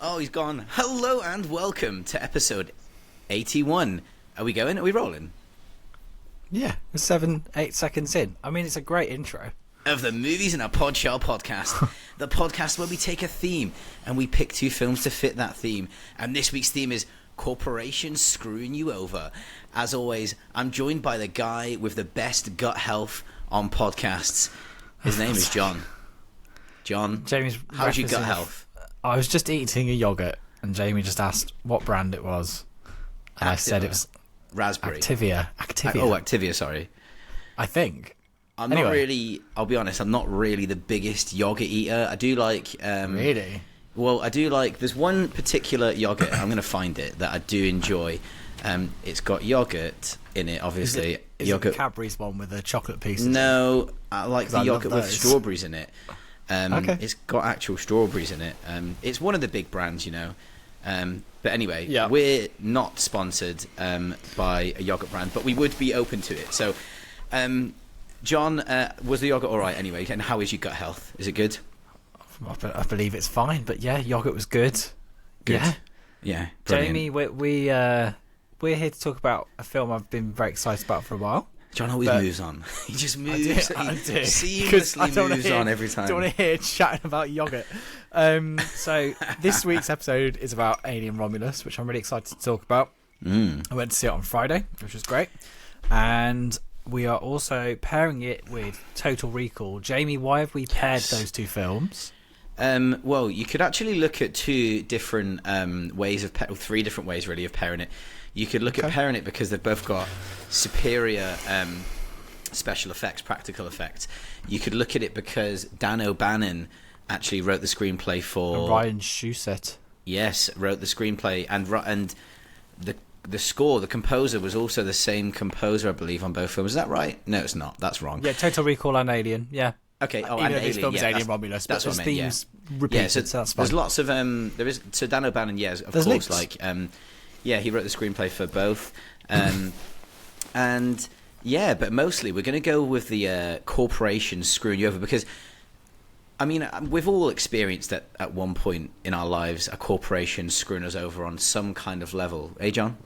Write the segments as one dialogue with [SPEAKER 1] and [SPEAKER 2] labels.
[SPEAKER 1] Oh, he's gone. Hello and welcome to episode 81. Are we going? Are we rolling?
[SPEAKER 2] Yeah, we're 7-8 seconds in. I mean, it's a great intro.
[SPEAKER 1] Of the Movies in a Pod Show podcast. The podcast where we take a theme and we pick two films to fit that theme. And this week's theme is corporations screwing you over. As always, I'm joined by the guy with the best gut health on podcasts. His name is John. John,
[SPEAKER 2] Jamie's
[SPEAKER 1] how's your gut health?
[SPEAKER 2] I was just eating a yogurt, and Jamie just asked what brand it was, and I said it was
[SPEAKER 1] raspberry.
[SPEAKER 2] Activia.
[SPEAKER 1] Activia, sorry.
[SPEAKER 2] I think.
[SPEAKER 1] I'm not really, I'll be honest, I'm not really the biggest yogurt eater. I do like...
[SPEAKER 2] really?
[SPEAKER 1] Well, I do like... There's one particular yogurt, I'm going to find it, that I do enjoy. It's got yogurt in it, obviously.
[SPEAKER 2] Is
[SPEAKER 1] yogurt.
[SPEAKER 2] it the Cadbury's one with the chocolate pieces?
[SPEAKER 1] No, I like the yogurt with strawberries in it.
[SPEAKER 2] Okay.
[SPEAKER 1] It's got actual strawberries in it. It's one of the big brands, you know. But anyway,
[SPEAKER 2] yeah.
[SPEAKER 1] We're not sponsored by a yogurt brand, but we would be open to it. So, John, was the yogurt all right anyway? And how is your gut health? Is it good?
[SPEAKER 2] I believe it's fine, but yeah, yogurt was good.
[SPEAKER 1] Good.
[SPEAKER 2] Yeah.
[SPEAKER 1] Brilliant.
[SPEAKER 2] Jamie, we're here to talk about a film I've been very excited about for a while.
[SPEAKER 1] John always moves on. He just moves.
[SPEAKER 2] I do.
[SPEAKER 1] Seamlessly moves on every time.
[SPEAKER 2] I don't want to hear chatting about yogurt. So this week's episode is about Alien Romulus, which I'm really excited to talk about. I went to see it on Friday, which was great. And we are also pairing it with Total Recall. Jamie, why have we paired those two films?
[SPEAKER 1] Well, you could actually look at two different ways of three different ways really of pairing it. You could look at pairing it because they've both got superior special effects, practical effects. You could look at it because Dan O'Bannon actually wrote the screenplay for...
[SPEAKER 2] And Ryan Shusett.
[SPEAKER 1] Yes, wrote the screenplay and the score, the composer was also the same composer, I believe, on both films. Is that right? No, it's not. That's wrong.
[SPEAKER 2] Yeah, Total Recall and Alien, yeah.
[SPEAKER 1] Okay,
[SPEAKER 2] Even
[SPEAKER 1] and
[SPEAKER 2] though this
[SPEAKER 1] Alien,
[SPEAKER 2] film is
[SPEAKER 1] yeah,
[SPEAKER 2] Alien Romulus, but
[SPEAKER 1] that's what I meant,
[SPEAKER 2] themes repeated, so that's fine.
[SPEAKER 1] There's lots of so Dan O'Bannon, yes, of course,
[SPEAKER 2] links.
[SPEAKER 1] like he wrote the screenplay for both, and yeah, but mostly we're going to go with the corporations screwing you over because, I mean, we've all experienced that at one point in our lives, a corporation screwing us over on some kind of level. Eh, John?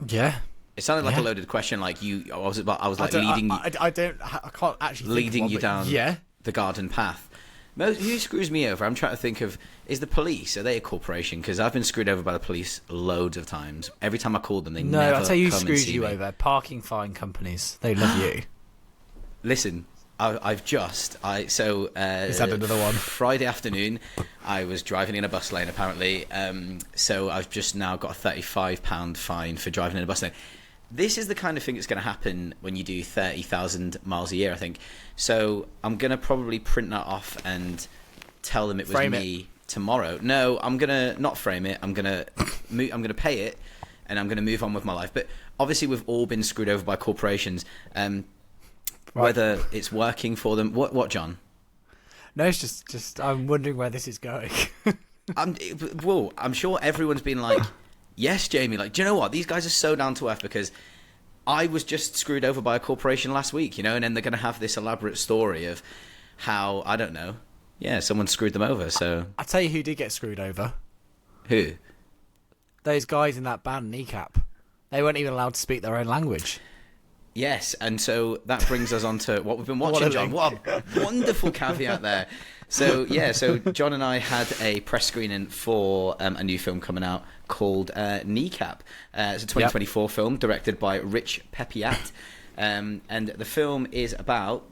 [SPEAKER 2] Yeah.
[SPEAKER 1] It sounded like a loaded question, like you. I was leading you.
[SPEAKER 2] I can't actually
[SPEAKER 1] leading
[SPEAKER 2] think
[SPEAKER 1] you down the garden path. Who screws me over? I'm trying to think of, is the police, are they a corporation? Because I've been screwed over by the police loads of times. Every time I call them, they never come and see me.
[SPEAKER 2] No, I'll tell you who screws you over. Parking fine companies. They love you.
[SPEAKER 1] Listen, I've just... Is
[SPEAKER 2] that another one?
[SPEAKER 1] Friday afternoon, I was driving in a bus lane, apparently. So I've just now got a £35 fine for driving in a bus lane. This is the kind of thing that's going to happen when you do 30,000 miles a year, I think. So I'm going to probably print that off and tell them it was me tomorrow. No, I'm going to not frame it. I'm going to pay it, and I'm going to move on with my life. But obviously, we've all been screwed over by corporations. Whether it's working for them. What, John?
[SPEAKER 2] No, it's just I'm wondering where this is going.
[SPEAKER 1] I'm sure everyone's been like... Yes, Jamie, like, do you know what? These guys are so down to earth because I was just screwed over by a corporation last week, you know, and then they're going to have this elaborate story of how, I don't know, someone screwed them over, so...
[SPEAKER 2] I'll tell you who did get screwed over.
[SPEAKER 1] Who?
[SPEAKER 2] Those guys in that band, Kneecap. They weren't even allowed to speak their own language.
[SPEAKER 1] Yes, and so that brings us on to what we've been watching, John. What a wonderful caveat there. So John and I had a press screening for a new film coming out called Kneecap. It's a 2024 film directed by Rich Pepiat, and the film is about...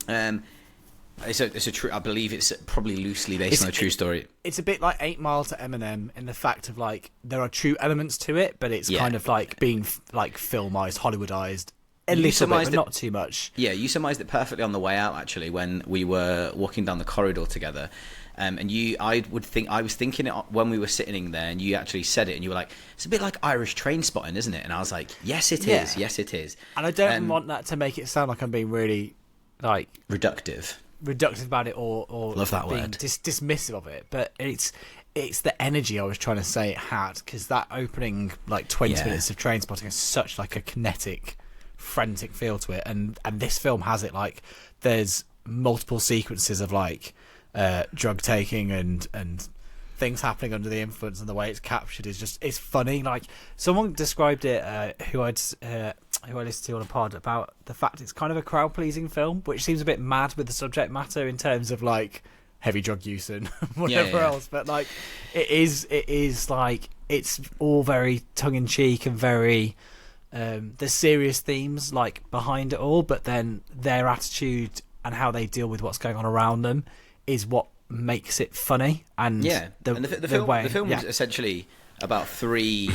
[SPEAKER 1] It's a true. I believe it's probably loosely based on a true story.
[SPEAKER 2] It's a bit like 8 Mile to Eminem in the fact of, like, there are true elements to it, but it's kind of like being like filmized, Hollywoodized. A little bit, but not too much. Yeah,
[SPEAKER 1] you surmised it perfectly on the way out, actually, when we were walking down the corridor together. And I was thinking it when we were sitting there, and you actually said it, and you were like, "It's a bit like Irish Train Spotting, isn't it?" And I was like, "Yes, it is. Yes, it is."
[SPEAKER 2] And I don't want that to make it sound like I'm being really, like,
[SPEAKER 1] reductive
[SPEAKER 2] about it, or
[SPEAKER 1] love that
[SPEAKER 2] being
[SPEAKER 1] word,
[SPEAKER 2] dismissive of it. But it's the energy I was trying to say it had, because that opening, like, 20 minutes of Train Spotting is such, like, a kinetic, frantic feel to it, and this film has it. Like, there's multiple sequences of, like, drug taking and things happening under the influence and the way it's captured is just, it's funny. Like, someone described it, who I listened to on a pod, about the fact it's kind of a crowd pleasing film, which seems a bit mad with the subject matter in terms of like heavy drug use and whatever else. But like, it is like, it's all very tongue in cheek and very. There's serious themes like behind it all, but then their attitude and how they deal with what's going on around them is what makes it funny. And
[SPEAKER 1] the film is essentially about three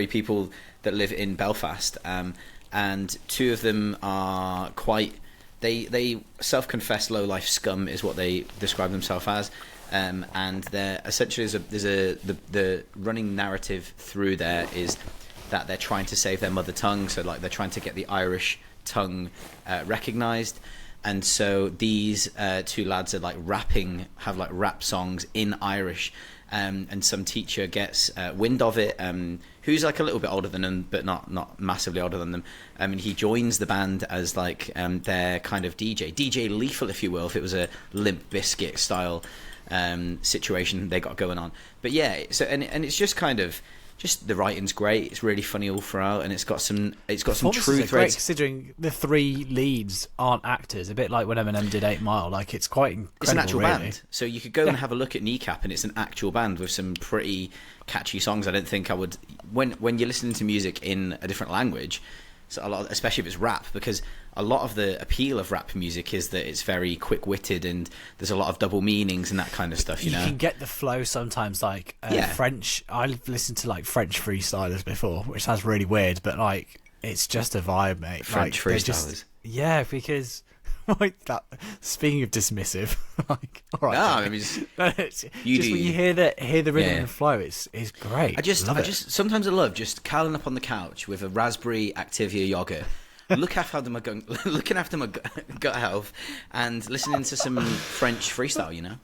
[SPEAKER 1] people that live in Belfast, and two of them are quite they self-confessed low-life scum is what they describe themselves as, and they're essentially the running narrative through there is that they're trying to save their mother tongue, so like they're trying to get the Irish tongue recognised, and so these two lads are like have rap songs in Irish, and some teacher gets wind of it, who's like a little bit older than them, but not massively older than them, and he joins the band as like their kind of DJ Lethal, if you will, if it was a Limp Bizkit style situation they got going on. But yeah, so and it's just kind of. Just the writing's great. It's really funny all throughout, and it's got some true threads.
[SPEAKER 2] Great, considering the three leads aren't actors. A bit like when Eminem did 8 Mile. Like, it's quite incredible.
[SPEAKER 1] It's an actual
[SPEAKER 2] really.
[SPEAKER 1] band, so you could go and have a look at Kneecap, and it's an actual band with some pretty catchy songs. I don't think I would when you're listening to music in a different language. So especially if it's rap, because a lot of the appeal of rap music is that it's very quick-witted and there's a lot of double meanings and that kind of stuff. You know,
[SPEAKER 2] can get the flow sometimes. Like French, I've listened to like French freestylers before, which sounds really weird, but like it's just a vibe, mate.
[SPEAKER 1] French freestylers,
[SPEAKER 2] because. Like that. Speaking of dismissive, like all right.
[SPEAKER 1] No, I mean, just when
[SPEAKER 2] you hear the rhythm and the flow, it's great.
[SPEAKER 1] I just sometimes I love just curling up on the couch with a raspberry Activia yogurt, looking after my gut health, and listening to some French freestyle. You know.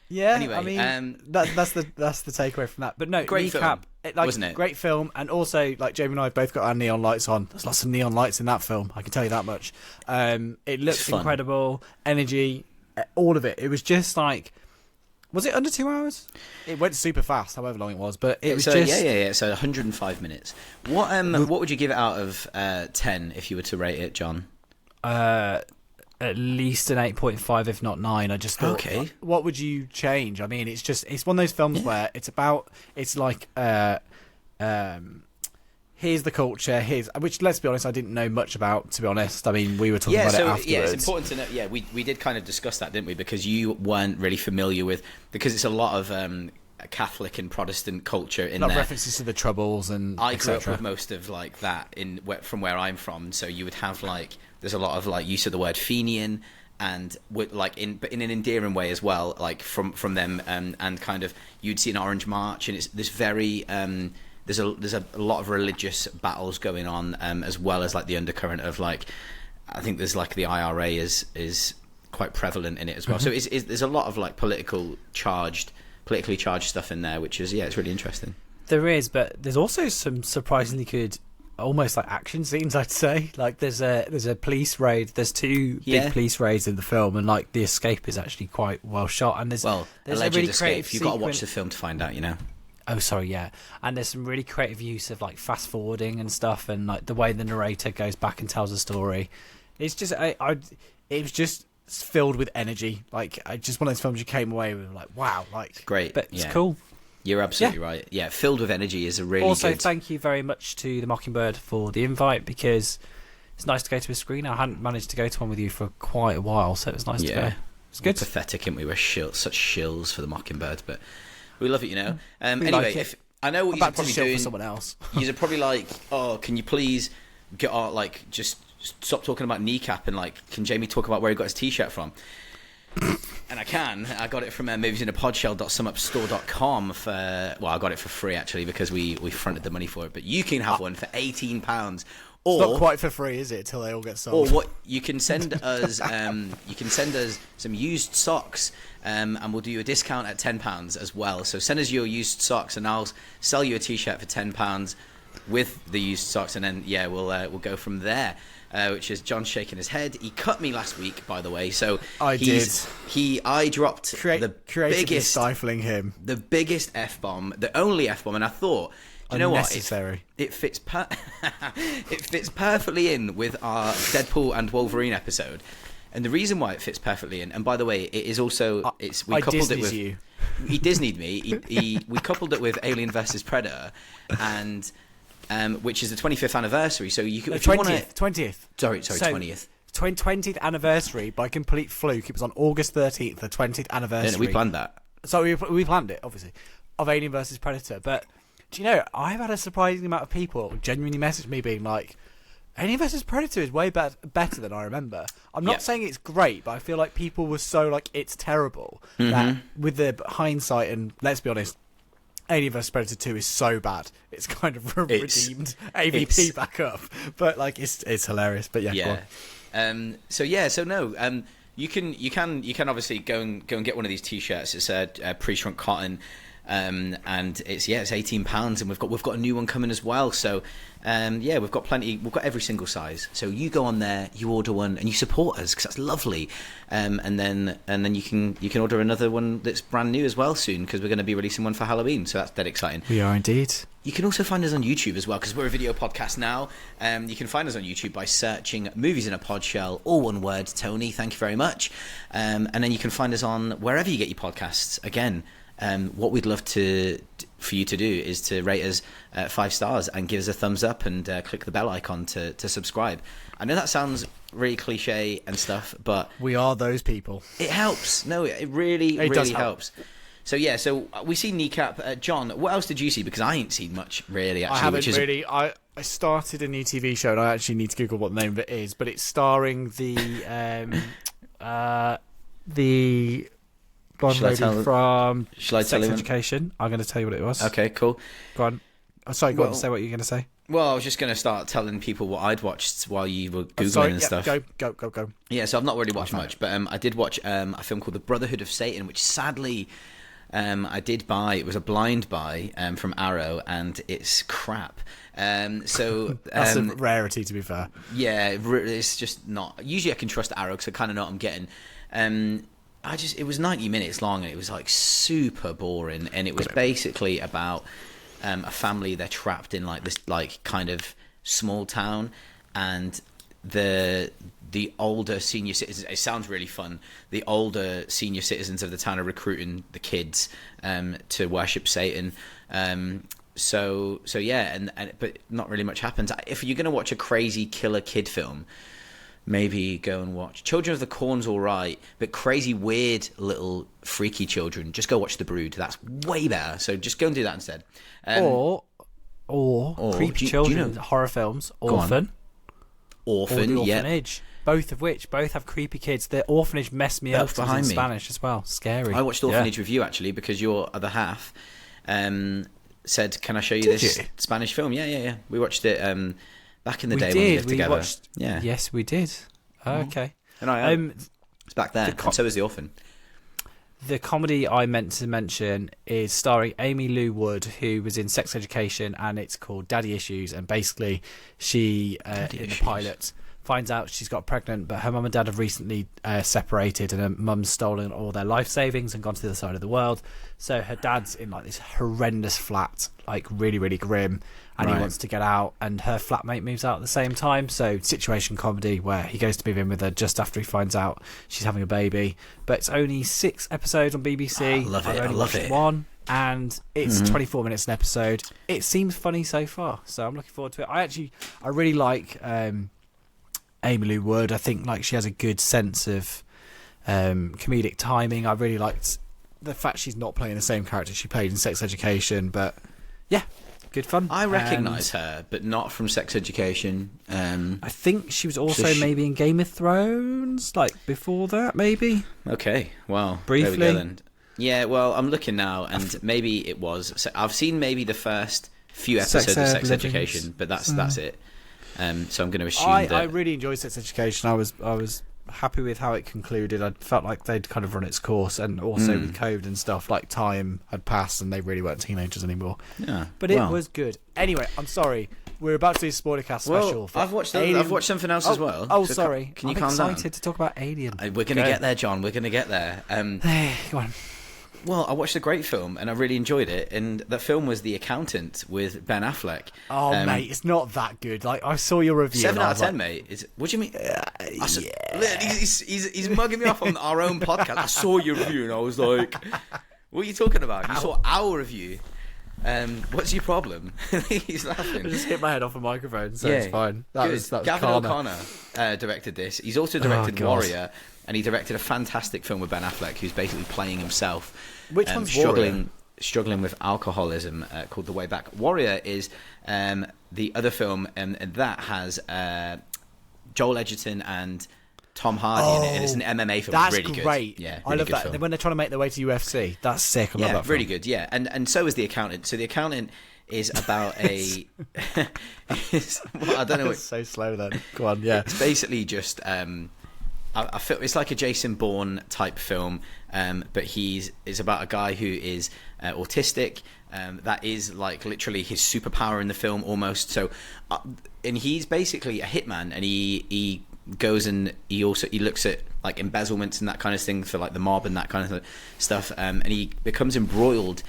[SPEAKER 2] Yeah,
[SPEAKER 1] anyway,
[SPEAKER 2] I mean that's the takeaway from that. But no,
[SPEAKER 1] great
[SPEAKER 2] Kneecap,
[SPEAKER 1] film,
[SPEAKER 2] wasn't it? Great film, and also like Jamie and I both got our neon lights on. There's lots of neon lights in that film. I can tell you that much. It looks incredible, energy, all of it. It was just like, was it under 2 hours? It went super fast, however long it was, but it was just
[SPEAKER 1] So 105 minutes. What would you give it out of 10 if you were to rate it, John?
[SPEAKER 2] At least an 8.5, if not 9. I just thought,
[SPEAKER 1] okay,
[SPEAKER 2] what would you change? I mean, it's one of those films where it's like here's the culture, which, let's be honest, I didn't know much about, to be honest. I mean, we were talking about it afterwards.
[SPEAKER 1] Yeah, it's important to know. Yeah, we did kind of discuss that, didn't we? Because you weren't really familiar with, because it's a lot of Catholic and Protestant culture in there.
[SPEAKER 2] References to the Troubles and
[SPEAKER 1] I grew up with most of like that from where I'm from, so you would have like, there's a lot of like use of the word Fenian, and with like but in an endearing way as well, like from them, and kind of you'd see an Orange March, and it's this very there's a lot of religious battles going on, as well as like the undercurrent of like, I think there's like the IRA is quite prevalent in it as well. So there's a lot of like politically charged stuff in there, which is it's really interesting.
[SPEAKER 2] There is, but there's also some surprisingly good, almost like action scenes, I'd say. Like there's a police raid. There's two big police raids in the film, and like the escape is actually quite well shot. And there's
[SPEAKER 1] alleged
[SPEAKER 2] a really
[SPEAKER 1] escape. You've got to watch the film to find out, you know.
[SPEAKER 2] Oh, sorry, yeah. And there's some really creative use of like fast forwarding and stuff, and like the way the narrator goes back and tells a story. It's just it was just filled with energy. Like just one of those films you came away with like, wow, like
[SPEAKER 1] it's great,
[SPEAKER 2] but it's cool.
[SPEAKER 1] You're absolutely right. Yeah, filled with energy is a really
[SPEAKER 2] also good... thank you very much to the Mockingbird for the invite, because it's nice to go to a screen. I hadn't managed to go to one with you for quite a while, so it was nice to go. It's good.
[SPEAKER 1] We're pathetic, and we were such shills for the Mockingbird, but we love it, you know. Anyway, like if I know what you're probably doing,
[SPEAKER 2] for someone else.
[SPEAKER 1] You're probably like, oh, can you please get like just stop talking about Kneecap, and like, can Jamie talk about where he got his T-shirt from? And I got it from moviesinapodshell.sumupstore.com for, I got it for free actually, because we fronted the money for it, but you can have one for £18. Or,
[SPEAKER 2] it's not quite for free, is it, till they all get sold?
[SPEAKER 1] Or what you can send us some used socks, and we'll do you a discount at £10 as well. So send us your used socks, and I'll sell you a T-shirt for £10 with the used socks, and then we'll go from there. which is John shaking his head. He cut me last week, by the way. So
[SPEAKER 2] I
[SPEAKER 1] dropped the biggest,
[SPEAKER 2] stifling him,
[SPEAKER 1] the biggest F-bomb, the only F-bomb, and I thought, do you know what? It fits perfectly in with our Deadpool and Wolverine episode. And the reason why it fits perfectly in, and by the way, it is also we coupled it with
[SPEAKER 2] you.
[SPEAKER 1] He Disneyed me. We coupled it with Alien versus Predator, and which is the 25th anniversary. So you could
[SPEAKER 2] 20th.
[SPEAKER 1] Sorry, 20th.
[SPEAKER 2] 20th anniversary by complete fluke. It was on August 13th, the 20th anniversary.
[SPEAKER 1] Yeah, we planned that.
[SPEAKER 2] So we planned it, obviously, of Alien versus Predator. But do you know, I've had a surprising amount of people genuinely message me being like, Alien vs Predator is way better than I remember. I'm not saying it's great, but I feel like people were so like it's terrible that with the hindsight, and let's be honest, Alien vs Predator 2 is so bad. It's kind of redeemed AVP back up, but like it's hilarious. But yeah. You can obviously go and get one of these t-shirts. It's a pre-shrunk cotton. And it's £18, and we've got a new one coming as well. So we've got plenty. We've got every single size. So you go on there, you order one, and you support us because that's lovely. And then you can order another one that's brand new as well soon, because we're going to be releasing one for Halloween. So that's dead exciting. We are indeed.
[SPEAKER 1] You can also find us on YouTube as well, because we're a video podcast now. You can find us on YouTube by searching Movies in a Pod Shell, all one word. Tony, thank you very much. And then you can find us on wherever you get your podcasts. Again. What we'd love for you to do is to rate us 5 stars and give us a thumbs up and click the bell icon to subscribe. I know that sounds really cliche and stuff, but
[SPEAKER 2] we are those people.
[SPEAKER 1] It helps. No, it really helps. So we see Kneecap. John, what else did you see? Because I ain't seen much really. Actually,
[SPEAKER 2] I haven't really. I started a new TV show, and I actually need to Google what the name of it is. But it's starring the blonde lady from Sex Education. I'm going to tell you what it was.
[SPEAKER 1] Okay, cool.
[SPEAKER 2] Go on. Oh, sorry, go on. Say what you're going to say.
[SPEAKER 1] Well, I was just going to start telling people what I'd watched while you were Googling and stuff.
[SPEAKER 2] Go.
[SPEAKER 1] Yeah, so I've not really watched much, but I did watch a film called The Brotherhood of Satan, which sadly I did buy. It was a blind buy from Arrow, and it's crap. That's a
[SPEAKER 2] rarity, to be fair.
[SPEAKER 1] Yeah, it's just not. Usually I can trust Arrow because I kind of know what I'm getting. It was 90 minutes long, and it was like super boring, and it was basically about a family. They're trapped in like this like kind of small town, and the older senior citizens, it sounds really fun, the older senior citizens of the town are recruiting the kids to worship Satan. But not really much happens. If you're going to watch a crazy killer kid film, maybe go and watch Children of the Corn's all right, but crazy, weird, little freaky children, just go watch The Brood. That's way better. So just go and do that instead.
[SPEAKER 2] Or creepy children, horror films. Orphan, or The Orphanage. Both have creepy kids. The Orphanage messed me up behind me. Spanish as well. Scary.
[SPEAKER 1] I watched Orphanage with you actually, because your other half said, "Can I show you this Spanish film?" Yeah. We watched it. Back in the day when we lived together.
[SPEAKER 2] Yes, we did. Okay.
[SPEAKER 1] And it's back there, and so is The Orphan.
[SPEAKER 2] The comedy I meant to mention is starring Amy Lou Wood, who was in Sex Education, and it's called Daddy Issues. And basically, she, in the pilot, finds out she's got pregnant, but her mum and dad have recently separated, and her mum's stolen all their life savings and gone to the other side of the world. So her dad's in like this horrendous flat, like really, really grim, and he wants to get out, and her flatmate moves out at the same time. So situation comedy where he goes to move in with her just after he finds out she's having a baby. But it's only 6 episodes on BBC.
[SPEAKER 1] I love it.
[SPEAKER 2] I love it. One, and it's 24 minutes an episode. It seems funny so far, so I'm looking forward to it. I really like Amy Lou Wood. I think like she has a good sense of comedic timing. I really liked the fact she's not playing the same character she played in Sex Education, but yeah, good fun.
[SPEAKER 1] I recognise her, but not from Sex Education.
[SPEAKER 2] I think she was also maybe in Game of Thrones, like before that, maybe.
[SPEAKER 1] Okay, well,
[SPEAKER 2] briefly.
[SPEAKER 1] There we go then. Yeah, well, I'm looking now, and maybe it was. So I've seen maybe the first few episodes of Sex Education, but that's it. So I'm going to assume that
[SPEAKER 2] I really enjoyed Sex Education. I was happy with how it concluded. I felt like they'd kind of run its course, and also with COVID and stuff, like time had passed and they really weren't teenagers anymore.
[SPEAKER 1] Yeah,
[SPEAKER 2] but it was good. Anyway, I'm sorry. we're about to do a Spoilercast special.
[SPEAKER 1] Well, I've watched something else as well.
[SPEAKER 2] Oh,
[SPEAKER 1] So
[SPEAKER 2] sorry.
[SPEAKER 1] Can you
[SPEAKER 2] I'm
[SPEAKER 1] calm down?
[SPEAKER 2] excited to talk about Alien.
[SPEAKER 1] We're going to get there, John. We're going to get there.
[SPEAKER 2] Go on.
[SPEAKER 1] Well, I watched a great film and I really enjoyed it. And that film was The Accountant with Ben Affleck.
[SPEAKER 2] Oh, mate, it's not that good. Like, I saw your review.
[SPEAKER 1] 7 out of 10, mate. What do you mean? He's mugging me off on our own podcast. I saw your review and I was like, what are you talking about? You saw our review. What's your problem? He's laughing.
[SPEAKER 2] I just hit my head off a microphone, so it's fine. That was
[SPEAKER 1] Gavin O'Connor directed this. He's also directed Warrior, and he directed a fantastic film with Ben Affleck, who's basically playing himself.
[SPEAKER 2] Which one's Warrior?
[SPEAKER 1] Struggling with alcoholism, called The Way Back. Warrior is the other film, and that has Joel Edgerton and Tom Hardy in it, and it's an MMA film.
[SPEAKER 2] That's
[SPEAKER 1] really
[SPEAKER 2] great.
[SPEAKER 1] Good. Yeah,
[SPEAKER 2] I love that. When they're trying to make their way to UFC, that's sick. I love that film.
[SPEAKER 1] Really good. Yeah, and so is The Accountant. So The Accountant is about a. Well, I don't know.
[SPEAKER 2] It's so slow then. Go on. Yeah.
[SPEAKER 1] It's basically just. I feel it's like a Jason Bourne type film, but it's about a guy who is autistic. That is like literally his superpower in the film almost. So, and he's basically a hitman, and he goes and he looks at like embezzlements and that kind of thing for like the mob and that kind of stuff. And he becomes embroiled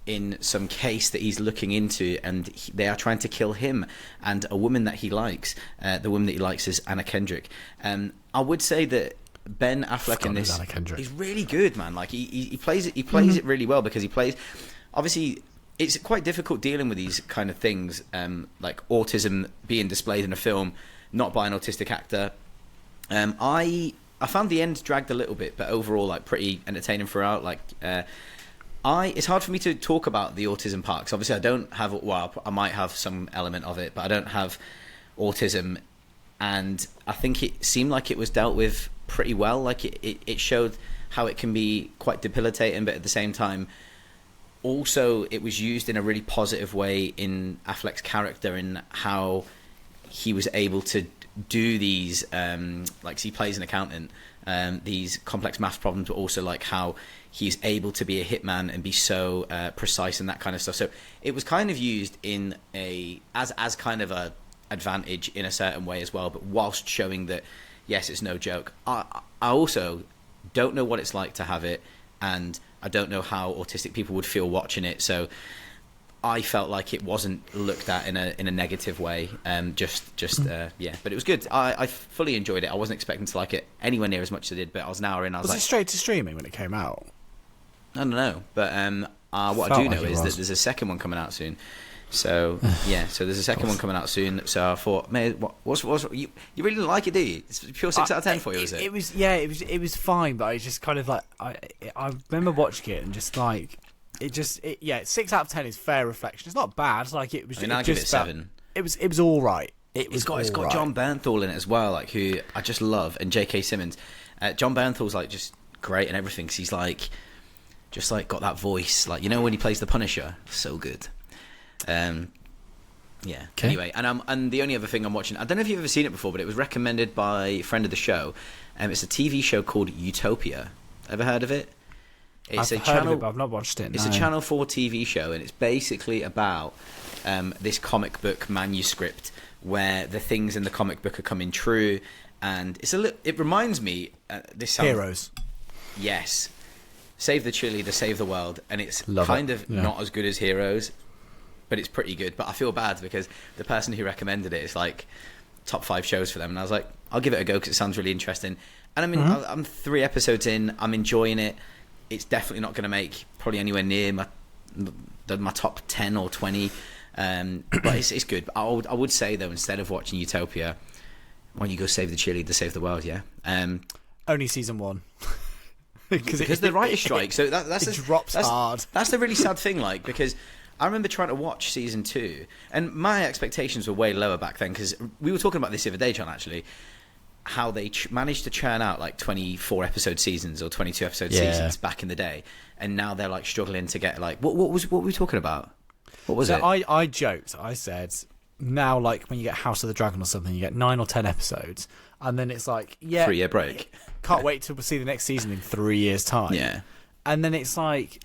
[SPEAKER 1] in some case that he's looking into, and they are trying to kill him and a woman that he likes. The woman that he likes is Anna Kendrick. I would say that Ben Affleck in this is really good, man. Like he plays it it really well, because he plays. Obviously, it's quite difficult dealing with these kind of things, like autism being displayed in a film, not by an autistic actor. I found the end dragged a little bit, but overall, like pretty entertaining throughout. Like. It's hard for me to talk about the autism part, because obviously I don't have. Well, I might have some element of it, but I don't have autism, and I think it seemed like it was dealt with pretty well. Like it showed how it can be quite debilitating, but at the same time, also it was used in a really positive way in Affleck's character, in how he was able to do these. Like he plays an accountant. These complex maths problems, but also like how he's able to be a hitman and be so precise and that kind of stuff. So it was kind of used in as kind of a advantage in a certain way as well, but whilst showing that yes, it's no joke. I also don't know what it's like to have it, and I don't know how autistic people would feel watching it. So I felt like it wasn't looked at in a negative way. But it was good. I fully enjoyed it. I wasn't expecting to like it anywhere near as much as I did, but I was an hour in. Was
[SPEAKER 2] it straight to streaming when it came out?
[SPEAKER 1] I don't know, but what I do know is that there's a second one coming out soon. So so there's a second one coming out soon. So I thought, man, what's you really didn't like it, do you? It's pure 6 out of 10 for you, is it?
[SPEAKER 2] It was fine, but I just kind of like I remember watching it and just like. 6 out of 10 is fair reflection. It's not bad. Like it was.
[SPEAKER 1] I'll give it 7.
[SPEAKER 2] It was all right.
[SPEAKER 1] It's got John Bernthal in it as well, like who I just love, and J.K. Simmons. John Bernthal's like just great and everything. Cause he's like just like got that voice, like when he plays the Punisher, so good. Okay. Anyway, and the only other thing I'm watching, I don't know if you've ever seen it before, but it was recommended by a friend of the show. It's a TV show called Utopia. Ever heard of it?
[SPEAKER 2] I've heard of it, but I've not watched it.
[SPEAKER 1] It's a Channel 4 TV show, and it's basically about this comic book manuscript where the things in the comic book are coming true, and it reminds me
[SPEAKER 2] Heroes.
[SPEAKER 1] Yes, Save the Cheerleader, Save the World, and it's not as good as Heroes, but it's pretty good. But I feel bad because the person who recommended it is like top 5 shows for them, and I was like, I'll give it a go because it sounds really interesting. And I'm 3 episodes in, I'm enjoying it. It's definitely not going to make probably anywhere near my top 10 or 20, but it's good. But I would say though, instead of watching Utopia, why don't you go Save the Cheerleader, Save the World? Yeah.
[SPEAKER 2] Only season 1.
[SPEAKER 1] because the writer's strike. So that's
[SPEAKER 2] drops hard.
[SPEAKER 1] That's the really sad thing. Like because I remember trying to watch season 2, and my expectations were way lower back then because we were talking about this the other day, John. Actually. How they managed to churn out like 24 episode seasons or 22 episode seasons back in the day, and now they're like struggling to get like what were we talking about? What was it?
[SPEAKER 2] I joked. I said now like when you get House of the Dragon or something, you get 9 or 10 episodes, and then it's like
[SPEAKER 1] 3-year break.
[SPEAKER 2] Can't wait to see the next season in 3 years' time.
[SPEAKER 1] Yeah,
[SPEAKER 2] and then it's like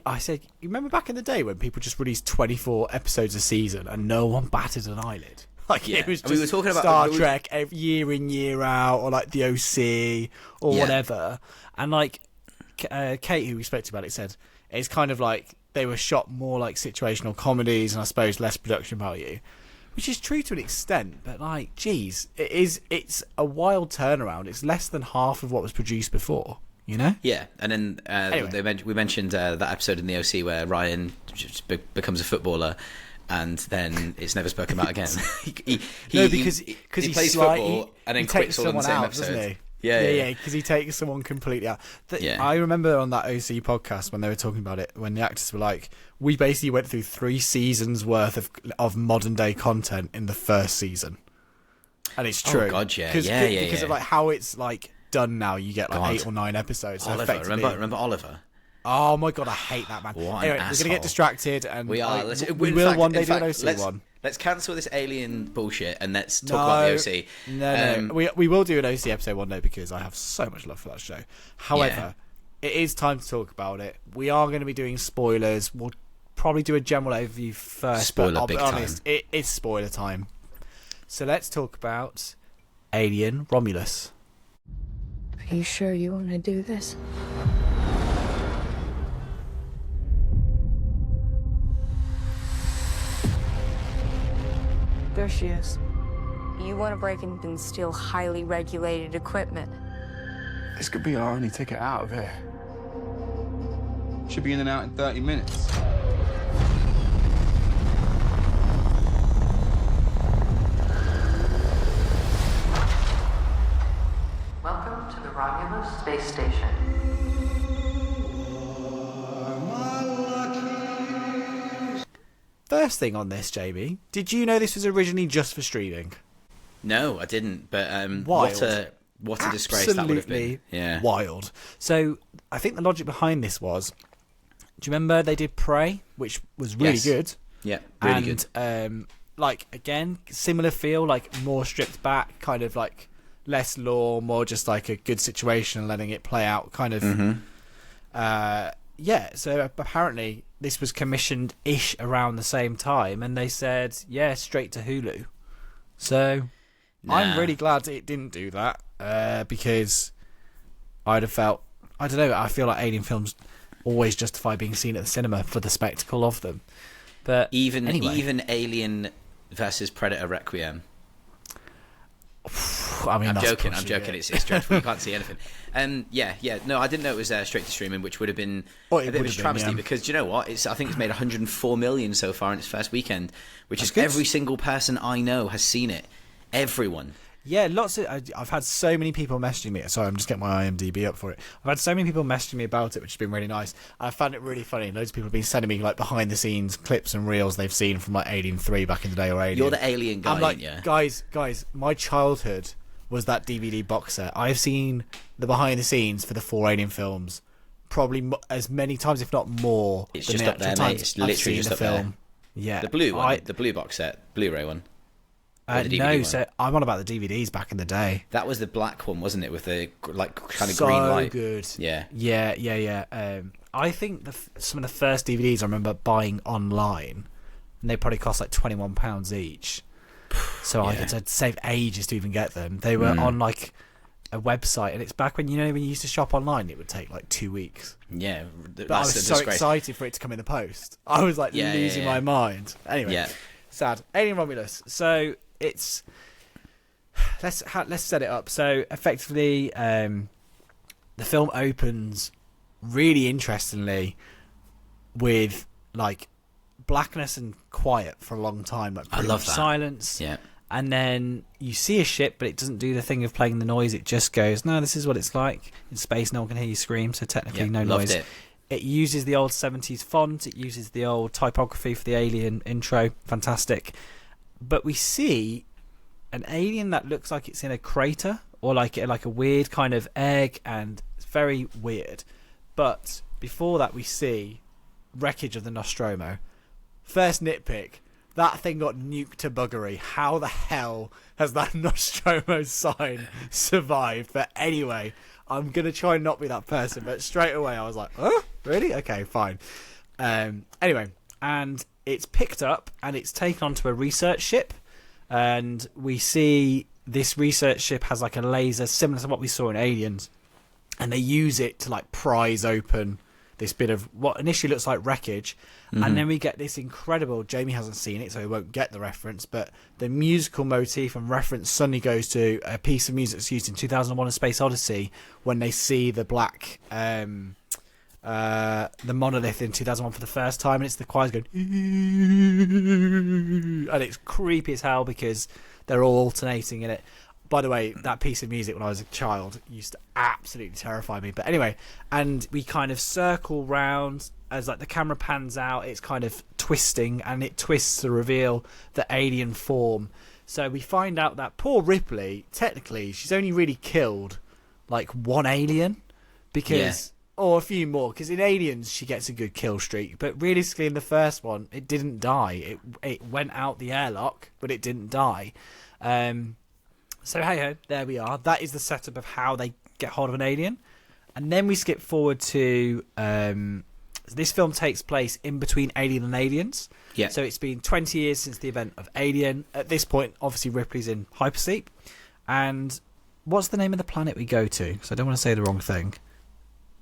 [SPEAKER 2] I said, you remember back in the day when people just released 24 episodes a season and no one batted an eyelid? Like, it was just
[SPEAKER 1] we were talking about
[SPEAKER 2] Star Trek year in, year out, or like the OC, or whatever. And like, Kate, who we spoke to about it, said it's kind of like they were shot more like situational comedies and I suppose less production value, which is true to an extent. But like, geez, it's a wild turnaround. It's less than half of what was produced before. You know?
[SPEAKER 1] Yeah, and then
[SPEAKER 2] Anyway.
[SPEAKER 1] we mentioned that episode in the OC where Ryan just becomes a footballer, and then it's never spoken about again.
[SPEAKER 2] Because he
[SPEAKER 1] plays football and then quits all in the same
[SPEAKER 2] out,
[SPEAKER 1] episode.
[SPEAKER 2] doesn't he?
[SPEAKER 1] Yeah.
[SPEAKER 2] Because he takes someone completely out. I remember on that OC podcast when they were talking about it, when the actors were like, we basically went through 3 seasons worth of modern day content in the first season. And it's true.
[SPEAKER 1] Oh, God, yeah.
[SPEAKER 2] Because of like how it's like done now, you get like 8 or 9 episodes. So
[SPEAKER 1] Oliver, remember Oliver?
[SPEAKER 2] Oh my God, I hate that man.
[SPEAKER 1] What
[SPEAKER 2] Anyway,
[SPEAKER 1] an
[SPEAKER 2] we're
[SPEAKER 1] asshole.
[SPEAKER 2] going to get distracted and
[SPEAKER 1] We are.
[SPEAKER 2] we will one day do an OC one.
[SPEAKER 1] Let's cancel this alien bullshit and let's talk about the OC.
[SPEAKER 2] No. We will do an OC episode one day because I have so much love for that show. However, it is time to talk about it. We are going to be doing spoilers. We'll probably do a general overview first.
[SPEAKER 1] Spoiler
[SPEAKER 2] but I'll
[SPEAKER 1] big
[SPEAKER 2] be honest,
[SPEAKER 1] time.
[SPEAKER 2] it is spoiler time. So let's talk about Alien Romulus.
[SPEAKER 3] Are you sure you want to do this? There she is. You want to break in and steal highly regulated equipment.
[SPEAKER 4] This could be our only ticket out of here. Should be in and out in 30 minutes.
[SPEAKER 5] Welcome to the Romulus Space Station.
[SPEAKER 2] First thing on this, JB, did you know this was originally just for streaming?
[SPEAKER 1] No, I didn't. But
[SPEAKER 2] Wild.
[SPEAKER 1] what a disgrace that would have been. Yeah.
[SPEAKER 2] Wild. So I think the logic behind this was, do you remember they did Prey, which was really
[SPEAKER 1] Yes.
[SPEAKER 2] good?
[SPEAKER 1] Yeah, really
[SPEAKER 2] and,
[SPEAKER 1] good.
[SPEAKER 2] Like, again, similar feel, like more stripped back, kind of like less lore, more just like a good situation and letting it play out, kind of. So apparently this was commissioned-ish around the same time, and they said, straight to Hulu. So I'm really glad it didn't do that, because I'd have felt, I don't know, I feel like alien films always justify being seen at the cinema for the spectacle of them. But
[SPEAKER 1] Even
[SPEAKER 2] anyway.
[SPEAKER 1] Alien versus Predator Requiem.
[SPEAKER 2] I mean,
[SPEAKER 1] I'm
[SPEAKER 2] that's
[SPEAKER 1] joking.
[SPEAKER 2] pushing it.
[SPEAKER 1] It's dreadful. You can't see anything. No, I didn't know it was straight to streaming, which would have been
[SPEAKER 2] Oh,
[SPEAKER 1] a
[SPEAKER 2] it
[SPEAKER 1] bit of a
[SPEAKER 2] would have been,
[SPEAKER 1] travesty.
[SPEAKER 2] yeah.
[SPEAKER 1] Because do you know what? I think it's made 104 million so far in its first weekend, which
[SPEAKER 2] That's
[SPEAKER 1] is
[SPEAKER 2] good.
[SPEAKER 1] every single person I know has seen it. Everyone.
[SPEAKER 2] Yeah, lots of. I've had so many people messaging me. Sorry, I'm just getting my IMDb up for it. I've had so many people messaging me about it, which has been really nice. I found it really funny. Loads of people have been sending me like behind the scenes clips and reels they've seen from like Alien 3 back in the day or Alien.
[SPEAKER 1] You're the Alien guy,
[SPEAKER 2] I'm like,
[SPEAKER 1] aren't you?
[SPEAKER 2] guys, my childhood was that DVD box set. I've seen the behind the scenes for the 4 Alien films probably as many times, if not more.
[SPEAKER 1] It's
[SPEAKER 2] than
[SPEAKER 1] just
[SPEAKER 2] the
[SPEAKER 1] up there,
[SPEAKER 2] actual
[SPEAKER 1] mate.
[SPEAKER 2] times
[SPEAKER 1] It's
[SPEAKER 2] I've
[SPEAKER 1] literally
[SPEAKER 2] seen
[SPEAKER 1] just
[SPEAKER 2] the
[SPEAKER 1] up there.
[SPEAKER 2] film. Yeah,
[SPEAKER 1] The blue one, the blue box set, Blu-ray one. Or the DVD
[SPEAKER 2] no,
[SPEAKER 1] one.
[SPEAKER 2] so I'm on about the DVDs back in the day.
[SPEAKER 1] That was the black one, wasn't it? With the like kind of
[SPEAKER 2] So
[SPEAKER 1] green light.
[SPEAKER 2] good.
[SPEAKER 1] Yeah.
[SPEAKER 2] Yeah. I think some of the first DVDs I remember buying online, and they probably cost like £21 each. So I had to save ages to even get them. They were on like a website, and it's back when when you used to shop online, it would take like 2 weeks.
[SPEAKER 1] Yeah.
[SPEAKER 2] But I was so excited for it to come in the post. I was like losing my mind. Anyway, sad. Alien Romulus. So it's let's set it up. So effectively, the film opens really interestingly with like blackness and quiet for a long time, like pretty
[SPEAKER 1] love
[SPEAKER 2] much
[SPEAKER 1] that.
[SPEAKER 2] silence.
[SPEAKER 1] Yeah.
[SPEAKER 2] And then you see a ship, but it doesn't do the thing of playing the noise. It just goes, no, this is what it's like in space. No one can hear you scream, so technically no
[SPEAKER 1] loved
[SPEAKER 2] noise.
[SPEAKER 1] it.
[SPEAKER 2] It uses the old 70s font. It uses the old typography for the alien intro. Fantastic. But we see an alien that looks like it's in a crater or like a weird kind of egg, and it's very weird. But before that, we see wreckage of the Nostromo. First nitpick. That thing got nuked to buggery. How the hell has that Nostromo sign survived? But anyway, I'm going to try and not be that person. But straight away, I was like, huh? Really? Okay, fine. Anyway, and it's picked up and it's taken onto a research ship, and we see this research ship has like a laser similar to what we saw in Aliens, and they use it to like prise open this bit of what initially looks like wreckage. And then we get this incredible, Jamie hasn't seen it so he won't get the reference, but the musical motif and reference suddenly goes to a piece of music that's used in 2001: A Space Odyssey when they see the black the monolith in 2001 for the first time, and it's the choirs going and it's creepy as hell because they're all alternating in it. By the way, that piece of music when I was a child used to absolutely terrify me. But anyway, and we kind of circle round as like the camera pans out, it's kind of twisting, and it twists to reveal the alien form. So we find out that poor Ripley, technically, she's only really killed like one alien, because or a few more, because in Aliens she gets a good kill streak, but realistically in the first one it didn't die. It went out the airlock, but it didn't die. So hey ho, there we are. That is the setup of how they get hold of an alien. And then we skip forward to this film takes place in between Alien and Aliens.
[SPEAKER 1] Yeah.
[SPEAKER 2] So it's been 20 years since the event of Alien. At this point, obviously Ripley's in hypersleep. And what's the name of the planet we go to? So I don't want to say the wrong thing.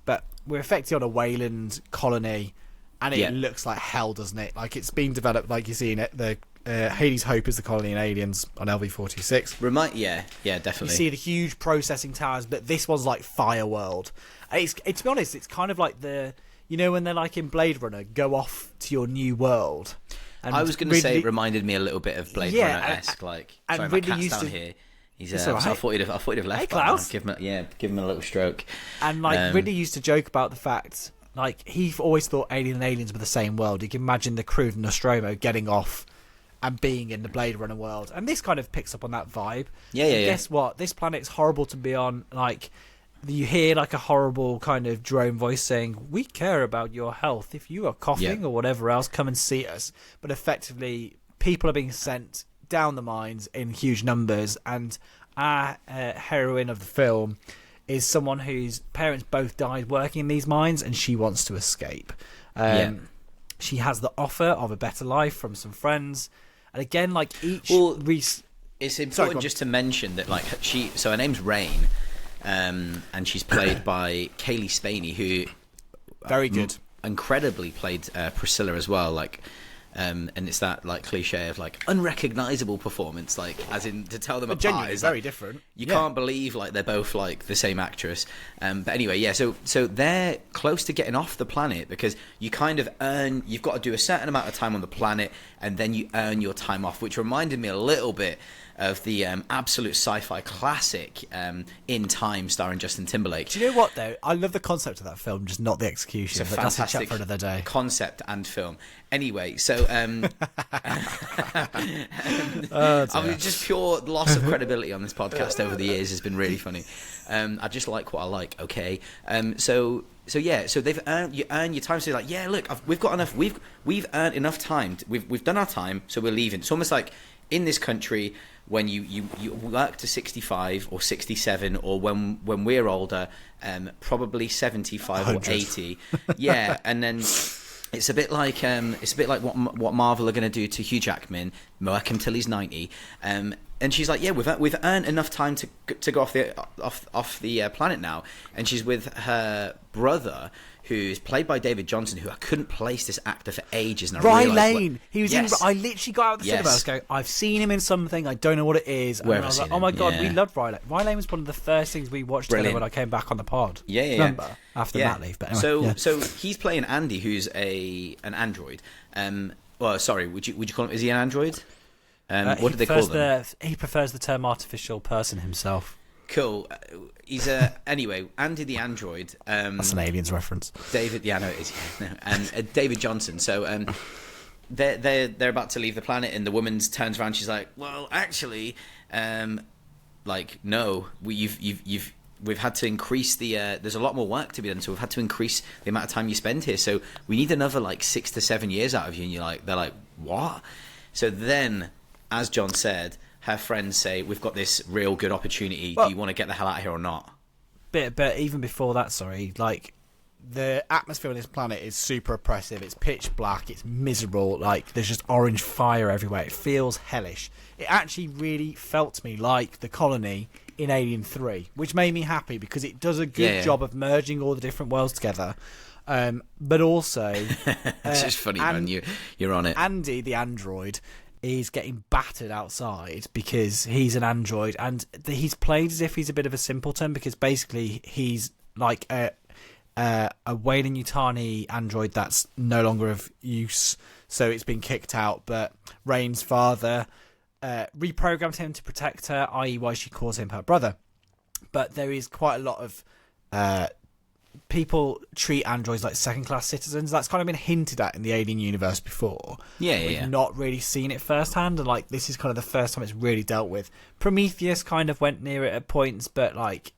[SPEAKER 2] But we're effectively on a Wayland colony, and it looks like hell, doesn't it? Like it's been developed like you see in it. The Hades Hope is the colony in Aliens on LV-426.
[SPEAKER 1] Yeah, definitely.
[SPEAKER 2] You see the huge processing towers, but this one's like Fireworld. It's to be honest, it's kind of like the, you know, when they're like in Blade Runner, go off to your new world. And
[SPEAKER 1] I was going to say it reminded me a little bit of Blade Runner-esque. Like,
[SPEAKER 2] and
[SPEAKER 1] sorry,
[SPEAKER 2] Ridley
[SPEAKER 1] my cat's
[SPEAKER 2] used
[SPEAKER 1] down
[SPEAKER 2] to,
[SPEAKER 1] here. He's
[SPEAKER 2] It's all right.
[SPEAKER 1] I thought he'd have left.
[SPEAKER 2] Hey, Klaus.
[SPEAKER 1] Give him a little stroke.
[SPEAKER 2] And like Ridley used to joke about the fact, like he always thought Alien and Aliens were the same world. You can imagine the crew of Nostromo getting off and being in the Blade Runner world, and this kind of picks up on that vibe. Guess what? This planet's horrible to be on. Like, you hear like a horrible kind of drone voice saying, "We care about your health. If you are coughing or whatever else, come and see us." But effectively, people are being sent down the mines in huge numbers, and our heroine of the film is someone whose parents both died working in these mines, and she wants to escape. She has the offer of a better life from some friends. And again, like each...
[SPEAKER 1] it's important just to mention that, like, so her name's Rain, and she's played by Kaylee Spaney, who...
[SPEAKER 2] Very good.
[SPEAKER 1] Incredibly played Priscilla as well, like... and it's that like cliche of like unrecognizable performance, like as in to tell them apart
[SPEAKER 2] genuinely
[SPEAKER 1] is
[SPEAKER 2] very
[SPEAKER 1] like,
[SPEAKER 2] different.
[SPEAKER 1] You can't believe like they're both like the same actress. But anyway, so they're close to getting off the planet because you've got to do a certain amount of time on the planet and then you earn your time off, which reminded me a little bit of the absolute sci-fi classic In Time starring Justin Timberlake.
[SPEAKER 2] Do you know what though? I love the concept of that film, just not the execution.
[SPEAKER 1] It's a
[SPEAKER 2] but that's a
[SPEAKER 1] fantastic
[SPEAKER 2] chat for another day.
[SPEAKER 1] Concept and film. Anyway, so I mean, just pure loss of credibility on this podcast over the years has been really funny. I just like what I like. Okay, so they've earned your time. So you're like, yeah, look, we've got enough. We've earned enough time. We've done our time, so we're leaving. It's almost like in this country when you work to 65 or 67, or when we're older, probably 75
[SPEAKER 2] 100.
[SPEAKER 1] or 80. Yeah, and then it's a bit like what Marvel are going to do to Hugh Jackman, work him till he's 90. And she's like, yeah, we've earned enough time to go off the planet now. And she's with her brother, who's played by David Johnson, who I couldn't place this actor for ages. And
[SPEAKER 2] Rye Lane. He was
[SPEAKER 1] yes.
[SPEAKER 2] in. I literally got out of the cinema. I was going, I've seen him in something. I don't know what it is. And
[SPEAKER 1] Where
[SPEAKER 2] I was
[SPEAKER 1] have I
[SPEAKER 2] like,
[SPEAKER 1] seen
[SPEAKER 2] oh my
[SPEAKER 1] him?
[SPEAKER 2] god,
[SPEAKER 1] Yeah.
[SPEAKER 2] we loved Rye Lane. Rye Lane was one of the first things we watched together when I came back on the pod.
[SPEAKER 1] Yeah.
[SPEAKER 2] Remember after mat leave. But anyway,
[SPEAKER 1] so he's playing Andy, who's an android. Well, sorry, would you call him? Is he an android? What do they call them?
[SPEAKER 2] He prefers the term artificial person himself.
[SPEAKER 1] Cool. He's anyway, Andy the android.
[SPEAKER 2] That's an Aliens reference.
[SPEAKER 1] David, yeah, I know it is. No, and David Johnson. So they're about to leave the planet, and the woman turns around. She's like, "Well, actually, like no, we've had to increase the. There's a lot more work to be done, so we've had to increase the amount of time you spend here. So we need another like 6 to 7 years out of you." And they're like, "What?" So then, as John said, her friends say, "We've got this real good opportunity. Do you want to get the hell out of here or not?"
[SPEAKER 2] But even before that, sorry, like the atmosphere on this planet is super oppressive. It's pitch black. It's miserable. Like, there's just orange fire everywhere. It feels hellish. It actually really felt to me like the colony in Alien 3, which made me happy because it does a good job of merging all the different worlds together. But also...
[SPEAKER 1] it's just funny, man. You're on it.
[SPEAKER 2] Andy, the android, is getting battered outside because he's an android, and he's played as if he's a bit of a simpleton because basically he's like a Weyland-Yutani android that's no longer of use, so it's been kicked out. But Rain's father reprogrammed him to protect her, i.e. why she calls him her brother. But there is quite a lot of people treat androids like second-class citizens. That's kind of been hinted at in the Alien universe before. We've not really seen it firsthand, and like this is kind of the first time it's really dealt with. Prometheus kind of went near it at points, but like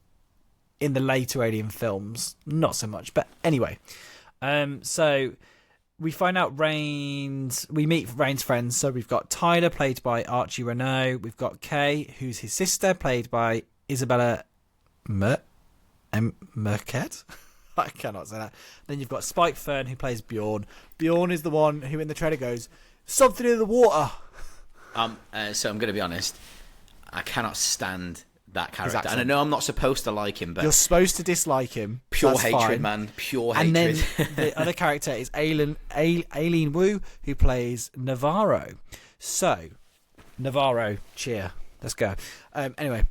[SPEAKER 2] in the later Alien films, not so much. But anyway, so we find out we meet Rain's friends. So we've got Tyler, played by Archie Renault. We've got Kay, who's his sister, played by Isabella Merced. I cannot say that. Then you've got Spike Fern, who plays Bjorn. Bjorn is the one who in the trailer goes, "Something in the water."
[SPEAKER 1] So I'm going to be honest. I cannot stand that character.
[SPEAKER 2] Exactly.
[SPEAKER 1] And I know I'm not supposed to like him, but...
[SPEAKER 2] You're supposed to dislike him.
[SPEAKER 1] Pure
[SPEAKER 2] That's
[SPEAKER 1] hatred,
[SPEAKER 2] fine.
[SPEAKER 1] man. Pure
[SPEAKER 2] and
[SPEAKER 1] hatred.
[SPEAKER 2] And then the other character is Aileen Wu, who plays Navarro. So, Navarro, cheer. Let's go. Anyway,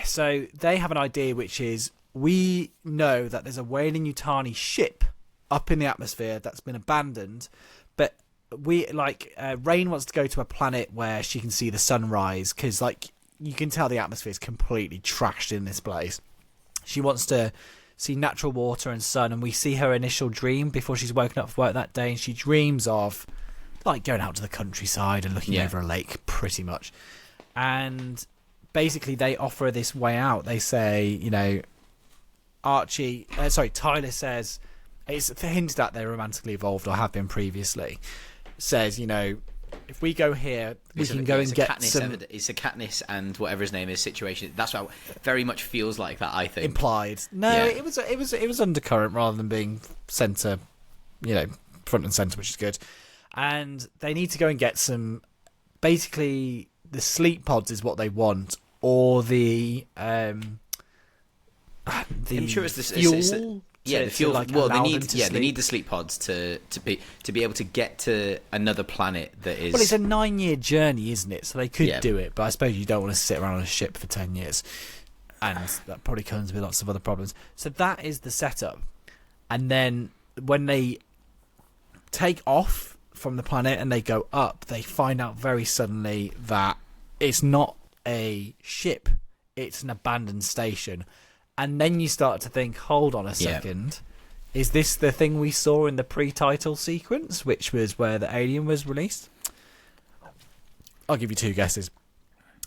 [SPEAKER 2] so they have an idea, which is we know that there's a Weyland-Yutani ship up in the atmosphere that's been abandoned, but Rain wants to go to a planet where she can see the sunrise, because like you can tell the atmosphere is completely trashed in this place. She wants to see natural water and sun, and we see her initial dream before she's woken up for work that day, and she dreams of like going out to the countryside and looking over a lake, pretty much. And basically they offer this way out. They say, Tyler says, it's hinted at they're romantically involved or have been previously, says, if we go here, we can go and get some...
[SPEAKER 1] It's a Katniss and whatever his name is situation. That's what very much feels like that, I think.
[SPEAKER 2] Implied. No, it was undercurrent rather than being centre, front and centre, which is good. And they need to go and get some... Basically, the sleep pods is what they want, or the I'm sure it's the fuel.
[SPEAKER 1] The fuel. Well, they need the sleep pods to be able to get to another planet that is.
[SPEAKER 2] Well, it's a 9-year journey, isn't it? So they could do it, but I suppose you don't want to sit around on a ship for 10 years, and that probably comes with lots of other problems. So that is the setup, and then when they take off from the planet and they go up, they find out very suddenly that it's not a ship, it's an abandoned station. And then you start to think, hold on a second, is this the thing we saw in the pre-title sequence, which was where the alien was released? I'll give you 2 guesses.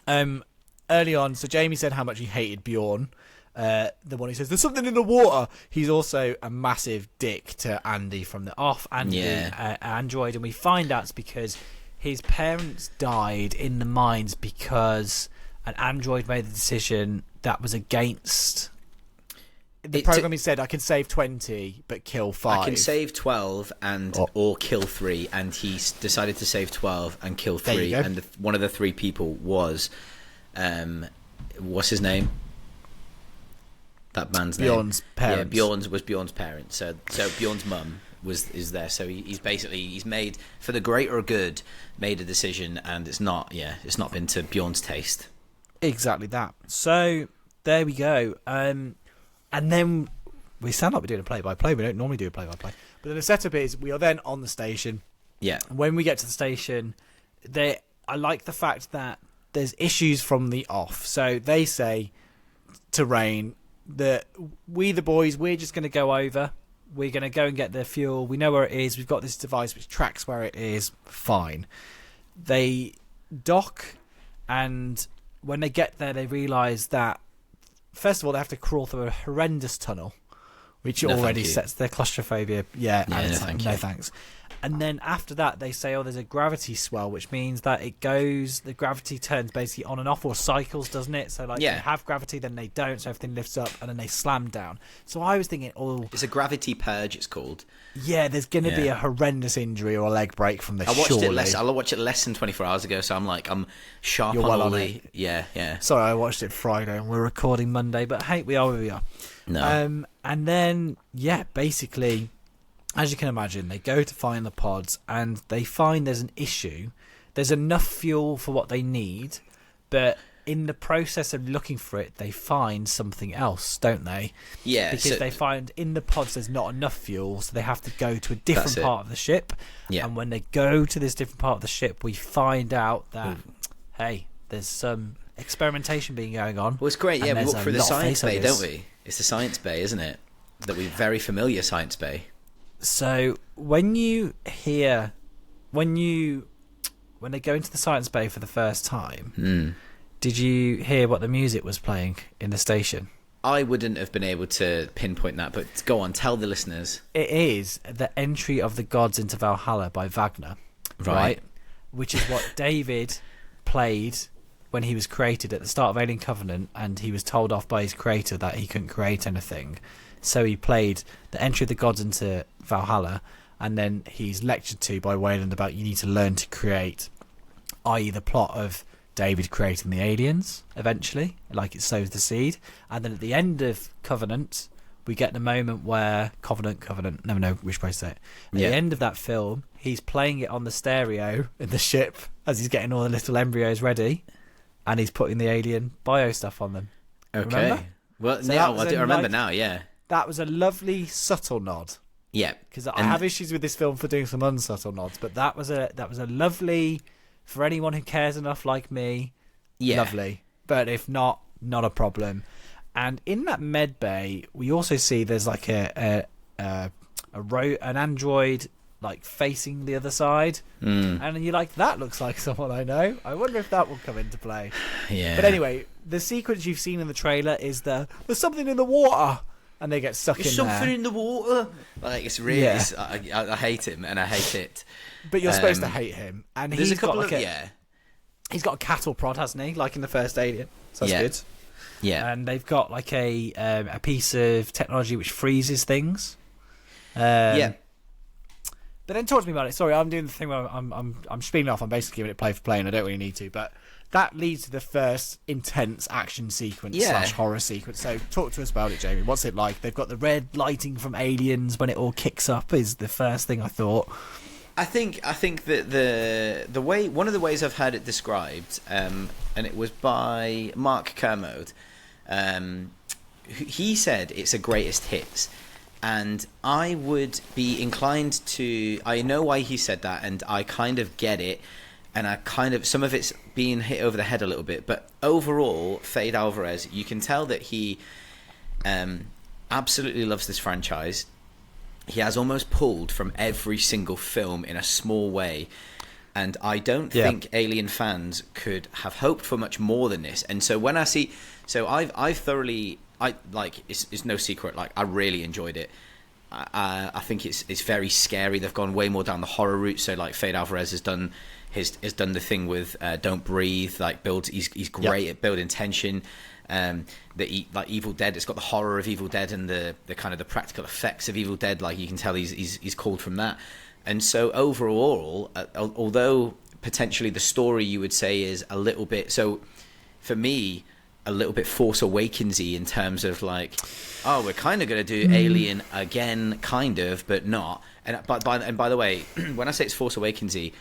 [SPEAKER 2] Early on, so Jamie said how much he hated Bjorn, the one who says, there's something in the water. He's also a massive dick to Andy from the off, and the android, and we find out it's because his parents died in the mines because an android made the decision that was against... The programming said I can save 20 but kill 5.
[SPEAKER 1] I can save 12 or kill 3, and he decided to save 12 and kill 3. And one of the 3 people was, what's his name? That man's
[SPEAKER 2] Bjorn's parents.
[SPEAKER 1] Yeah, Bjorn's parents. So Bjorn's mum is there. So he's made, for the greater good, made a decision, and it's not been to Bjorn's taste.
[SPEAKER 2] Exactly that. So there we go. And then we sound like we're doing a play-by-play. We don't normally do a play-by-play. But then the setup is we are then on the station.
[SPEAKER 1] Yeah.
[SPEAKER 2] When we get to the station, I like the fact that there's issues from the off. So they say to Rain that we, the boys, we're just going to go over. We're going to go and get the fuel. We know where it is. We've got this device which tracks where it is. Fine. They dock, and when they get there, they realise that first of all, they have to crawl through a horrendous tunnel, which
[SPEAKER 1] No,
[SPEAKER 2] already
[SPEAKER 1] thank you.
[SPEAKER 2] sets their claustrophobia. Yeah,
[SPEAKER 1] Yeah,
[SPEAKER 2] and it's
[SPEAKER 1] no,
[SPEAKER 2] like,
[SPEAKER 1] thank
[SPEAKER 2] no
[SPEAKER 1] you.
[SPEAKER 2] thanks. And then after that, they say, there's a gravity swell, which means that the gravity turns basically on and off, or cycles, doesn't it? So, like,
[SPEAKER 1] Yeah.
[SPEAKER 2] they have gravity, then they don't, so everything lifts up, and then they slam down. So I was thinking,
[SPEAKER 1] It's a gravity purge, it's called.
[SPEAKER 2] yeah, there's going to be
[SPEAKER 1] Yeah.
[SPEAKER 2] a horrendous injury or a leg break from this,
[SPEAKER 1] I watched
[SPEAKER 2] surely.
[SPEAKER 1] I watched it less than 24 hours ago, so I'm sharp
[SPEAKER 2] You're
[SPEAKER 1] on
[SPEAKER 2] well
[SPEAKER 1] all
[SPEAKER 2] on
[SPEAKER 1] the...
[SPEAKER 2] it.
[SPEAKER 1] Yeah.
[SPEAKER 2] Sorry, I watched it Friday, and we're recording Monday, but hey, we are where we are.
[SPEAKER 1] No.
[SPEAKER 2] And then, yeah, basically, as you can imagine, they go to find the pods, and they find there's an issue. There's enough fuel for what they need, but in the process of looking for it, they find something else, don't they?
[SPEAKER 1] Yeah,
[SPEAKER 2] Because
[SPEAKER 1] so-
[SPEAKER 2] they find in the pods there's not enough fuel, so they have to go to a different
[SPEAKER 1] That's it.
[SPEAKER 2] part of the ship.
[SPEAKER 1] Yeah.
[SPEAKER 2] And when they go to this different part of the ship, we find out that, hey, there's some experimentation being going on.
[SPEAKER 1] Well, it's great, yeah.
[SPEAKER 2] and
[SPEAKER 1] We
[SPEAKER 2] there's
[SPEAKER 1] walk
[SPEAKER 2] a
[SPEAKER 1] through the
[SPEAKER 2] lot of
[SPEAKER 1] science bay,
[SPEAKER 2] facehuggers.
[SPEAKER 1] don't we? It's the science bay, isn't it? That we're very familiar science bay.
[SPEAKER 2] So when they go into the science bay for the first time, did you hear what the music was playing in the station?
[SPEAKER 1] I wouldn't have been able to pinpoint that, but go on, tell the listeners.
[SPEAKER 2] It is the entry of the gods into Valhalla by Wagner,
[SPEAKER 1] Right.
[SPEAKER 2] Which is what David played when he was created at the start of Alien Covenant, and he was told off by his creator that he couldn't create anything. So he played the entry of the gods into Valhalla, and then he's lectured to by Wayland about you need to learn to create, i.e. the plot of David creating the aliens eventually, like it sows the seed. And then at the end of Covenant, we get the moment where Covenant, never know which way to say it. At
[SPEAKER 1] Yeah.
[SPEAKER 2] the end of that film, he's playing it on the stereo in the ship as he's getting all the little embryos ready, and he's putting the alien bio stuff on them.
[SPEAKER 1] Okay.
[SPEAKER 2] Remember?
[SPEAKER 1] Well,
[SPEAKER 2] So
[SPEAKER 1] yeah,
[SPEAKER 2] that was
[SPEAKER 1] I do
[SPEAKER 2] a
[SPEAKER 1] remember
[SPEAKER 2] nice-
[SPEAKER 1] now, yeah.
[SPEAKER 2] That was a lovely subtle nod.
[SPEAKER 1] Yeah.
[SPEAKER 2] Because I
[SPEAKER 1] And-
[SPEAKER 2] have issues with this film for doing some unsubtle nods, but that was a lovely, for anyone who cares enough like me,
[SPEAKER 1] Yeah.
[SPEAKER 2] lovely. But if not, not a problem. And in that med bay, we also see there's like an android like facing the other side, and you're like, that looks like someone I know. I wonder if that will come into play.
[SPEAKER 1] Yeah.
[SPEAKER 2] But anyway, the sequence you've seen in the trailer is there's something in the water, and they get stuck
[SPEAKER 1] There's
[SPEAKER 2] in
[SPEAKER 1] something
[SPEAKER 2] there.
[SPEAKER 1] in the water. Like, it's really...
[SPEAKER 2] Yeah.
[SPEAKER 1] I hate him, and I hate it.
[SPEAKER 2] But you're supposed to hate him, and
[SPEAKER 1] There's
[SPEAKER 2] he's
[SPEAKER 1] a couple
[SPEAKER 2] got like
[SPEAKER 1] of...
[SPEAKER 2] a
[SPEAKER 1] Yeah.
[SPEAKER 2] he's got a cattle prod, hasn't he? Like in the first Alien. So that's
[SPEAKER 1] Yeah.
[SPEAKER 2] good.
[SPEAKER 1] Yeah.
[SPEAKER 2] And they've got like a piece of technology which freezes things.
[SPEAKER 1] Yeah.
[SPEAKER 2] But then talk to me about it. Sorry, I'm doing the thing where I'm speeding off. I'm basically giving it play for play, and I don't really need to. But that leads to the first intense action sequence
[SPEAKER 1] Yeah.
[SPEAKER 2] / horror sequence. So talk to us about it, Jamie. What's it like? They've got the red lighting from Aliens when it all kicks up. Is the first thing I thought.
[SPEAKER 1] I think that the way, one of the ways I've heard it described, and it was by Mark Kermode, he said it's a greatest hits, and I would be inclined to... I know why he said that, and I kind of get it, and I kind of... Some of it's being hit over the head a little bit, but overall, Fede Alvarez, you can tell that he absolutely loves this franchise. He has almost pulled from every single film in a small way, and I don't think Alien fans could have hoped for much more than this. And so when I see... So I've thoroughly... it's no secret, like, I really enjoyed it. I think it's very scary. They've gone way more down the horror route. So like Fede Alvarez has done the thing with Don't Breathe, like he's great at building tension. Like Evil Dead, it's got the horror of Evil Dead and the kind of the practical effects of Evil Dead. Like you can tell he's called from that. And so overall, although potentially the story you would say is a little bit, so for me, a little bit Force Awakens-y in terms of like, oh, we're kind of going to do Alien again, kind of, but not. And by the way, when I say it's Force Awakens-y,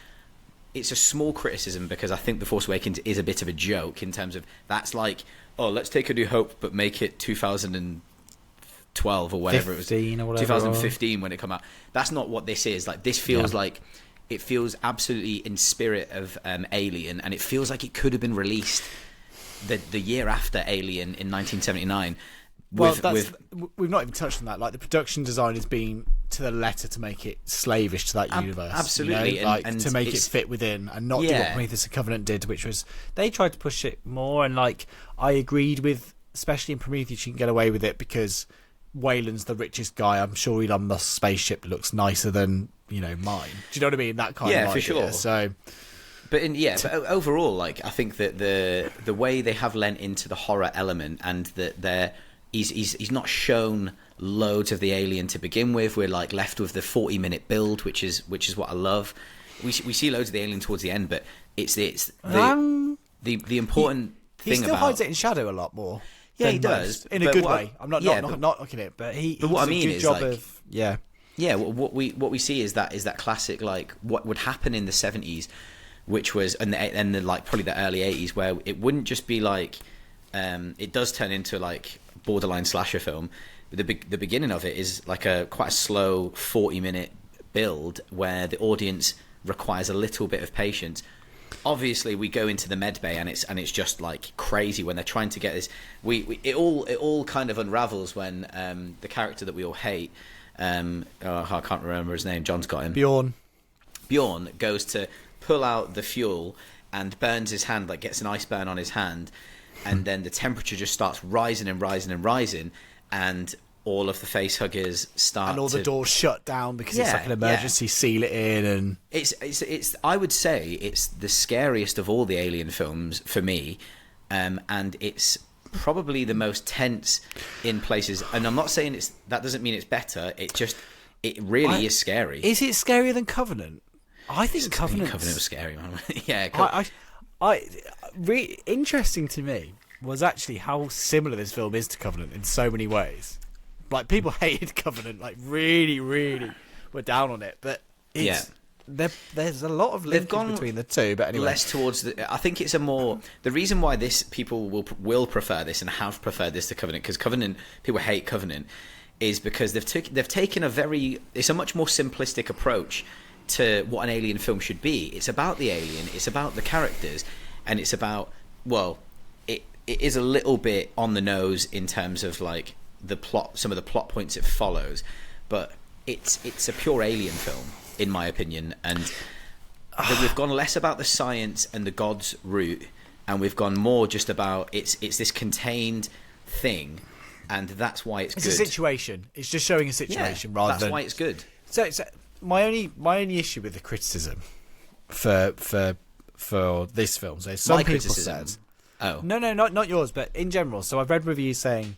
[SPEAKER 1] it's a small criticism because I think The Force Awakens is a bit of a joke in terms of that's like, oh, let's take A New Hope but make it 2012 or whatever
[SPEAKER 2] 15
[SPEAKER 1] it
[SPEAKER 2] or
[SPEAKER 1] was,
[SPEAKER 2] whatever.
[SPEAKER 1] 2015 when it came out. That's not what this is. Like this feels like it feels absolutely in spirit of Alien, and it feels like it could have been released the year after Alien in 1979.
[SPEAKER 2] Well, we've not even touched on that. Like the production design has been to the letter to make it slavish to that universe.
[SPEAKER 1] Absolutely,
[SPEAKER 2] you know?
[SPEAKER 1] and
[SPEAKER 2] to make it
[SPEAKER 1] it's...
[SPEAKER 2] fit within and not do what Prometheus and Covenant did, which was they tried to push it more. And like I agreed with, especially in Prometheus, you can get away with it because Wayland's the richest guy. I'm sure Elon Musk's spaceship looks nicer than mine. Do you know what I mean? That kind of idea.
[SPEAKER 1] For sure.
[SPEAKER 2] So,
[SPEAKER 1] but overall, like I think that the way they have lent into the horror element, and that he's not shown loads of the alien to begin with. We're like left with the 40-minute build, which is what I love. We see loads of the alien towards the end, but it's the important thing.
[SPEAKER 2] He still hides it in shadow a lot more.
[SPEAKER 1] Yeah, he does
[SPEAKER 2] in a good way. I'm not looking at it, but he. But what I mean is
[SPEAKER 1] what we see is that classic, like what would happen in the 70s, which was and the like probably the early 80s, where it wouldn't just be like it does turn into like borderline slasher film. The beginning of it is like quite a slow 40-minute build where the audience requires a little bit of patience. Obviously, we go into the med bay and it's just like crazy when they're trying to get this. It all kind of unravels when the character that we all hate, I can't remember his name. John's got him. Bjorn goes to pull out the fuel and burns his hand, like gets an ice burn on his hand, and then the temperature just starts rising and rising and rising, and all of the face huggers start
[SPEAKER 2] and all the doors shut down because it's like an emergency, seal it in, and
[SPEAKER 1] it's I would say it's the scariest of all the Alien films for me, and it's probably the most tense in places. And I'm not saying that doesn't mean it's better. It really is scary.
[SPEAKER 2] Is it scarier than Covenant? I think Covenant
[SPEAKER 1] was scary, man. Yeah.
[SPEAKER 2] Interesting to me was actually how similar this film is to Covenant in so many ways. Like, people hated Covenant, like really, really were down on it, but there's a lot of linkage between the two. But anyway,
[SPEAKER 1] less towards I think it's the reason why people will prefer this and have preferred this to Covenant, because Covenant, people hate Covenant, is because they've taken it's a much more simplistic approach to what an alien film should be. It's about the alien, it's about the characters, and it's about, well, it is a little bit on the nose in terms of like the plot, some of the plot points it follows, but it's a pure alien film in my opinion, and we've gone less about the science and the gods route, and we've gone more just about it's this contained thing, and that's why it's good.
[SPEAKER 2] It's a situation. It's just showing a situation rather than.
[SPEAKER 1] That's why it's good.
[SPEAKER 2] So my only issue with the criticism for this film. So some people said,
[SPEAKER 1] "Oh,
[SPEAKER 2] no, not yours, but in general." So I've read reviews saying,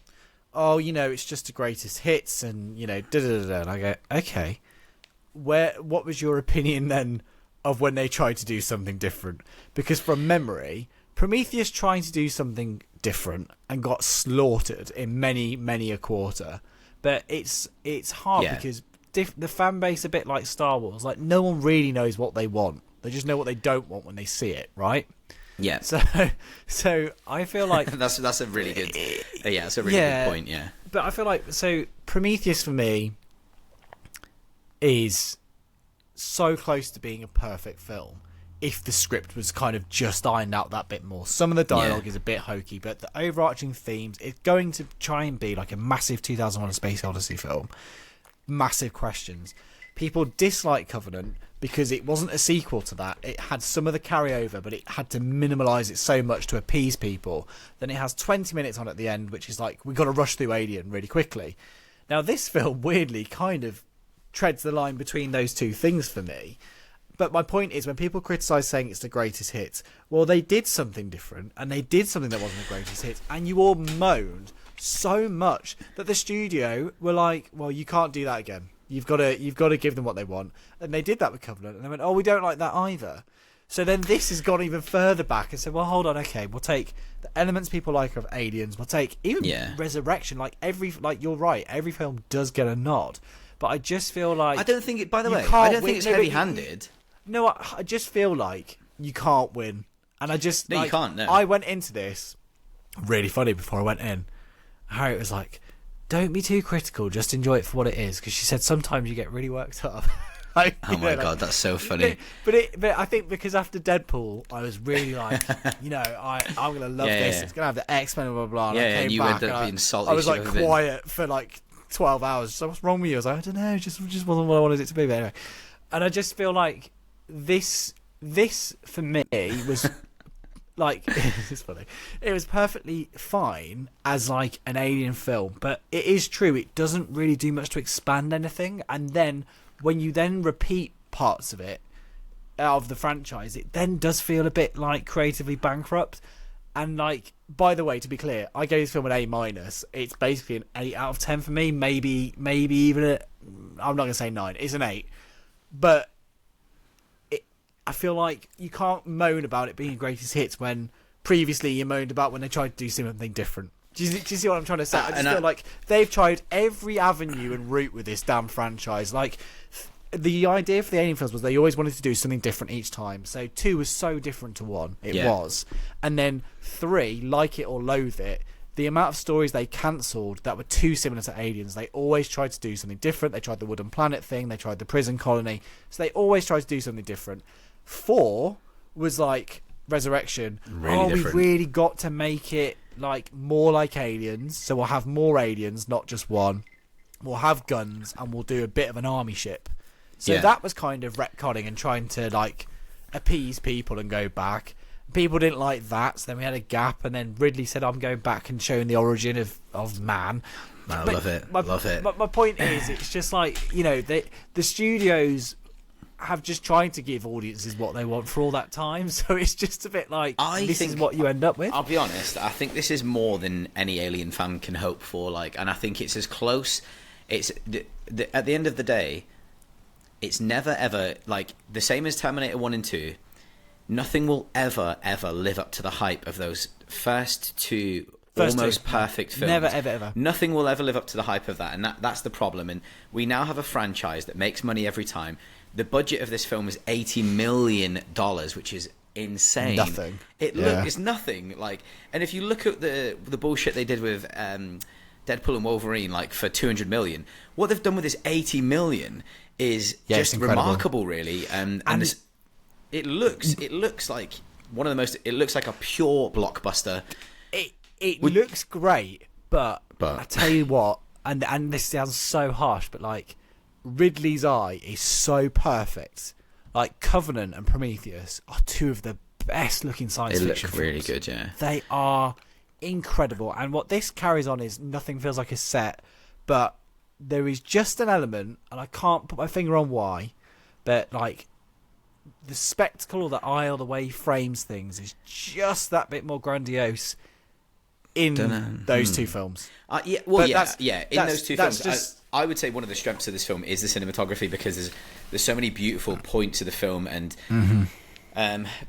[SPEAKER 2] "Oh, it's just the greatest hits," and da da da. And I go, okay, what was your opinion then of when they tried to do something different? Because from memory, Prometheus trying to do something different and got slaughtered in many a quarter. But it's hard because the fan base, a bit like Star Wars, like no one really knows what they want. They just know what they don't want when they see it, right?
[SPEAKER 1] Yeah.
[SPEAKER 2] So I feel like
[SPEAKER 1] that's a really good. That's a really good point. Yeah.
[SPEAKER 2] But I feel like Prometheus for me is so close to being a perfect film if the script was kind of just ironed out that bit more. Some of the dialogue is a bit hokey, but the overarching themes, it's going to try and be like a massive 2001: A Space Odyssey film. Massive questions. People dislike Covenant because it wasn't a sequel to that. It had some of the carryover, but it had to minimalise it so much to appease people. Then it has 20 minutes on at the end, which is like, we've got to rush through Alien really quickly. Now, this film, weirdly, kind of treads the line between those two things for me. But my point is, when people criticise saying it's the greatest hits, well, they did something different, and they did something that wasn't the greatest hits, and you all moaned so much that the studio were like, well, you can't do that again. You've got to give them what they want. And they did that with Covenant, and they went, oh, we don't like that either. So then this has gone even further back and said, well, hold on, okay, we'll take the elements people like of Aliens, we'll take even Resurrection, like you're right, every film does get a nod. But I just feel like,
[SPEAKER 1] I don't think it, by the way, I don't think it's heavy-handed.
[SPEAKER 2] No, I just feel like you can't win. And I just...
[SPEAKER 1] No, you can't, no.
[SPEAKER 2] I went into this, really funny, before I went in. Harriet was like, don't be too critical, just enjoy it for what it is. Because she said sometimes you get really worked up.
[SPEAKER 1] God, that's so funny.
[SPEAKER 2] But I think because after Deadpool, I was really like, I'm going to love this.
[SPEAKER 1] Yeah.
[SPEAKER 2] It's going to have the X-Men, blah, blah, blah.
[SPEAKER 1] Yeah,
[SPEAKER 2] and
[SPEAKER 1] and you ended up being salty.
[SPEAKER 2] I was like quiet for like 12 hours. So what's wrong with you? I was like, I don't know, it just wasn't what I wanted it to be. But anyway. And I just feel like this for me was like it's funny. It was perfectly fine as like an Alien film, but it is true it doesn't really do much to expand anything. And then when you then repeat parts of it out of the franchise, it then does feel a bit like creatively bankrupt. And like, by the way, to be clear, I gave this film an A-. It's basically an 8 out of 10 for me. Maybe even I'm not gonna say 9. It's an 8, but I feel like you can't moan about it being a greatest hits when previously you moaned about when they tried to do something different. Do you see what I'm trying to say? I just feel like they've tried every avenue and route with this damn franchise. Like, the idea for the Alien films was they always wanted to do something different each time. So 2 was so different to 1. It was. And then 3, like it or loathe it, the amount of stories they cancelled that were too similar to Aliens, they always tried to do something different. They tried the wooden planet thing. They tried the prison colony. So they always tried to do something different. 4 was like Resurrection.
[SPEAKER 1] Really different.
[SPEAKER 2] We really got to make it like more like Aliens. So we'll have more aliens, not just one. We'll have guns and we'll do a bit of an army ship. So that was kind of retconning and trying to like appease people and go back. People didn't like that, so then we had a gap, and then Ridley said, "I'm going back and showing the origin of man."
[SPEAKER 1] I love it. Love it.
[SPEAKER 2] But my point is, it's just like, you know, the studios have just tried to give audiences what they want for all that time, so it's just a bit like this is what you end up with.
[SPEAKER 1] I'll be honest, I think this is more than any Alien fan can hope for. Like, and I think it's as close. It's at the end of the day. It's never, ever, like, the same as Terminator 1 and 2, nothing will ever, ever live up to the hype of those first two perfect films.
[SPEAKER 2] Never, ever, ever.
[SPEAKER 1] Nothing will ever live up to the hype of that, and that's the problem. And we now have a franchise that makes money every time. The budget of this film is $80 million, which is insane.
[SPEAKER 2] Nothing.
[SPEAKER 1] It's nothing. Like, and if you look at the bullshit they did with Deadpool and Wolverine, like, for $200 million, what they've done with this $80 million is just remarkable, really. And this, it looks like one of the most. It looks like a pure blockbuster.
[SPEAKER 2] It looks great, but I tell you what, and this sounds so harsh, but like Ridley's eye is so perfect. Like Covenant and Prometheus are 2 of the best looking science fiction films.
[SPEAKER 1] They look really good, yeah.
[SPEAKER 2] They are incredible, and what this carries on is nothing feels like a set, but there is just an element, and I can't put my finger on why, but like the spectacle or the eye or the way he frames things is just that bit more grandiose in those 2 films.
[SPEAKER 1] In those 2 films, I would say one of the strengths of this film is the cinematography, because there's so many beautiful points of the film, and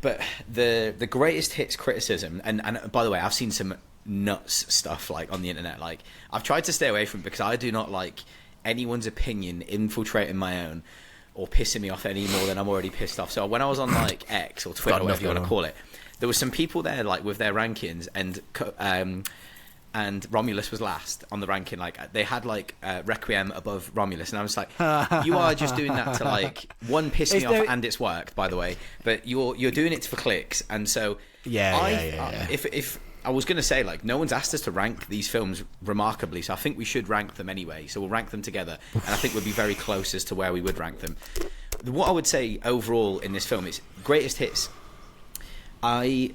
[SPEAKER 1] but the greatest hits criticism, and by the way, I've seen some nuts stuff like on the internet. Like, I've tried to stay away from it because I do not like anyone's opinion infiltrating my own or pissing me off any more than I'm already pissed off. So when I was on like X or Twitter or whatever you want to call it, there was some people there like with their rankings, and Romulus was last on the ranking. Like, they had like Requiem above Romulus, and I was like, you are just doing that to like piss me off, and it's worked, by the way, but you're doing it for clicks. And so if I was going to say, like, no one's asked us to rank these films remarkably, so I think we should rank them anyway. So we'll rank them together, and I think we'll be very close as to where we would rank them. What I would say overall in this film is greatest hits. It's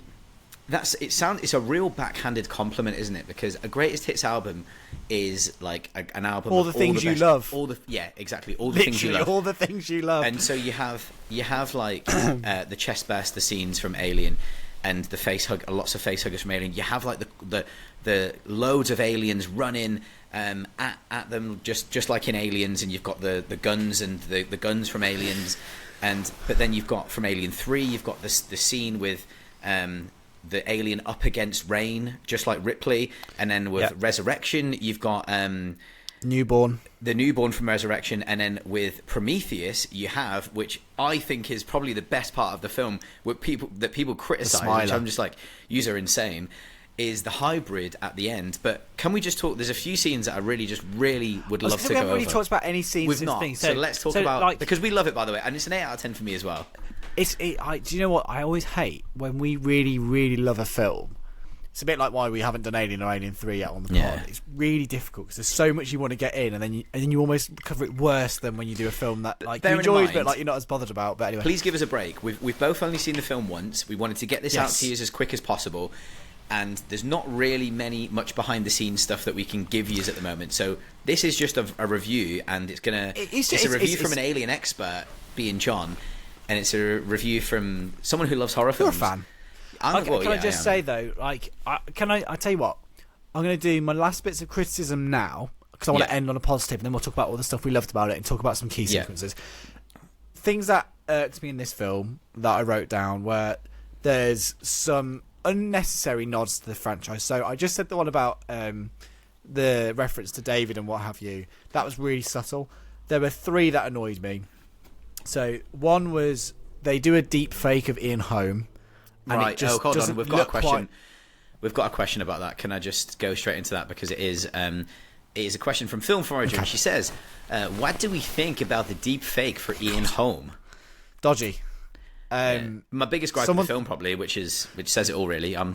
[SPEAKER 1] a real backhanded compliment, isn't it? Because a greatest hits album is like an album
[SPEAKER 2] all the
[SPEAKER 1] of
[SPEAKER 2] things
[SPEAKER 1] all the
[SPEAKER 2] you love.
[SPEAKER 1] Exactly. All the
[SPEAKER 2] Literally,
[SPEAKER 1] things you love.
[SPEAKER 2] all the things you love.
[SPEAKER 1] And so you have like the chest burster scenes from Alien, and the lots of face huggers from Alien. You have like the loads of aliens running at them, just like in Aliens, and you've got the guns and the guns from Aliens, but then you've got from Alien 3, you've got the scene with the alien up against Rain, just like Ripley, and then with Resurrection, you've got
[SPEAKER 2] Newborn.
[SPEAKER 1] The newborn from Resurrection, and then with Prometheus, you have, which I think is probably the best part of the film, that people criticize, which I'm just like, yous are insane, is the hybrid at the end. But can we just talk? There's a few scenes that I really would love to go over. We
[SPEAKER 2] haven't really talked about any scenes.
[SPEAKER 1] We've not. So let's talk about, like, because we love it, by the way, and it's an 8 out of 10 for me as well.
[SPEAKER 2] Do you know what I always hate when we really, really love a film, It's a bit like why we haven't done Alien or Alien 3 yet on the pod.
[SPEAKER 1] Yeah.
[SPEAKER 2] It's really difficult because there's so much you want to get in, and then you almost cover it worse than when you do a film that like you enjoyed, but like you're not as bothered about. But anyway,
[SPEAKER 1] please give us a break. We've both only seen the film once. We wanted to get this out to you as quick as possible, and there's not really much behind the scenes stuff that we can give you at the moment. So this is just a review, and it's a review from an Alien expert, being John, and it's a review from someone who loves horror films.
[SPEAKER 2] You're a fan. Can I just say though, like, I tell you what, I'm going to do my last bits of criticism now because I want to end on a positive, and then we'll talk about all the stuff we loved about it and talk about some key sequences. Things that irked me in this film that I wrote down where there's some unnecessary nods to the franchise. So I just said the one about the reference to David and what have you. That was really subtle. There were 3 that annoyed me. So one was they do a deep fake of Ian Holm.
[SPEAKER 1] Right. Hold on. We've got a question. We've got a question about that. Can I just go straight into that because it is a question from Film Forager. Okay. She says, "What do we think about the deep fake for Ian Holm?"
[SPEAKER 2] Dodgy.
[SPEAKER 1] My biggest gripe with the film probably, which says it all really. I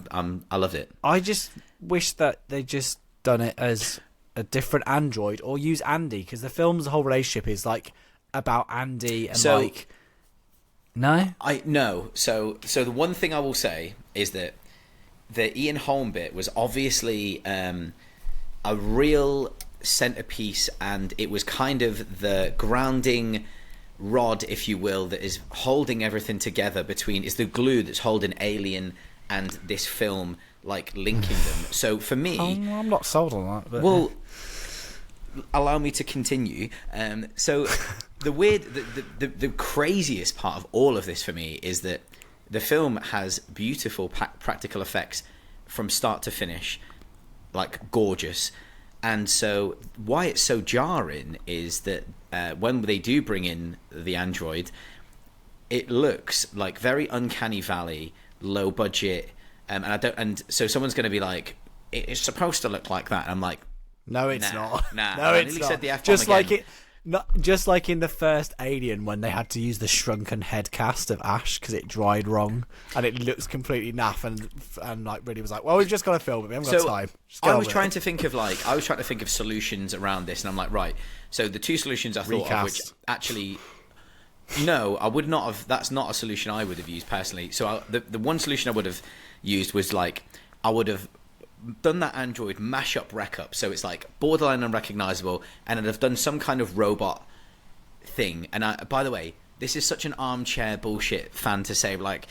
[SPEAKER 1] loved it.
[SPEAKER 2] I just wish that they just done it as a different android or use Andy because the film's whole relationship is like about Andy and like.
[SPEAKER 1] No. So the one thing I will say is that the Ian Holm bit was obviously a real centerpiece, and it was kind of the grounding rod, if you will, that is holding everything together is the glue that's holding Alien and this film, like linking them. So for me,
[SPEAKER 2] I'm not sold on that. But...
[SPEAKER 1] Well, allow me to continue. So the craziest part of all of this for me is that the film has beautiful practical effects from start to finish, like gorgeous. And so why it's so jarring is that when they do bring in the android, it looks like very Uncanny Valley, low budget, and so someone's going to be like, it's supposed to look like that. And I'm like,
[SPEAKER 2] no, it's not.
[SPEAKER 1] Nah,
[SPEAKER 2] no,
[SPEAKER 1] I
[SPEAKER 2] it's
[SPEAKER 1] nearly
[SPEAKER 2] not.
[SPEAKER 1] said the F-bomb
[SPEAKER 2] just
[SPEAKER 1] again.
[SPEAKER 2] like it. Just like in the first Alien when they had to use the shrunken head cast of Ash because it dried wrong and it looks completely naff and like really was like, well, we've just got to film it. We haven't got time.
[SPEAKER 1] I was trying to think of solutions around this, and I'm like, right. So the 2 solutions I thought of, which actually, no, I would not have. That's not a solution I would have used personally. So the one solution I would have used was like I would have done that android mash up wreck up so it's like borderline unrecognizable, and I'd have done some kind of robot thing. And by the way, this is such an armchair bullshit fan to say, like,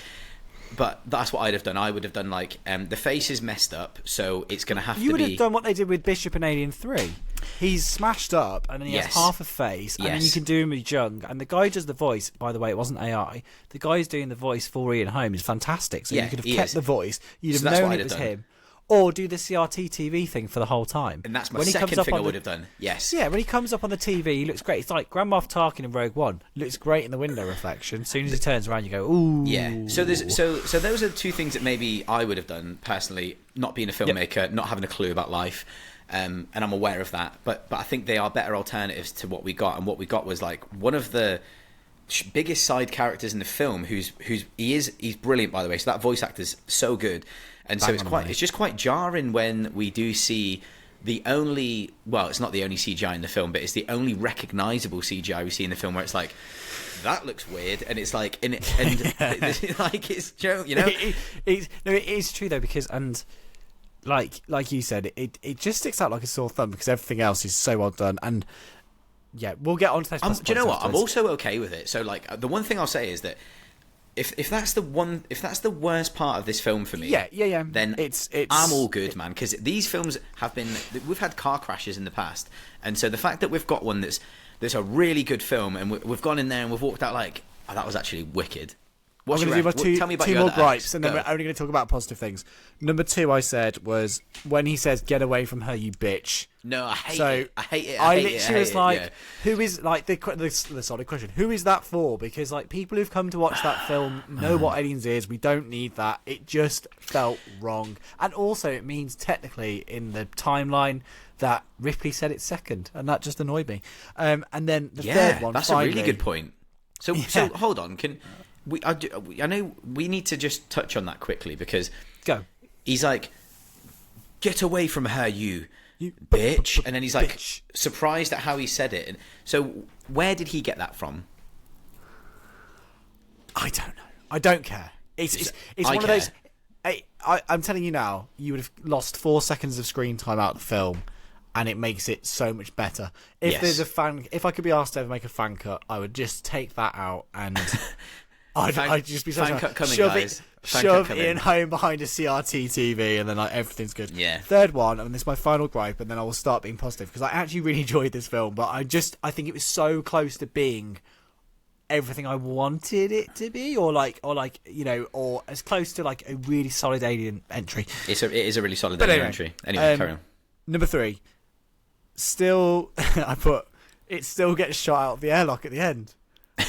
[SPEAKER 1] but that's what I'd have done. I would have done like the face is messed up, so it's going to have to be.
[SPEAKER 2] You would have done what they did with Bishop in Alien 3. He's smashed up and then he has half a face, and then you can do him with junk. And the guy who does the voice, by the way, it wasn't AI. The guy who's doing the voice for Ian Holm is fantastic. So you could have kept the voice. You'd have known it was him. Or do the CRT TV thing for the whole time.
[SPEAKER 1] And that's my second thing I would have done. Yes.
[SPEAKER 2] Yeah, when he comes up on the TV, he looks great. It's like Grand Moff Tarkin in Rogue One. Looks great in the window reflection. As soon as he turns around, you go, ooh.
[SPEAKER 1] Yeah. So those are 2 things that maybe I would have done personally, not being a filmmaker, not having a clue about life. And I'm aware of that. But I think they are better alternatives to what we got. And what we got was like one of the biggest side characters in the film he's brilliant, by the way. So that voice actor's so good. And so it's just quite jarring when we do see the only, well, it's not the only CGI in the film, but it's the only recognizable CGI we see in the film where it's like, that looks weird, and it's like, and like it's Joe, you know.
[SPEAKER 2] It is true though, because like you said, it just sticks out like a sore thumb because everything else is so well done. And yeah, we'll get on to those.
[SPEAKER 1] Do you know what? I'm also okay with it. So like the one thing I'll say is that. If that's the worst part of this film for me, then it's I'm all good, man. Because these films we've had car crashes in the past, and so the fact that we've got one that's a really good film, and we've gone in there and we've walked out like, oh, that was actually wicked.
[SPEAKER 2] Tell me about two more gripes, and then we're only going to talk about positive things. Number 2, I said, was when he says, "Get away from her, you bitch."
[SPEAKER 1] No, I hate it. I hate it.
[SPEAKER 2] I literally was like, who is, like, the solid question, who is that for? Because, like, people who've come to watch that film know what Aliens is. We don't need that. It just felt wrong. And also, it means technically in the timeline that Ripley said it second, and that just annoyed me. And then the third one,
[SPEAKER 1] that's
[SPEAKER 2] finally,
[SPEAKER 1] a really good point. So hold on, I know we need to just touch on that quickly because
[SPEAKER 2] go.
[SPEAKER 1] He's like, "Get away from her, you bitch!" And then he's like
[SPEAKER 2] bitch.
[SPEAKER 1] surprised at how he said it. And so, where did he get that from?
[SPEAKER 2] I don't know. I don't care. It's
[SPEAKER 1] I
[SPEAKER 2] one of
[SPEAKER 1] care.
[SPEAKER 2] those. I'm telling you now, you would have lost 4 seconds of screen time out of the film, and it makes it so much better. If
[SPEAKER 1] Yes.
[SPEAKER 2] there's a fan, if I could be asked to ever make a fan cut, I would just take that out and I'd just be
[SPEAKER 1] fan cut coming,
[SPEAKER 2] shove
[SPEAKER 1] guys. Fan cut
[SPEAKER 2] shove
[SPEAKER 1] coming.
[SPEAKER 2] Ian home behind a CRT TV, and then like everything's good.
[SPEAKER 1] Yeah.
[SPEAKER 2] Third one, and this is my final gripe, and then I will start being positive because I actually really enjoyed this film, but I think it was so close to being everything I wanted it to be, or as close to like a really solid Alien entry.
[SPEAKER 1] It is a really solid
[SPEAKER 2] But anyway,
[SPEAKER 1] entry. Anyway, carry on.
[SPEAKER 2] Number 3, still I put it still gets shot out of the airlock at the end.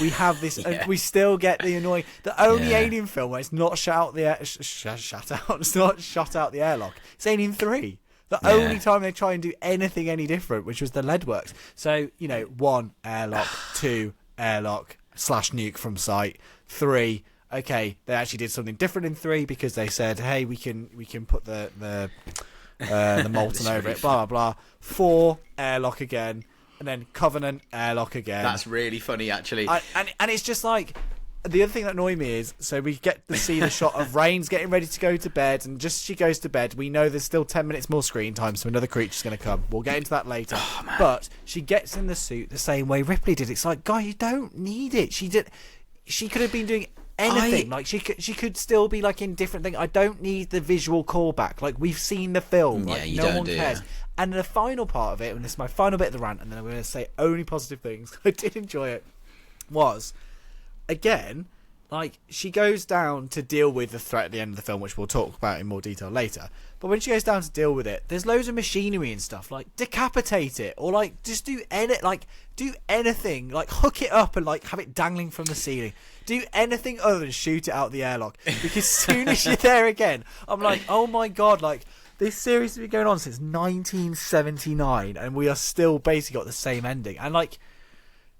[SPEAKER 2] We have this.
[SPEAKER 1] Yeah.
[SPEAKER 2] We still get the annoying. The only
[SPEAKER 1] Yeah.
[SPEAKER 2] Alien film where it's not shot out the air, shut out. It's not shot out the airlock. It's Alien 3. The
[SPEAKER 1] Yeah.
[SPEAKER 2] only time they try and do anything any different, which was the lead works. So 1 airlock, 2 airlock / nuke from sight, 3. Okay, they actually did something different in 3 because they said, hey, we can put the molten over it. Blah blah blah. 4 airlock again. And then Covenant airlock again.
[SPEAKER 1] That's really funny, actually.
[SPEAKER 2] And it's just like, the other thing that annoyed me is, so we get to see the shot of Rain's getting ready to go to bed, and just as she goes to bed, we know there's still 10 minutes more screen time, so another creature's going to come. We'll get into that later. But she gets in the suit the same way Ripley did. It's like, guy, you don't need it. She could have been doing anything. Like she could still be like in different things. I don't need the visual callback. Like, we've seen the film.
[SPEAKER 1] Yeah,
[SPEAKER 2] Like,
[SPEAKER 1] you
[SPEAKER 2] no
[SPEAKER 1] don't
[SPEAKER 2] one
[SPEAKER 1] do,
[SPEAKER 2] cares.
[SPEAKER 1] yeah.
[SPEAKER 2] And the final part of it, and this is my final bit of the rant, and then I'm going to say only positive things. I did enjoy it. Was, again, like, she goes down to deal with the threat at the end of the film, which we'll talk about in more detail later. But when she goes down to deal with it, there's loads of machinery and stuff. Like, decapitate it, or like just do anything. Like, hook it up and like have it dangling from the ceiling. Do anything other than shoot it out the airlock. Because as soon as you're there again, I'm like, oh my god, like. This series has been going on since 1979, and we are still basically got the same ending. And like,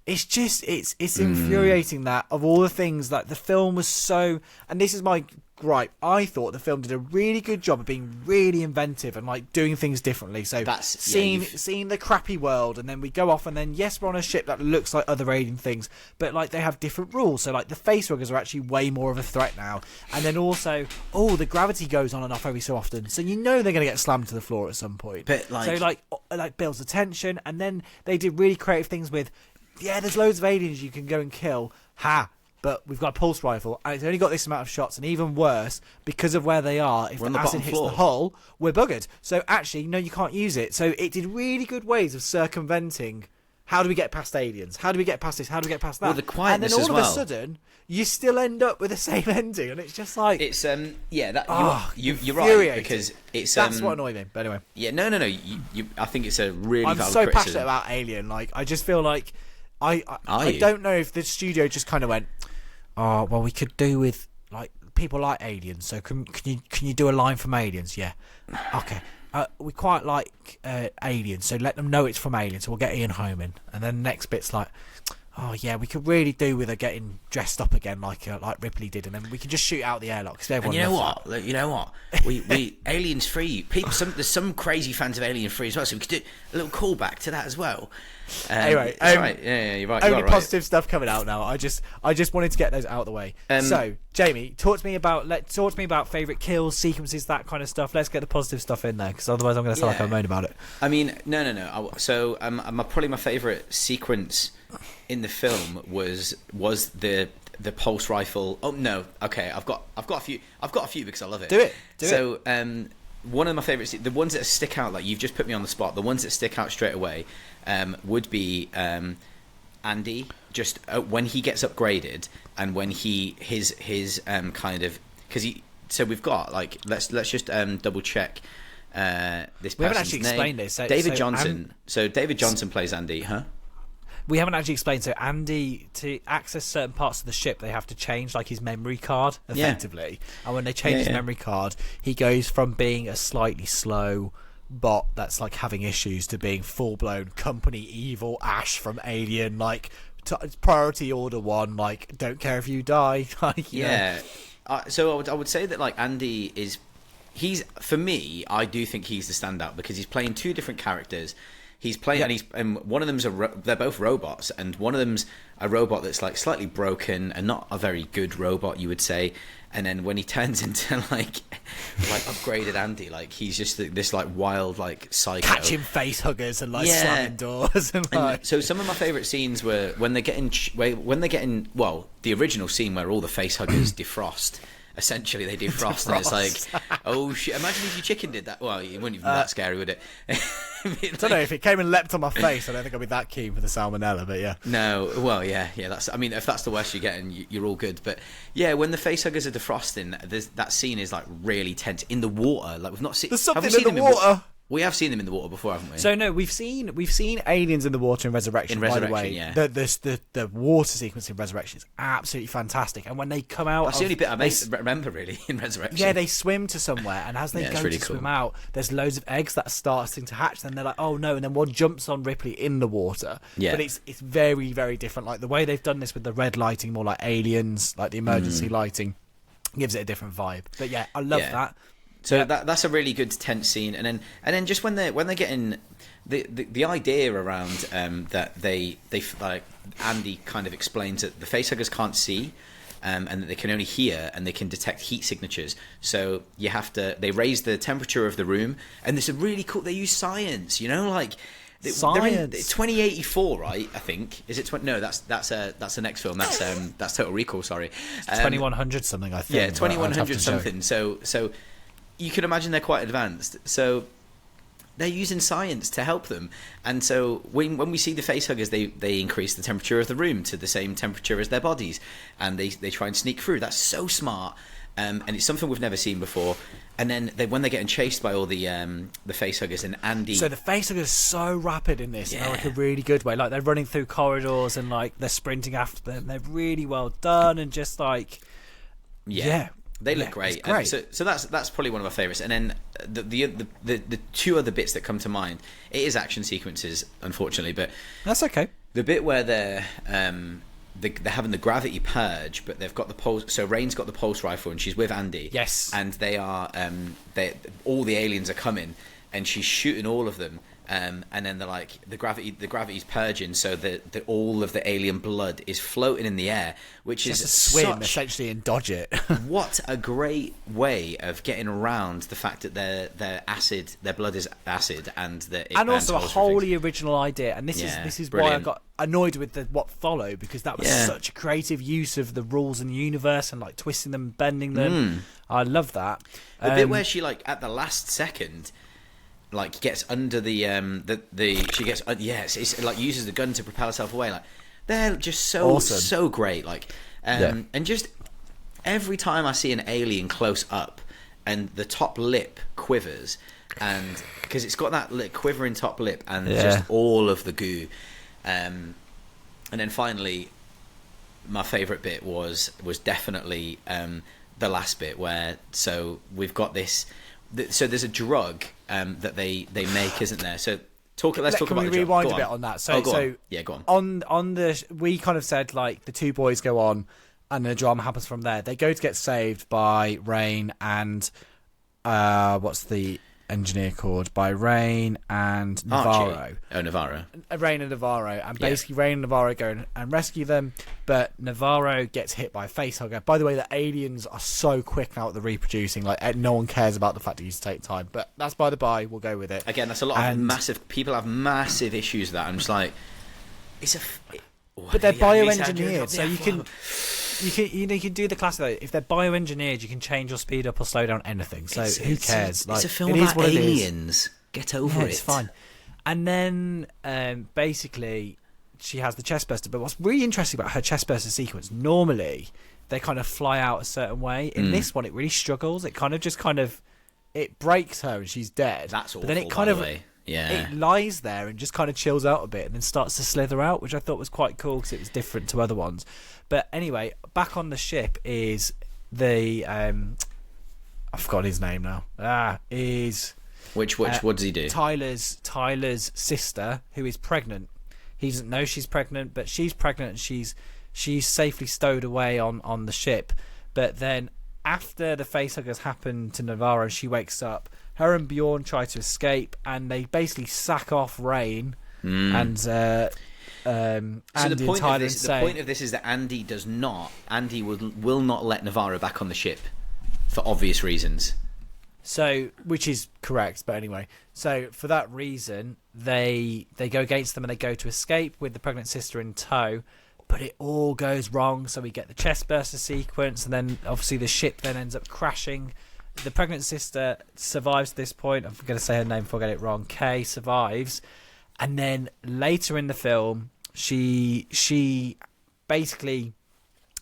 [SPEAKER 2] it's just it's infuriating that of all the things that the film was so. And this is my gripe. I thought the film did a really good job of being really inventive and like doing things differently. So seeing the crappy world, and then we go off, and then yes, we're on a ship that looks like other alien things, but like they have different rules. So like the facehuggers are actually way more of a threat now. And then also, the gravity goes on and off every so often, so you know they're going to get slammed to the floor at some point.
[SPEAKER 1] But like,
[SPEAKER 2] so like builds the tension. And then they did really creative things with, there's loads of aliens you can go and kill. But we've got a pulse rifle, and it's only got this amount of shots, and even worse, because of where they are, if the acid hits the hull, we're buggered. So actually, no, you can't use it. So it did really good ways of circumventing, how do we get past aliens? How do we get past this? How do we get past that?
[SPEAKER 1] Well, the quietness
[SPEAKER 2] and then all
[SPEAKER 1] as
[SPEAKER 2] of a sudden, you still end up with the same ending, and it's just like...
[SPEAKER 1] It's, you're right, because it's...
[SPEAKER 2] That's what annoyed me, but anyway.
[SPEAKER 1] Yeah, no, I think it's a really valid
[SPEAKER 2] I'm so
[SPEAKER 1] criticism.
[SPEAKER 2] passionate about Alien, like, I just feel like... I don't know if the studio just kind of went... Oh, well, we could do with like people like Aliens. So can you do a line from Aliens? Yeah, okay. We quite like Aliens, so let them know it's from Aliens. So we'll get Ian Holm in, and then the next bit's like, oh yeah, we could really do with her getting dressed up again, like Ripley did, and then we can just shoot out the airlock. And
[SPEAKER 1] you know what? We Aliens free. There's some crazy fans of Alien free as well, so we could do a little callback to that as well.
[SPEAKER 2] Anyway,
[SPEAKER 1] right. Yeah, you're right.
[SPEAKER 2] Only positive stuff coming out now. I just wanted to get those out of the way. So, Jamie, talk to me about favourite kills, sequences, that kind of stuff. Let's get the positive stuff in there, because otherwise I'm going to sound like I'm moaning about it.
[SPEAKER 1] I mean, no. So, probably my favourite sequence in the film was the pulse rifle. Oh no, okay. I've got a few because I love it.
[SPEAKER 2] Do it.
[SPEAKER 1] So, one of my favourites, the ones that stick out, like you've just put me on the spot, the ones that stick out straight away would be Andy, just when he gets upgraded, and when his kind of, because so we've got like let's just double check this person's
[SPEAKER 2] we haven't actually
[SPEAKER 1] name.
[SPEAKER 2] Explained this.
[SPEAKER 1] David Johnson. So David Johnson plays Andy, huh?
[SPEAKER 2] We haven't actually explained. So Andy, to access certain parts of the ship, they have to change like his memory card effectively. Yeah. And when they change his memory card, he goes from being a slightly slow bot that's like having issues to being full-blown company evil Ash from Alien, like priority order 1, like don't care if you die. Like,
[SPEAKER 1] yeah. So I would say that like Andy is he's for me. I do think he's the standout because he's playing two different characters. He's playing, and one of them's they're both robots, and one of them's a robot that's like slightly broken and not a very good robot, you would say. And then when he turns into like upgraded Andy, like he's just this like wild like psycho,
[SPEAKER 2] catching face huggers and like slamming doors and like.
[SPEAKER 1] And so some of my favourite scenes were when they're getting the original scene where all the face huggers defrost. Essentially, they defrost, and it's like, oh shit! Imagine if your chicken did that. Well, it wouldn't even be that scary, would it?
[SPEAKER 2] I don't know if it came and leapt on my face. I don't think I'd be that keen for the salmonella, but yeah.
[SPEAKER 1] No, well, yeah. That's. I mean, if that's the worst you're getting, you're all good. But yeah, when the facehuggers are defrosting, that scene is like really tense in the water. Like we've not seen.
[SPEAKER 2] There's something in the water.
[SPEAKER 1] We have seen them in the water before, haven't we?
[SPEAKER 2] So no, we've seen aliens in the water in Resurrection. By the way,
[SPEAKER 1] yeah.
[SPEAKER 2] The water sequence in Resurrection is absolutely fantastic, and when they come out,
[SPEAKER 1] that's the only bit I remember really in Resurrection.
[SPEAKER 2] Yeah, they swim to somewhere, and as they go really to swim out, there's loads of eggs that are starting to hatch. Then they're like, oh no, and then one jumps on Ripley in the water. Yeah, but it's very very different. Like the way they've done this with the red lighting, more like Aliens, like the emergency lighting, gives it a different vibe. But yeah, I love that.
[SPEAKER 1] So that's a really good tense scene, and then just when they're getting the idea around that they like Andy kind of explains that the facehuggers can't see, and that they can only hear and they can detect heat signatures. So they raise the temperature of the room, and this is really cool. They use science, like.
[SPEAKER 2] Science.
[SPEAKER 1] It's 2084, right? I think. Is it? No, that's the next film. That's Total Recall. Sorry,
[SPEAKER 2] 2100 something. I think.
[SPEAKER 1] Yeah, 2100 something. So. You can imagine they're quite advanced. So they're using science to help them. And so when we see the facehuggers, they increase the temperature of the room to the same temperature as their bodies. And they try and sneak through. That's so smart. And it's something we've never seen before. And then when they're getting chased by all the facehuggers and Andy...
[SPEAKER 2] So the facehuggers are so rapid in this, in like a really good way. Like they're running through corridors and like they're sprinting after them. They're really well done and just like... Yeah.
[SPEAKER 1] They look great. So that's probably one of my favourites. And then the two other bits that come to mind, it is action sequences, unfortunately, but
[SPEAKER 2] that's okay.
[SPEAKER 1] The bit where they're having the gravity purge, but they've got the pulse. So Rain's got the pulse rifle, and she's with Andy.
[SPEAKER 2] Yes.
[SPEAKER 1] And they are all the aliens are coming, and she's shooting all of them. And then they're like the gravity's purging, so that all of the alien blood is floating in the air, which is
[SPEAKER 2] swim essentially and dodge it.
[SPEAKER 1] What a great way of getting around the fact that their blood is acid, and
[SPEAKER 2] also a wholly original idea. And this is
[SPEAKER 1] brilliant.
[SPEAKER 2] why I got annoyed with what followed, because that was such a creative use of the rules in the universe and like twisting them, bending them. I love that.
[SPEAKER 1] The bit where she like at the last second. Like gets under it's like uses the gun to propel herself away. Like they're just so awesome. So great. Like and just every time I see an alien close up and the top lip quivers, and because it's got that quivering top lip and just all of the goo, and then finally my favourite bit was definitely the last bit where we've got this. So there's a drug that they make, isn't there? So let's talk about the drug. Can we
[SPEAKER 2] rewind a bit on that?
[SPEAKER 1] So go on.
[SPEAKER 2] On we kind of said like the two boys go on, and the drama happens from there. They go to get saved by Rain and what's the engineer called? By Rain and Navarro.
[SPEAKER 1] Archie. Oh, Navarro.
[SPEAKER 2] Rain and Navarro, and basically Rain and Navarro go and rescue them, but Navarro gets hit by a facehugger. By the way, the aliens are so quick now at the reproducing, like no one cares about the fact that it used to take time, but that's by the by, we'll go with it.
[SPEAKER 1] Again, that's a lot of massive, people have massive issues with that. I'm just like,
[SPEAKER 2] but they're bioengineered, so you can do the classic though. If they're bioengineered, you can change or speed up or slow down anything. So who cares?
[SPEAKER 1] It's a film about aliens. Get over it.
[SPEAKER 2] It's fine. And then basically she has the chestburster. But what's really interesting about her chestburster sequence, normally they kind of fly out a certain way. In this one, it really struggles. It it breaks her and she's dead.
[SPEAKER 1] That's awful.
[SPEAKER 2] But then it kind of it lies there and just kind of chills out a bit and then starts to slither out, which I thought was quite cool because it was different to other ones. But anyway, back on the ship is the I've forgotten his name now.
[SPEAKER 1] Which what does he do?
[SPEAKER 2] Tyler's sister, who is pregnant. He doesn't know she's pregnant, but she's pregnant and she's safely stowed away on the ship. But then after the facehuggers happen to Navarro, she wakes up. Her and Bjorn try to escape, and they basically sack off Rain and
[SPEAKER 1] So
[SPEAKER 2] Andy
[SPEAKER 1] the point,
[SPEAKER 2] and Tyler.
[SPEAKER 1] the point of this is that Andy will not let Navarro back on the ship for obvious reasons.
[SPEAKER 2] So, which is correct, but anyway. So, for that reason, they go against them and they go to escape with the pregnant sister in tow. But it all goes wrong. So we get the chestburster sequence, and then obviously the ship then ends up crashing. The pregnant sister survives to this point. I'm going to say her name before I get it wrong. Kay survives, and then later in the film, she basically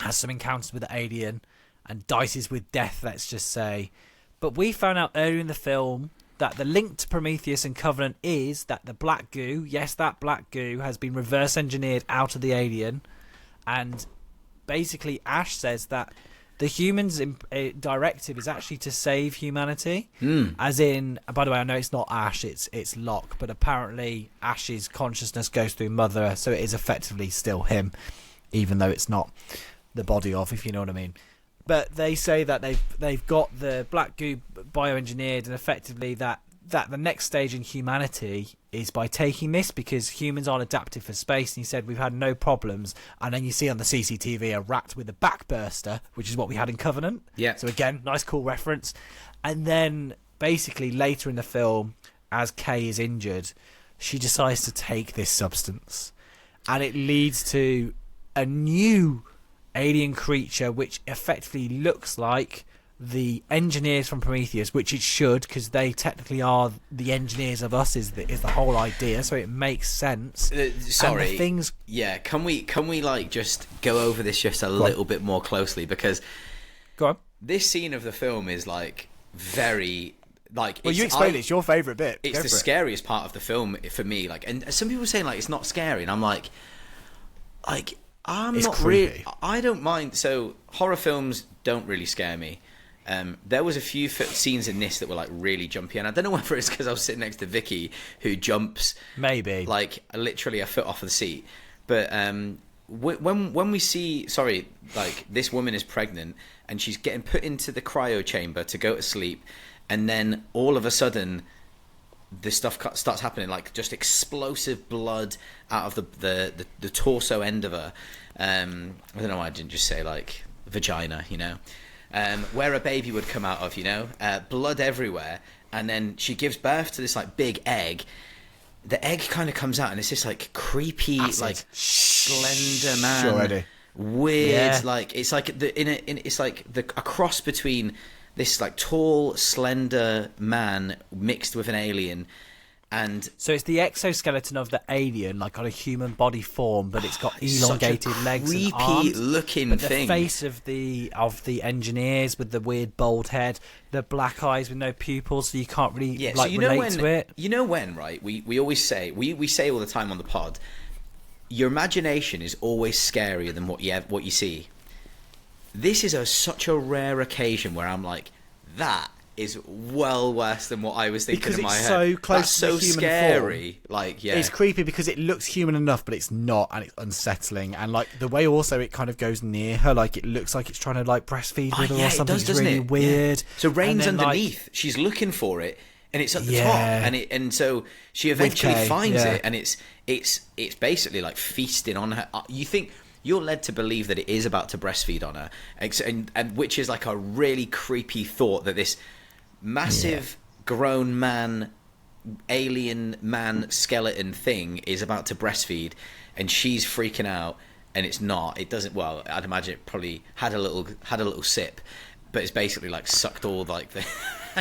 [SPEAKER 2] has some encounters with the alien and dices with death. Let's just say. But we found out earlier in the film that the link to Prometheus and Covenant is that the black goo, yes, that black goo, has been reverse engineered out of the alien. And basically Ash says that the humans' directive is actually to save humanity. As in, by the way, I know it's not Ash, it's Locke, but apparently Ash's consciousness goes through Mother, so it is effectively still him, even though it's not the body of, if you know what I mean. But they say that they've got the black goo bioengineered, and effectively that the next stage in humanity is by taking this, because humans aren't adapted for space. And he said we've had no problems. And then you see on the CCTV a rat with a backburster, which is what we had in Covenant.
[SPEAKER 1] Yeah.
[SPEAKER 2] So again, nice cool reference. And then basically later in the film, as Kay is injured, she decides to take this substance, and it leads to a new alien creature which effectively looks like the engineers from Prometheus, which it should, because they technically are the engineers of us, is the whole idea, so it makes sense.
[SPEAKER 1] Sorry,
[SPEAKER 2] and the things...
[SPEAKER 1] yeah, can we like just go over this just a little bit more closely, because
[SPEAKER 2] go on.
[SPEAKER 1] This scene of the film is like very like,
[SPEAKER 2] well, you explained it's your favourite bit.
[SPEAKER 1] It's the scariest part of the film for me, like, and some people are saying like it's not scary, and I'm like I'm not really. I don't mind. So horror films don't really scare me. There was a few scenes in this that were like really jumpy, and I don't know whether it's because I was sitting next to Vicky, who jumps
[SPEAKER 2] maybe
[SPEAKER 1] like literally a foot off of the seat. But when we see, like this woman is pregnant and she's getting put into the cryo chamber to go to sleep, and then all of a sudden this stuff starts happening, like just explosive blood out of the torso end of her. I don't know why I didn't just say like vagina, you know, where a baby would come out of, you know, blood everywhere, and then she gives birth to this like big egg. The egg kind of comes out, and it's this like creepy, acid, like slender man, weird, like it's like it's like a cross between this like tall, slender man mixed with an alien. And
[SPEAKER 2] so it's the exoskeleton of the alien, like on a human body form, but it's got elongated legs and arms.
[SPEAKER 1] Creepy looking
[SPEAKER 2] but
[SPEAKER 1] thing.
[SPEAKER 2] The face of the engineers with the weird bald head, the black eyes with no pupils, so you can't really relate to it.
[SPEAKER 1] You know when, right? We always say we say all the time on the pod, your imagination is always scarier than what you see. This is such a rare occasion where I'm like, that is well worse than what I was thinking in my head.
[SPEAKER 2] Because it's so close to the human
[SPEAKER 1] scary
[SPEAKER 2] form.
[SPEAKER 1] Like, yeah,
[SPEAKER 2] it's creepy because it looks human enough, but it's not, and it's unsettling. And like the way also it kind of goes near her, like it looks like it's trying to like breastfeed with her or something. It's really weird.
[SPEAKER 1] Yeah. So Rain's underneath, she's looking for it, and it's at the top, and so she eventually finds it, and it's basically like feasting on her. You think you're led to believe that it is about to breastfeed on her, and which is like a really creepy thought, that this massive grown man, alien man skeleton thing is about to breastfeed, and she's freaking out, and it's not. It doesn't. Well, I'd imagine it probably had a little sip, but it's basically like sucked all like the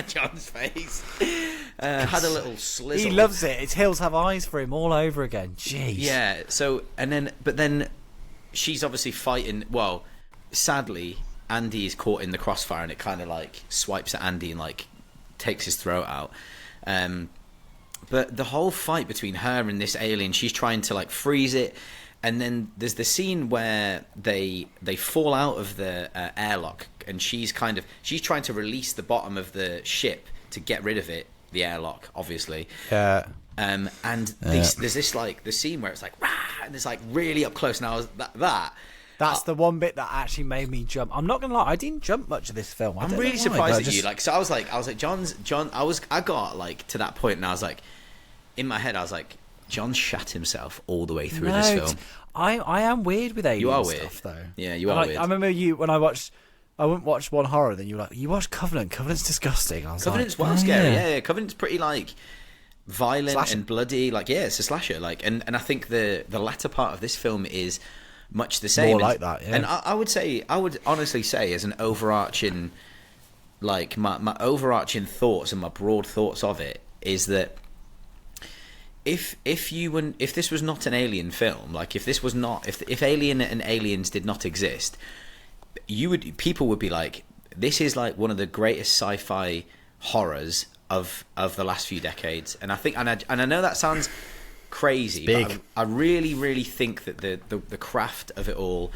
[SPEAKER 1] John's face. Had a little slizzle.
[SPEAKER 2] He loves it. It's Hills Have Eyes for him all over again. Jeez.
[SPEAKER 1] Yeah. So but then she's obviously fighting. Well, sadly, Andy is caught in the crossfire, and it kind of like swipes at Andy and like takes his throat out. But the whole fight between her and this alien, she's trying to like freeze it, and then there's the scene where they fall out of the airlock, and she's trying to release the bottom of the ship to get rid of it, the airlock, obviously.
[SPEAKER 2] Yeah.
[SPEAKER 1] And there's this like the scene where it's like, rah, and it's like really up close. Now that
[SPEAKER 2] That's the one bit that actually made me jump. I'm not gonna lie, I didn't jump much of this film.
[SPEAKER 1] I'm really surprised at you. Like, so I was like, I got like to that point, and I was like, in my head, I was like, John shat himself all the way through this film.
[SPEAKER 2] I am weird with alien
[SPEAKER 1] You are weird.
[SPEAKER 2] stuff, though.
[SPEAKER 1] Yeah, you are weird.
[SPEAKER 2] I remember when I wouldn't watch one horror, then you were like, you watched Covenant. Covenant's disgusting. I was
[SPEAKER 1] Covenant's
[SPEAKER 2] like,
[SPEAKER 1] well scary. Yeah, Covenant's pretty like violent
[SPEAKER 2] Slasher.
[SPEAKER 1] and bloody. Like, yeah, it's a slasher. Like, and I think the latter part of this film is much the same.
[SPEAKER 2] More like that, yeah.
[SPEAKER 1] And I would honestly say, as an overarching, like my overarching thoughts and my broad thoughts of it is that if this was not an alien film, like if Alien and Aliens did not exist, people would be like, this is like one of the greatest sci-fi horrors of the last few decades. And I think, and I know that sounds crazy, but I really, really think that the craft of it all,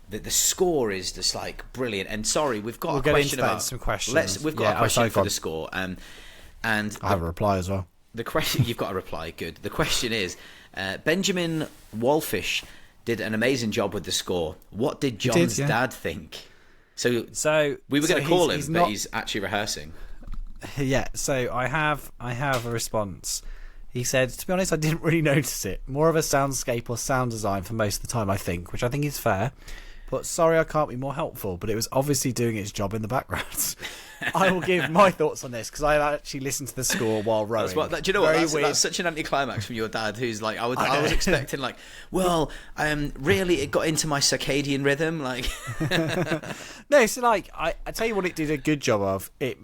[SPEAKER 1] that the score is just like brilliant. And sorry, we've got a question about
[SPEAKER 2] some questions.
[SPEAKER 1] We've got a question for the score, and
[SPEAKER 2] I have a reply as well.
[SPEAKER 1] The question, you've got a reply, good. The question is, Benjamin Wallfish did an amazing job with the score. What did John's dad think? So we were going to call him, but he's actually rehearsing.
[SPEAKER 2] Yeah, so I have a response. He said, to be honest, I didn't really notice it. More of a soundscape or sound design for most of the time, I think, which I think is fair. But sorry I can't be more helpful, but it was obviously doing its job in the background. I will give my thoughts on this, because I actually listened to the score while rowing.
[SPEAKER 1] Do you know what? That's such an anticlimax from your dad, who's like, I was expecting like, well, really, it got into my circadian rhythm, like.
[SPEAKER 2] No, so like, I tell you what it did a good job of. It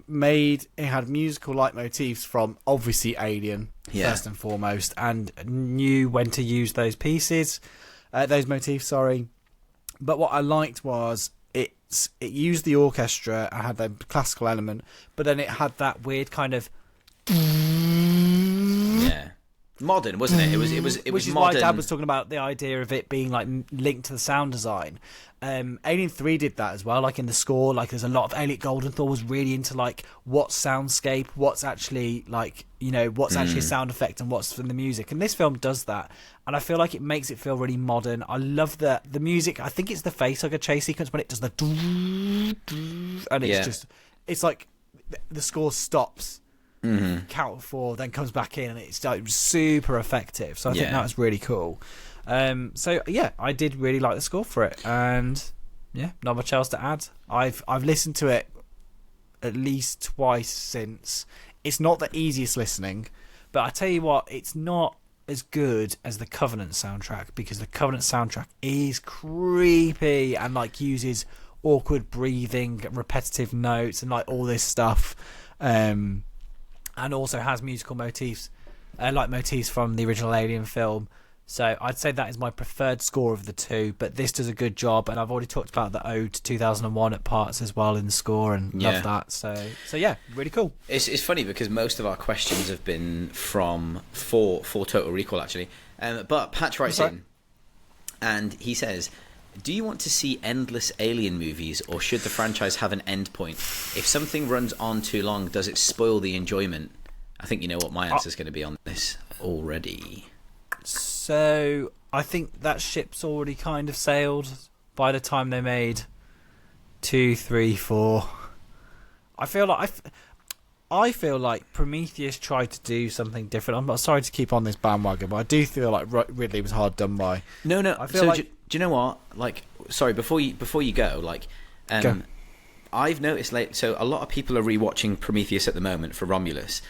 [SPEAKER 2] had musical leitmotifs from obviously Alien, first and foremost, and knew when to use those motifs, sorry. But what I liked was it used the orchestra. I had the classical element, but then it had that weird kind of
[SPEAKER 1] modern, wasn't it? It was
[SPEAKER 2] which is
[SPEAKER 1] modern.
[SPEAKER 2] why Dad was talking about the idea of it being like linked to the sound design. Alien 3 did that as well, like in the score. Like there's a lot of Alien. Goldenthal was really into like what's soundscape, what's actually like, you know, what's actually a sound effect and what's from the music. And this film does that, and I feel like it makes it feel really modern. I love the music. I think it's the facehugger chase sequence when it does the and it's like the score stops. Count 4, then comes back in, and it's like super effective. So I think that was really cool. So yeah, I did really like the score for it, and yeah, not much else to add. I've listened to it at least twice since. It's not the easiest listening, but I tell you what, it's not as good as the Covenant soundtrack, because the Covenant soundtrack is creepy and like uses awkward breathing, repetitive notes, and like all this stuff. And also has musical motifs, like motifs from the original Alien film. So I'd say that is my preferred score of the two, but this does a good job, and I've already talked about the Ode to 2001 at parts as well in the score, and love that. So yeah, really cool.
[SPEAKER 1] It's funny because most of our questions have been for Total Recall, actually. But Patch writes in, and he says, do you want to see endless Alien movies, or should the franchise have an end point? If something runs on too long, does it spoil the enjoyment? I think you know what my answer is going to be on this already.
[SPEAKER 2] So I think that ship's already kind of sailed by the time they made 2, 3, 4. I feel like Prometheus tried to do something different. I'm not sorry to keep on this bandwagon, but I do feel like Ridley was hard done by.
[SPEAKER 1] No.
[SPEAKER 2] I feel like.
[SPEAKER 1] Do you know what? Like, sorry, before you go, like,
[SPEAKER 2] Go.
[SPEAKER 1] I've noticed so a lot of people are rewatching Prometheus at the moment for Romulus,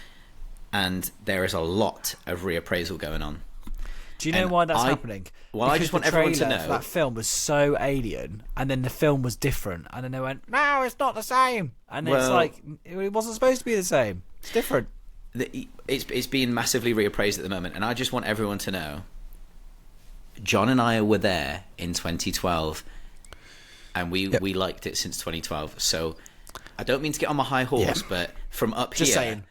[SPEAKER 1] and there is a lot of reappraisal going on.
[SPEAKER 2] Do you know why that's happening?
[SPEAKER 1] Well, I just want everyone to know
[SPEAKER 2] that film was so alien, and then the film was different, and then they went, "No, it's not the same," and it's like it wasn't supposed to be the same. It's different.
[SPEAKER 1] It's being massively reappraised at the moment, and I just want everyone to know. John and I were there in 2012, and we liked it since 2012. So I don't mean to get on my high horse, but from up here,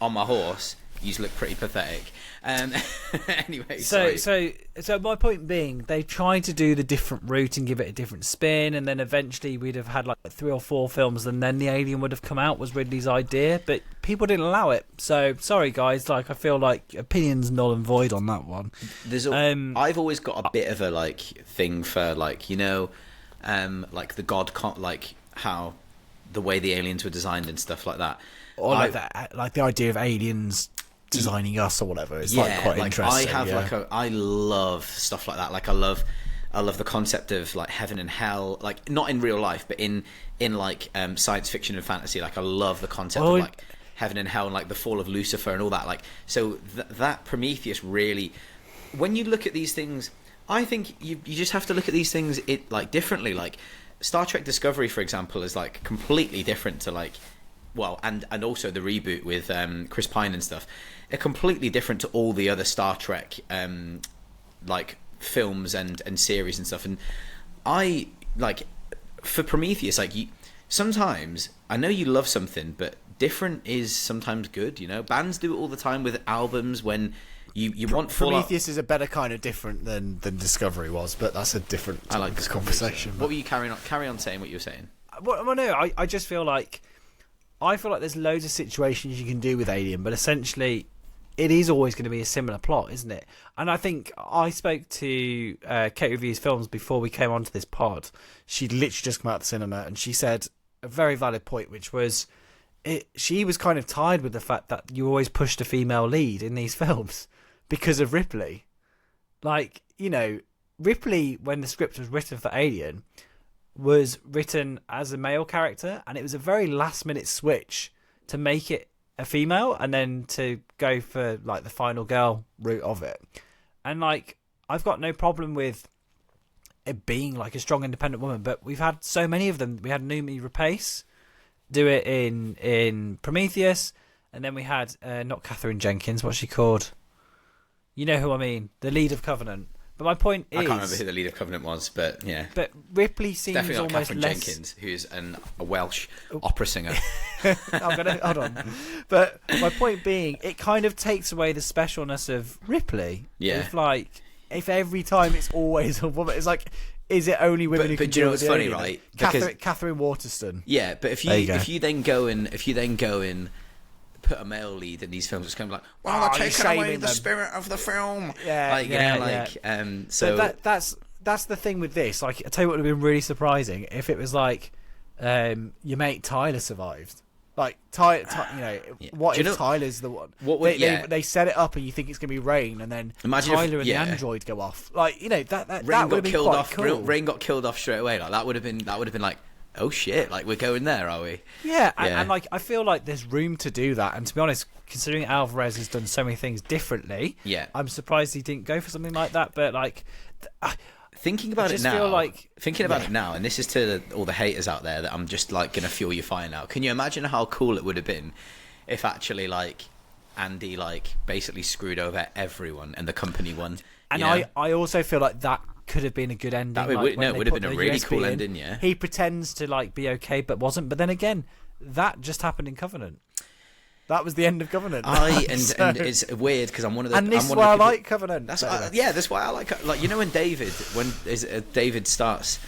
[SPEAKER 1] on my horse, you look pretty pathetic. Anyway,
[SPEAKER 2] so my point being, they tried to do the different route and give it a different spin, and then eventually we'd have had like 3 or 4 films, and then the Alien would have come out, was Ridley's idea, but people didn't allow it. So sorry guys, like I feel like opinions null and void on that one.
[SPEAKER 1] I've always got a bit of a like thing for like, you know, like the like how the way the aliens were designed and stuff like that,
[SPEAKER 2] or like that, like the idea of aliens designing us or whatever. It's like quite interesting.
[SPEAKER 1] I love stuff like that. Like I love the concept of like heaven and hell, like not in real life, but in like science fiction and fantasy. Like I love the concept of like heaven and hell and like the fall of Lucifer and all that. Like so that Prometheus really, when you look at these things, I think you just have to look at these things like differently. Like Star Trek Discovery, for example, is like completely different to like, well, and also the reboot with Chris Pine and stuff, are completely different to all the other Star Trek like films and series and stuff. And I like for Prometheus, like sometimes I know you love something, but different is sometimes good. You know, bands do it all the time with albums when. You want
[SPEAKER 2] Prometheus is a better kind of different than Discovery was, but that's a different conversation.
[SPEAKER 1] What were you carry on saying what you were saying?
[SPEAKER 2] Well, no, I just feel like there's loads of situations you can do with Alien, but essentially it is always going to be a similar plot, isn't it? And I think I spoke to Kate Reviews Films before we came onto this pod. She'd literally just come out of the cinema, and she said a very valid point, which was she was kind of tired with the fact that you always pushed a female lead in these films. Because of Ripley. Like, you know, Ripley, when the script was written for Alien, was written as a male character, and it was a very last-minute switch to make it a female and then to go for, like, the final girl route of it. And, like, I've got no problem with it being, like, a strong, independent woman, but we've had so many of them. We had Noomi Rapace do it in Prometheus, and then we had, not Catherine Jenkins, what's she called? You know who I mean, the lead of Covenant. But my point is,
[SPEAKER 1] I can't remember who the lead of Covenant was, but yeah.
[SPEAKER 2] But Ripley seems
[SPEAKER 1] definitely not
[SPEAKER 2] almost
[SPEAKER 1] Catherine
[SPEAKER 2] less...
[SPEAKER 1] Jenkins, who's a Welsh opera singer.
[SPEAKER 2] Hold on. But my point being, it kind of takes away the specialness of Ripley.
[SPEAKER 1] Yeah.
[SPEAKER 2] If every time it's always a woman, it's like, is it only women who can do it? But do you know what's funny, right? Catherine Waterston.
[SPEAKER 1] Yeah, but if you then go and put a male lead in these films, it's kind of like, wow, they're taking away the spirit of the film.
[SPEAKER 2] So that's the thing with this. Like, I tell you what would have been really surprising if it was like your mate Tyler survived. Like what if Tyler's the one? They set it up and you think it's going to be Rain, and then Tyler and the android go off. Like, you know, that would have been quite cool.
[SPEAKER 1] Rain got killed off straight away. Like that would have been like, oh shit, like we're going there, are we?
[SPEAKER 2] Yeah. And like I feel like there's room to do that. And to be honest, considering Alvarez has done so many things differently, I'm surprised he didn't go for something like that. But like,
[SPEAKER 1] thinking about it now, and this is to all the haters out there that I'm just like gonna fuel your fire now. Can you imagine how cool it would have been if actually like Andy like basically screwed over everyone and the company won?
[SPEAKER 2] And I also feel like that could have been a good ending.
[SPEAKER 1] It would have been a really cool ending. Yeah,
[SPEAKER 2] he pretends to like be okay, but wasn't. But then again, that just happened in Covenant. That was the end of Covenant.
[SPEAKER 1] And it's weird because I'm one of the.
[SPEAKER 2] And this is why I like Covenant.
[SPEAKER 1] That's why I like you know when David starts,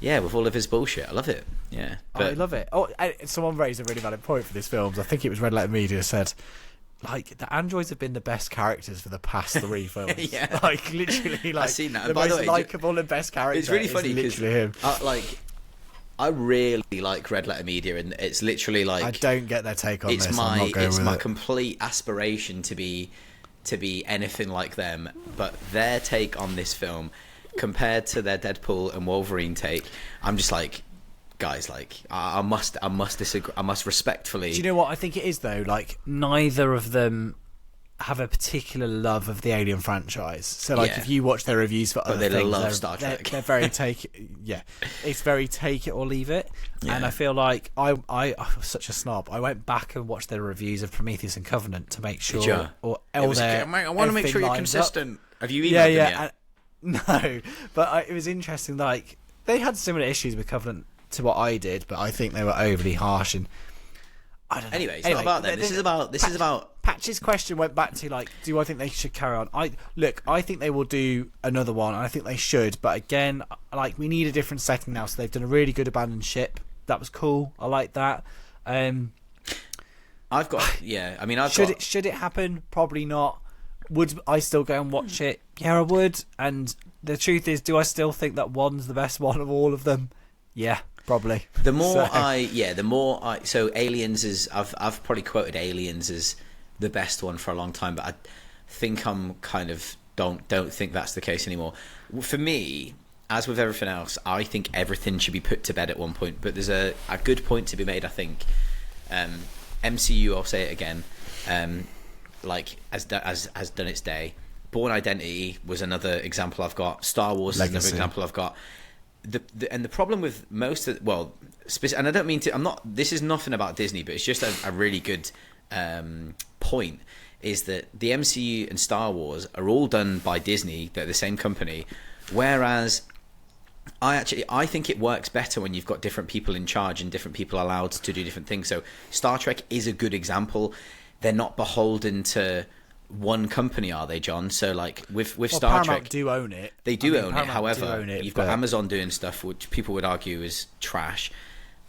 [SPEAKER 1] with all of his bullshit. I love it. Yeah,
[SPEAKER 2] I love it. Oh, someone raised a really valid point for this film. I think it was Red Letter Media said, like, the androids have been the best characters for the past 3 films. Like literally, like I've seen that. And by the way, likable and best character.
[SPEAKER 1] It's really funny
[SPEAKER 2] because him.
[SPEAKER 1] I really like Red Letter Media, and it's literally like
[SPEAKER 2] I don't get their take on this.
[SPEAKER 1] It's my complete aspiration to be anything like them, but their take on this film compared to their Deadpool and Wolverine take, I'm just like, guys, like I must disagree. I must respectfully.
[SPEAKER 2] Do you know what I think it is though? Like, neither of them have a particular love of the Alien franchise. So like, if you watch their reviews for other things,
[SPEAKER 1] love Star Trek.
[SPEAKER 2] They're very it's very take it or leave it. And I feel like I was such a snob. I went back and watched their reviews of Prometheus and Covenant to make sure.
[SPEAKER 1] I want to make sure you're consistent. Have you emailed them yet?
[SPEAKER 2] No, but it was interesting. Like, they had similar issues with Covenant to what I did, but I think they were overly harsh. And I don't know.
[SPEAKER 1] Anyway, it's not about them. This is about
[SPEAKER 2] Patch's question went back to like, do I think they should carry on? I think they will do another one, and I think they should. But again, like we need a different setting now. So they've done a really good abandoned ship. That was cool. I like that.
[SPEAKER 1] I've got
[SPEAKER 2] should it happen? Probably not. Would I still go and watch it? Yeah, I would. And the truth is, do I still think that one's the best one of all of them? Yeah, probably.
[SPEAKER 1] So Aliens is I've probably quoted Aliens as the best one for a long time, but I think I'm kind of don't think that's the case anymore. For me, as with everything else, I think everything should be put to bed at one point. But there's a good point to be made, I think. MCU, I'll say it again, has done its day. Born Identity was another example I've got. Star Wars is another example I've got. The problem with most of and I don't mean to. This is nothing about Disney, but it's just a really good point. Is that the MCU and Star Wars are all done by Disney? They're the same company, whereas I think it works better when you've got different people in charge and different people allowed to do different things. So Star Trek is a good example. They're not beholden to one company, are they, John? So like with Star
[SPEAKER 2] Paramount
[SPEAKER 1] Trek,
[SPEAKER 2] do own it.
[SPEAKER 1] They do own it.
[SPEAKER 2] However,
[SPEAKER 1] you've got Amazon doing stuff which people would argue is trash.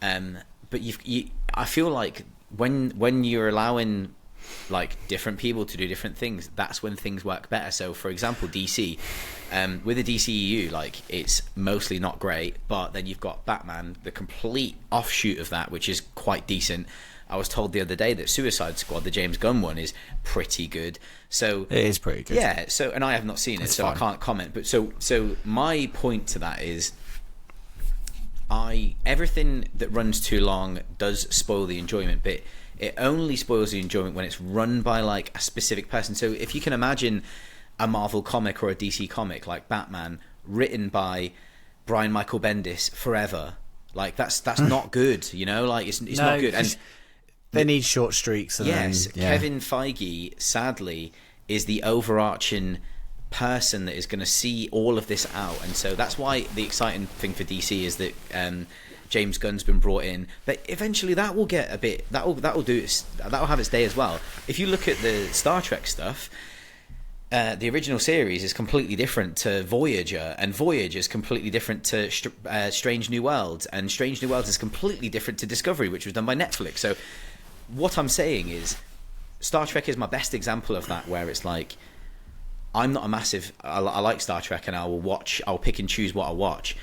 [SPEAKER 1] But I feel like when you're allowing like different people to do different things, that's when things work better. So for example, DC, with the DCEU, like it's mostly not great, but then you've got Batman, the complete offshoot of that, which is quite decent. I was told the other day that Suicide Squad, the James Gunn one, is pretty good. So
[SPEAKER 2] it is pretty good.
[SPEAKER 1] Yeah. So, and I have not seen it, so fine. I can't comment. But so my point to that is, everything that runs too long does spoil the enjoyment, but it only spoils the enjoyment when it's run by like a specific person. So if you can imagine a Marvel comic or a DC comic like Batman written by Brian Michael Bendis forever, like that's not good, you know, like it's not good. And
[SPEAKER 2] they need short streaks.
[SPEAKER 1] Kevin Feige, sadly, is the overarching person that is going to see all of this out, and so that's why the exciting thing for DC is that James Gunn's been brought in, but eventually that will get a bit. That'll have its day as well. If you look at the Star Trek stuff, the original series is completely different to Voyager, and Voyager is completely different to Strange New Worlds, and Strange New Worlds is completely different to Discovery, which was done by Netflix. So what I'm saying is, Star Trek is my best example of that, where it's like, I'm not a massive. I like Star Trek, and I'll pick and choose what I watch.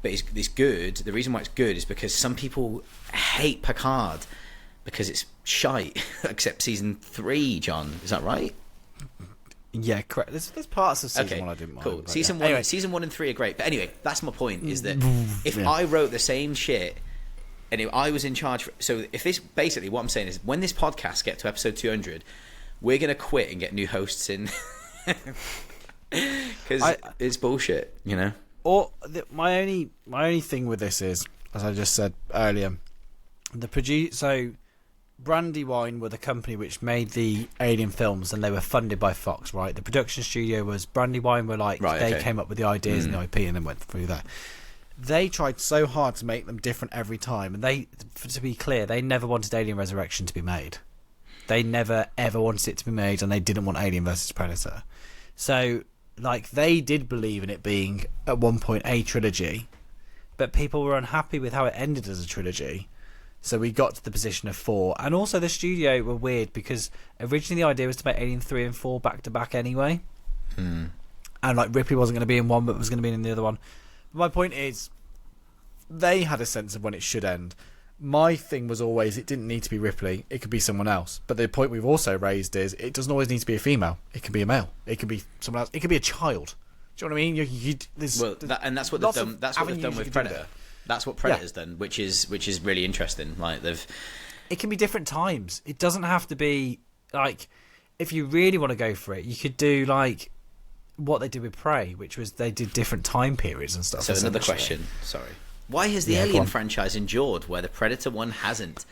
[SPEAKER 1] But it's good. The reason why it's good is because some people hate Picard because it's shite. Except season 3, John. Is that right?
[SPEAKER 2] Yeah, correct. There's parts of season 1 I didn't mind.
[SPEAKER 1] Cool. Season 1 and 3 are great. But anyway, that's my point. Is that if I wrote the same shit, and if I was in charge, so if this basically what I'm saying is, when this podcast gets to episode 200, we're gonna quit and get new hosts in because it's bullshit, you know.
[SPEAKER 2] Or my only thing with this is, as I just said earlier, so Brandywine were the company which made the Alien films, and they were funded by Fox, right? The production studio was Brandywine, were like they came up with the ideas and the IP, and then went through that. They tried so hard to make them different every time, and to be clear, they never wanted Alien Resurrection to be made. They never ever wanted it to be made, and they didn't want Alien versus Predator. So, like, they did believe in it being at one point a trilogy, but people were unhappy with how it ended as a trilogy. So we got to the position of 4, and also the studio were weird because originally the idea was to make Alien 3 and 4 back to back anyway, and like Ripley wasn't going to be in one, but was going to be in the other one. My point is, they had a sense of when it should end. My thing was always, it didn't need to be Ripley. It could be someone else. But the point we've also raised is, it doesn't always need to be a female. It can be a male. It can be someone else. It could be a child. Do you know what I mean?
[SPEAKER 1] That's what they've done. That's what they've done with Predator. That's what Predator's done, which is really interesting. Like
[SPEAKER 2] it can be different times. It doesn't have to be like, if you really want to go for it, you could do like what they did with Prey, which was they did different time periods and stuff.
[SPEAKER 1] So another question. Sorry. Why has the Alien franchise endured where the Predator one hasn't?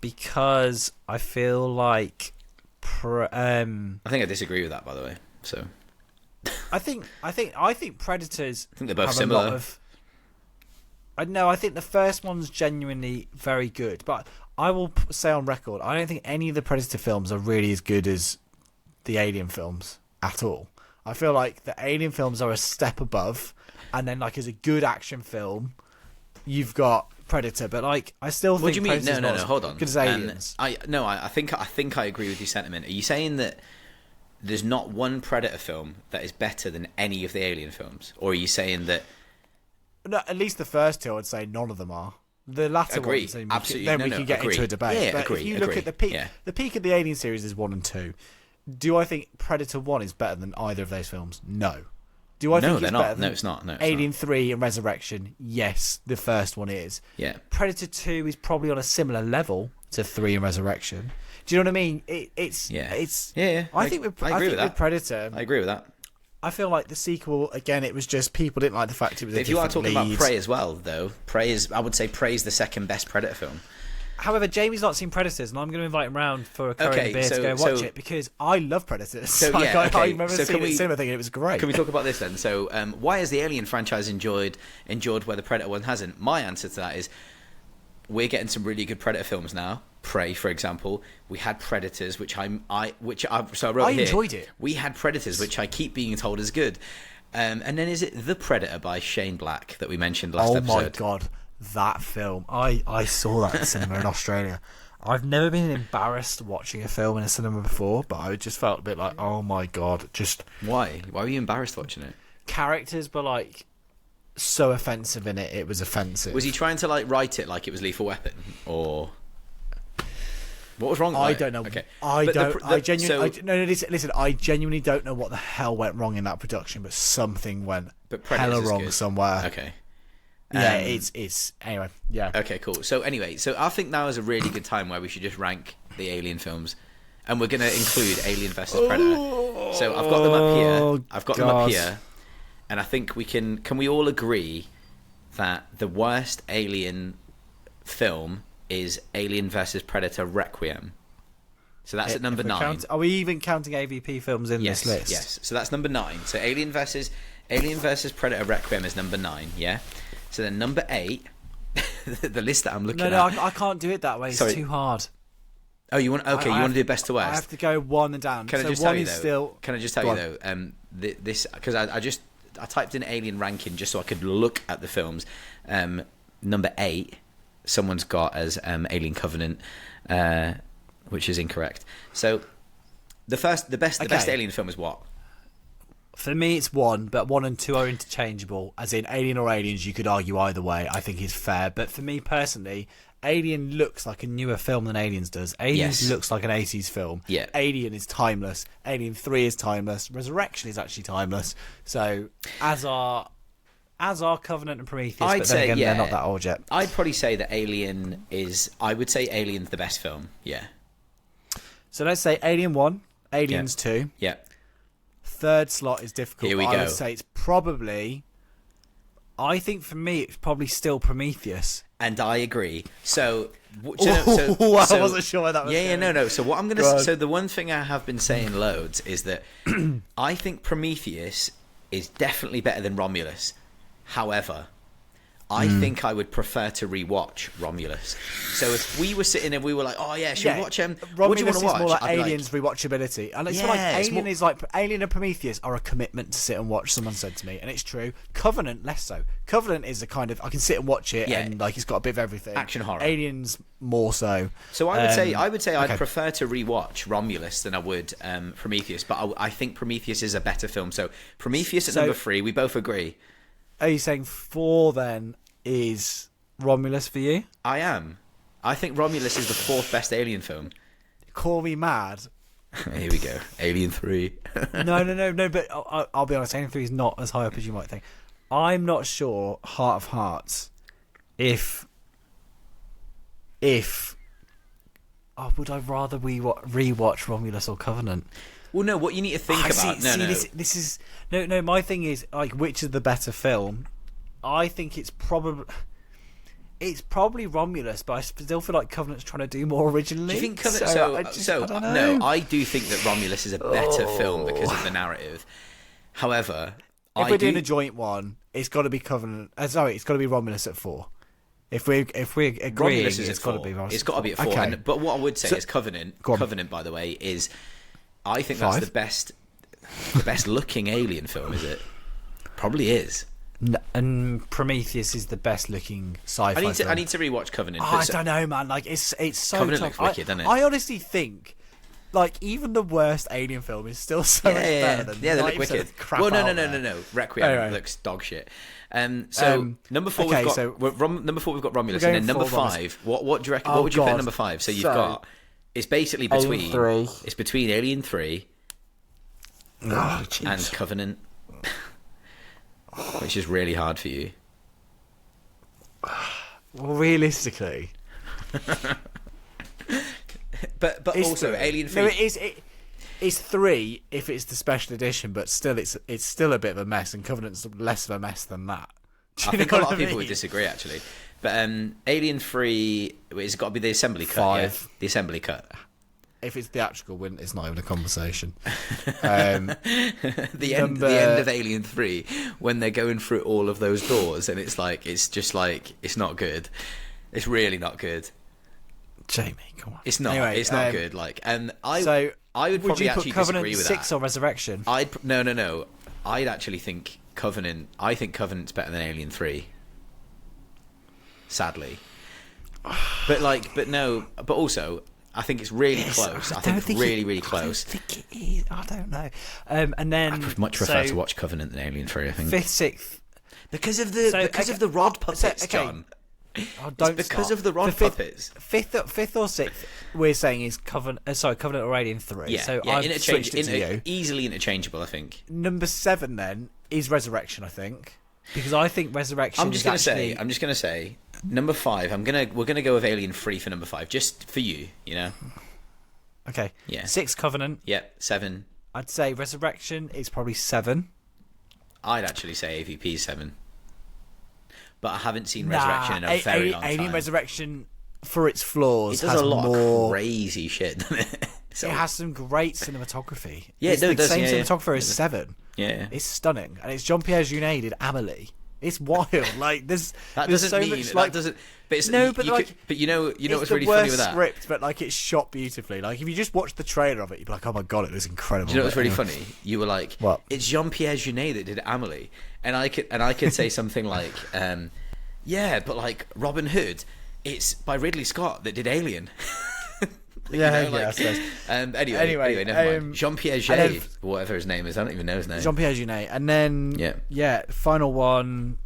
[SPEAKER 2] Because I feel like
[SPEAKER 1] I think I disagree with that, by the way. So
[SPEAKER 2] I think Predators.
[SPEAKER 1] I think they're both similar.
[SPEAKER 2] I think the first one's genuinely very good, but I will say on record, I don't think any of the Predator films are really as good as the Alien films at all. I feel like the Alien films are a step above, and then like as a good action film, you've got Predator. But like, I still think.
[SPEAKER 1] What do you mean?
[SPEAKER 2] Predator's
[SPEAKER 1] No,
[SPEAKER 2] not
[SPEAKER 1] hold on.
[SPEAKER 2] as good as Aliens.
[SPEAKER 1] I think I agree with your sentiment. Are you saying that there's not one Predator film that is better than any of the Alien films, or are you saying that?
[SPEAKER 2] No, at least the first two, I'd say none of them are. The latter
[SPEAKER 1] Agree.
[SPEAKER 2] ones, then
[SPEAKER 1] Absolutely.
[SPEAKER 2] we can get
[SPEAKER 1] agree.
[SPEAKER 2] into a debate.
[SPEAKER 1] Yeah,
[SPEAKER 2] but
[SPEAKER 1] agree.
[SPEAKER 2] if you look at
[SPEAKER 1] agree.
[SPEAKER 2] the peak of the Alien series is 1 and 2. Do I think Predator 1 is better than either of those films? No. Do I think it's better than
[SPEAKER 1] No, it's not. No, it's
[SPEAKER 2] Alien
[SPEAKER 1] not.
[SPEAKER 2] 3 and Resurrection? Yes, the first one is.
[SPEAKER 1] Yeah.
[SPEAKER 2] Predator 2 is probably on a similar level to 3 and Resurrection. Do you know what I mean?
[SPEAKER 1] Yeah.
[SPEAKER 2] I think with Predator,
[SPEAKER 1] I agree with that.
[SPEAKER 2] I feel like the sequel, again, it was just people didn't like the fact it was
[SPEAKER 1] If you are talking about Prey as well, though, I would say Prey is the second best Predator film.
[SPEAKER 2] However, Jamie's not seen Predators, and I'm going to invite him round for a curry and beer to go watch it, because I love Predators. I remember seeing it in cinema thinking it was great.
[SPEAKER 1] Can we talk about this then? So, why has the Alien franchise endured where the Predator one hasn't? My answer to that is we're getting some really good Predator films now. Prey, for example, we had Predators, which I enjoyed
[SPEAKER 2] it.
[SPEAKER 1] We had Predators, which I keep being told is good, and then is it The Predator by Shane Black that we mentioned last episode?
[SPEAKER 2] Oh my god, that film! I saw that in the cinema in Australia. I've never been embarrassed watching a film in a cinema before, but I just felt a bit like, oh my god, just
[SPEAKER 1] why were you embarrassed watching it?
[SPEAKER 2] Characters were like so offensive in it. It was offensive.
[SPEAKER 1] Was he trying to like write it like it was Lethal Weapon, or? What was wrong with it?
[SPEAKER 2] I don't know.
[SPEAKER 1] Okay.
[SPEAKER 2] Listen, I genuinely don't know what the hell went wrong in that production, but something went hella wrong somewhere.
[SPEAKER 1] Okay.
[SPEAKER 2] Yeah, it's anyway. Yeah.
[SPEAKER 1] Okay, cool. So anyway, I think now is a really good time where we should just rank the Alien films, and we're going to include Alien versus Predator. So I've got them up here. And I think can we all agree that the worst Alien film is Alien vs Predator Requiem. So that's at number 9.
[SPEAKER 2] Are we even counting AVP films in this list?
[SPEAKER 1] Yes. So that's number 9. So Alien versus Predator Requiem is number 9. Yeah. So then number 8, the list that I'm looking at.
[SPEAKER 2] No, I can't do it that way. It's too hard.
[SPEAKER 1] Oh, you want? Okay, you want to do best to worst.
[SPEAKER 2] I have to go 1 and down.
[SPEAKER 1] Can I just tell you though? Can I just tell you though? This because I typed in Alien ranking just so I could look at the films. Number 8. Someone's got as Alien Covenant, which is incorrect. So the best Alien film is what?
[SPEAKER 2] For me, it's 1, but 1 and 2 are interchangeable. As in Alien or Aliens, you could argue either way. I think it's fair. But for me personally, Alien looks like a newer film than Aliens does. Aliens looks like an 80s film.
[SPEAKER 1] Yeah.
[SPEAKER 2] Alien is timeless. Alien 3 is timeless. Resurrection is actually timeless. So as are Covenant and Prometheus, but then again, they're not that old yet.
[SPEAKER 1] I'd probably say that I would say Alien's the best film, yeah.
[SPEAKER 2] So let's say Alien 1, Aliens 2.
[SPEAKER 1] Yeah.
[SPEAKER 2] Third slot is difficult.
[SPEAKER 1] Here we go.
[SPEAKER 2] I would say it's probably... I think for me, it's probably still Prometheus.
[SPEAKER 1] And I agree. So...
[SPEAKER 2] I wasn't sure where that was going.
[SPEAKER 1] No. So what I'm going to... So the one thing I have been saying loads is that I think Prometheus is definitely better than Romulus. However, I think I would prefer to rewatch Romulus. So if we were sitting and we were like, "Oh yeah, should we watch him?" What do you want to watch?
[SPEAKER 2] Romulus is more like Alien's rewatchability, and it's like Alien and Prometheus are a commitment to sit and watch. Someone said to me, and it's true. Covenant less so. Covenant is a kind of I can sit and watch it, and like it's got a bit of everything.
[SPEAKER 1] Action horror.
[SPEAKER 2] Aliens more so.
[SPEAKER 1] So I would say I'd prefer to rewatch Romulus than I would Prometheus, but I think Prometheus is a better film. So Prometheus at number 3, we both agree.
[SPEAKER 2] Are you saying 4 then is Romulus for you?
[SPEAKER 1] I am. I think Romulus is the 4th best Alien film.
[SPEAKER 2] Call me mad.
[SPEAKER 1] Here we go. Alien 3.
[SPEAKER 2] No, but I'll be honest, Alien 3 is not as high up as you might think. I'm not sure, heart of hearts, if would I rather rewatch Romulus or Covenant?
[SPEAKER 1] Well, no, what you need to think about...
[SPEAKER 2] This is... No, my thing is, like, which is the better film? I think it's probably Romulus, but I still feel like Covenant's trying to do more originally.
[SPEAKER 1] Do you think Covenant... I don't know. No, I do think that Romulus is a better film because of the narrative. However...
[SPEAKER 2] If we're doing a joint one, it's got to be Covenant... it's got to be Romulus at 4. If we agree,
[SPEAKER 1] Romulus is
[SPEAKER 2] it's
[SPEAKER 1] at
[SPEAKER 2] got to
[SPEAKER 1] 4.
[SPEAKER 2] be.
[SPEAKER 1] It's got to be at 4.
[SPEAKER 2] Okay.
[SPEAKER 1] But what I would say
[SPEAKER 2] So-
[SPEAKER 1] is Covenant.
[SPEAKER 2] Go on.
[SPEAKER 1] Covenant, by the way, is I think
[SPEAKER 2] 5?
[SPEAKER 1] that's the best looking Alien film. Is it? Probably is.
[SPEAKER 2] And Prometheus is the best looking sci-fi.
[SPEAKER 1] I need to rewatch Covenant.
[SPEAKER 2] I don't know, man. Like it's so
[SPEAKER 1] Covenant
[SPEAKER 2] tough.
[SPEAKER 1] looks wicked, doesn't it?
[SPEAKER 2] I honestly think, like, even the worst Alien film is still so much better than
[SPEAKER 1] they look
[SPEAKER 2] 90%
[SPEAKER 1] wicked.
[SPEAKER 2] of the crap
[SPEAKER 1] Well,
[SPEAKER 2] out there.
[SPEAKER 1] no. Requiem
[SPEAKER 2] Anyway.
[SPEAKER 1] looks dog shit. Number 4
[SPEAKER 2] okay,
[SPEAKER 1] we've got
[SPEAKER 2] so
[SPEAKER 1] number 4 we've got Romulus,
[SPEAKER 2] we're
[SPEAKER 1] and then
[SPEAKER 2] going
[SPEAKER 1] number
[SPEAKER 2] for Romulus.
[SPEAKER 1] 5. What do you reckon?
[SPEAKER 2] Oh,
[SPEAKER 1] What would you put
[SPEAKER 2] God.
[SPEAKER 1] at number 5? So you've
[SPEAKER 2] So,
[SPEAKER 1] got it's basically
[SPEAKER 2] Alien
[SPEAKER 1] between
[SPEAKER 2] 3.
[SPEAKER 1] It's between Alien 3
[SPEAKER 2] Oh,
[SPEAKER 1] and
[SPEAKER 2] jeez.
[SPEAKER 1] Covenant, which is really hard for you.
[SPEAKER 2] Well, realistically,
[SPEAKER 1] But
[SPEAKER 2] it's
[SPEAKER 1] also
[SPEAKER 2] 3.
[SPEAKER 1] Alien 3.
[SPEAKER 2] No, it's 3 if it's the special edition, but still, it's still a bit of a mess, and Covenant's less of a mess than that. Do
[SPEAKER 1] I
[SPEAKER 2] you
[SPEAKER 1] think
[SPEAKER 2] know
[SPEAKER 1] a lot
[SPEAKER 2] what
[SPEAKER 1] of
[SPEAKER 2] I
[SPEAKER 1] people would
[SPEAKER 2] mean?
[SPEAKER 1] disagree, actually. But Alien 3, it's got to be the assembly cut.
[SPEAKER 2] 5.
[SPEAKER 1] Yeah? The assembly cut.
[SPEAKER 2] If it's theatrical, it's not even a conversation.
[SPEAKER 1] The end of Alien 3, when they're going through all of those doors, and it's not good. It's really not good.
[SPEAKER 2] Jamie, come on.
[SPEAKER 1] It's not.
[SPEAKER 2] Anyway,
[SPEAKER 1] it's not good. I would
[SPEAKER 2] would
[SPEAKER 1] probably
[SPEAKER 2] you put
[SPEAKER 1] actually
[SPEAKER 2] Covenant
[SPEAKER 1] disagree with
[SPEAKER 2] 6
[SPEAKER 1] that.
[SPEAKER 2] or Resurrection?
[SPEAKER 1] No. I'd actually think Covenant. I think Covenant's better than Alien 3. Sadly, but also I think it's really close. I think it's really close.
[SPEAKER 2] I don't think it is. I don't know. And then
[SPEAKER 1] I much prefer to watch Covenant than Alien 3. I think
[SPEAKER 2] 5th, 6th.
[SPEAKER 1] because of the rod puppets, John.
[SPEAKER 2] Oh, don't
[SPEAKER 1] It's because
[SPEAKER 2] stop.
[SPEAKER 1] of the rod
[SPEAKER 2] The fifth-
[SPEAKER 1] puppets.
[SPEAKER 2] Fifth or 6th, we're saying is Covenant. Covenant or Alien 3.
[SPEAKER 1] Yeah,
[SPEAKER 2] so I've switched it to you.
[SPEAKER 1] Easily interchangeable, I think.
[SPEAKER 2] Number 7 then is Resurrection, I think, because I think Resurrection.
[SPEAKER 1] I'm just gonna say number 5. We're gonna go with Alien 3 for number 5, just for you, you know.
[SPEAKER 2] Okay.
[SPEAKER 1] Yeah.
[SPEAKER 2] 6 Covenant.
[SPEAKER 1] Yeah, 7.
[SPEAKER 2] I'd say Resurrection is probably 7.
[SPEAKER 1] I'd actually say AVP 7. But I haven't seen Resurrection in a very long time.
[SPEAKER 2] Alien Resurrection, for its flaws,
[SPEAKER 1] It does
[SPEAKER 2] has
[SPEAKER 1] a lot
[SPEAKER 2] more.
[SPEAKER 1] of crazy shit, doesn't it?
[SPEAKER 2] It has some great cinematography.
[SPEAKER 1] Yeah,
[SPEAKER 2] it's
[SPEAKER 1] no,
[SPEAKER 2] the
[SPEAKER 1] it does,
[SPEAKER 2] same
[SPEAKER 1] yeah.
[SPEAKER 2] cinematographer as 7.
[SPEAKER 1] Yeah.
[SPEAKER 2] It's stunning, and it's Jean-Pierre Jeunet did Amélie. It's wild. Like there's
[SPEAKER 1] That
[SPEAKER 2] there's
[SPEAKER 1] doesn't
[SPEAKER 2] so
[SPEAKER 1] mean
[SPEAKER 2] much,
[SPEAKER 1] that
[SPEAKER 2] like,
[SPEAKER 1] doesn't. But it's,
[SPEAKER 2] No, but
[SPEAKER 1] you know
[SPEAKER 2] it's
[SPEAKER 1] what's
[SPEAKER 2] the
[SPEAKER 1] really funny
[SPEAKER 2] worst
[SPEAKER 1] with that.
[SPEAKER 2] script, but like it's shot beautifully. Like if you just watch the trailer of it, you'd be like, "Oh my god, it looks incredible."
[SPEAKER 1] Do you know what's
[SPEAKER 2] But
[SPEAKER 1] really
[SPEAKER 2] anyway.
[SPEAKER 1] funny? You were like,
[SPEAKER 2] What?
[SPEAKER 1] It's Jean-Pierre Jeunet that did Amélie, and I could say something like, yeah, but like Robin Hood, it's by Ridley Scott that did Alien.
[SPEAKER 2] Yeah, I suppose.
[SPEAKER 1] Anyway, never mind. Jean-Pierre
[SPEAKER 2] and then-
[SPEAKER 1] Jeunet, whatever his name is, I don't even know his name.
[SPEAKER 2] Jean-Pierre Jeunet, and then final one.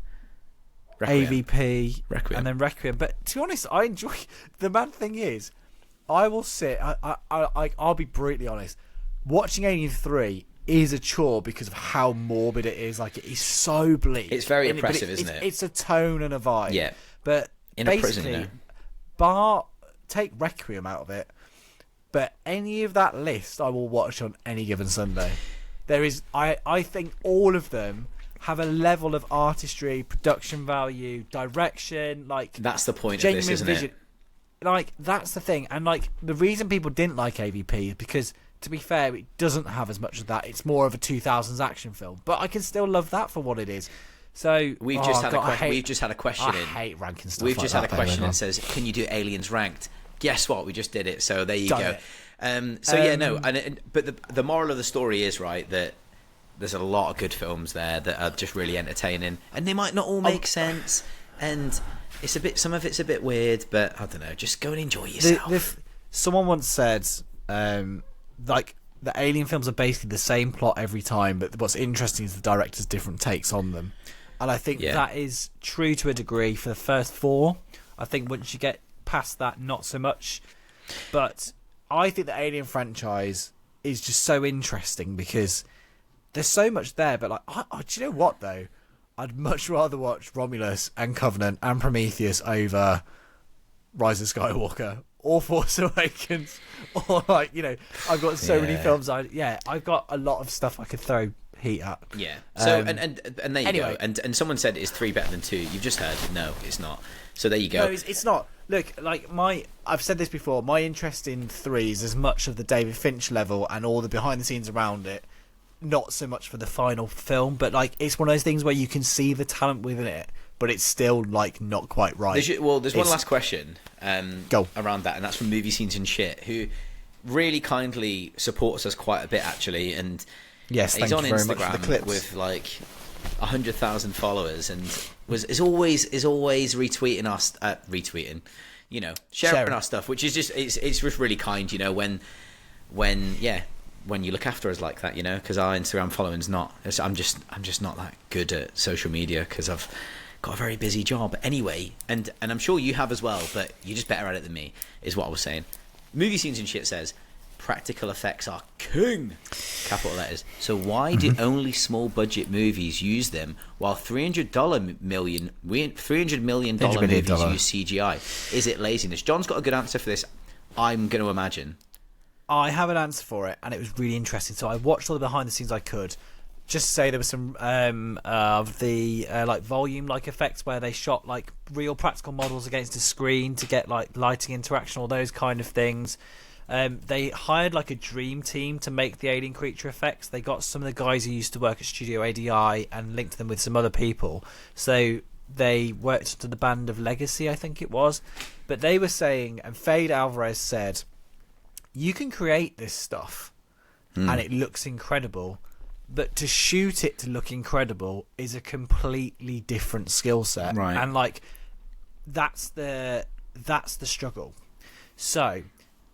[SPEAKER 1] Requiem.
[SPEAKER 2] AVP,
[SPEAKER 1] Requiem.
[SPEAKER 2] and then Requiem. But to be honest, I enjoy. The mad thing is, I will sit. I'll be brutally honest. Watching Alien 3 is a chore because of how morbid it is. Like it is so bleak.
[SPEAKER 1] It's very
[SPEAKER 2] But
[SPEAKER 1] oppressive, isn't it?
[SPEAKER 2] It's a tone and a vibe.
[SPEAKER 1] Yeah.
[SPEAKER 2] But
[SPEAKER 1] In a
[SPEAKER 2] basically,
[SPEAKER 1] prison, you know.
[SPEAKER 2] take Requiem out of it. But any of that list, I will watch on any given Sunday. There is, I think all of them have a level of artistry, production value, direction, like
[SPEAKER 1] That's the point of
[SPEAKER 2] genuine
[SPEAKER 1] this, isn't
[SPEAKER 2] vision.
[SPEAKER 1] it?
[SPEAKER 2] Like that's the thing, and like the reason people didn't like AVP is because, to be fair, it doesn't have as much of that. It's more of a 2000s action film, but I can still love that for what it is. So
[SPEAKER 1] We've just had a question
[SPEAKER 2] I
[SPEAKER 1] in.
[SPEAKER 2] hate ranking stuff.
[SPEAKER 1] We've
[SPEAKER 2] like
[SPEAKER 1] just had a
[SPEAKER 2] that, by the way,
[SPEAKER 1] question
[SPEAKER 2] man.
[SPEAKER 1] that says, "Can you do Aliens ranked?" Guess what? We just did it. So there you
[SPEAKER 2] Done
[SPEAKER 1] go.
[SPEAKER 2] it.
[SPEAKER 1] But the moral of the story is right that there's a lot of good films there that are just really entertaining, and they might not all make sense, and some of it's a bit weird, but I don't know. Just go and enjoy yourself.
[SPEAKER 2] Someone once said, like the Alien films are basically the same plot every time, but what's interesting is the director's different takes on them, and I think that is true to a degree for the first 4. I think once you get past that, not so much. But I think the Alien franchise is just so interesting because there's so much there. But like, do you know what though? I'd much rather watch Romulus and Covenant and Prometheus over Rise of Skywalker or Force Awakens, or like, you know, I've got so many films. I've got a lot of stuff I could throw heat at.
[SPEAKER 1] Yeah. So and there you
[SPEAKER 2] anyway.
[SPEAKER 1] go. And someone said, "Is 3 better than 2?" You've just heard, no, it's not. So there you go.
[SPEAKER 2] No, it's not. Look, like I've said this before. My interest in 3 is as much of the David Finch level and all the behind the scenes around it. Not so much for the final film, but like it's one of those things where you can see the talent within it but it's still like not quite right.
[SPEAKER 1] There's one last question
[SPEAKER 2] Go.
[SPEAKER 1] around that, and that's from Movie Scenes and Shit, who really kindly supports us quite a bit, actually. And
[SPEAKER 2] yes,
[SPEAKER 1] he's on
[SPEAKER 2] thank you very much for the
[SPEAKER 1] Instagram
[SPEAKER 2] clips.
[SPEAKER 1] with like 100,000 followers, and is always retweeting us, sharing our stuff, which is just it's just really kind, when you look after us like that, because our Instagram following's not. I'm just not that good at social media because I've got a very busy job anyway, and I'm sure you have as well, but you're just better at it than me, is what I was saying. Movie Scenes and Shit says practical effects are king, capital letters. So why do only small budget movies use them, while $300 million movies use CGI? Is it laziness? John's got a good answer for this, I'm going to imagine.
[SPEAKER 2] I have an answer for it, and it was really interesting. So I watched all the behind the scenes I could. Just to say, there was some of the like volume like effects where they shot like real practical models against a screen to get like lighting interaction, all those kind of things. They hired like a dream team to make the alien creature effects. They got some of the guys who used to work at Studio ADI and linked them with some other people. So they worked to the Band of Legacy, I think it was. But they were saying, and Fade Alvarez said, you can create this stuff and it looks incredible, but to shoot it to look incredible is a completely different skill set.
[SPEAKER 1] Right.
[SPEAKER 2] And like that's the struggle. So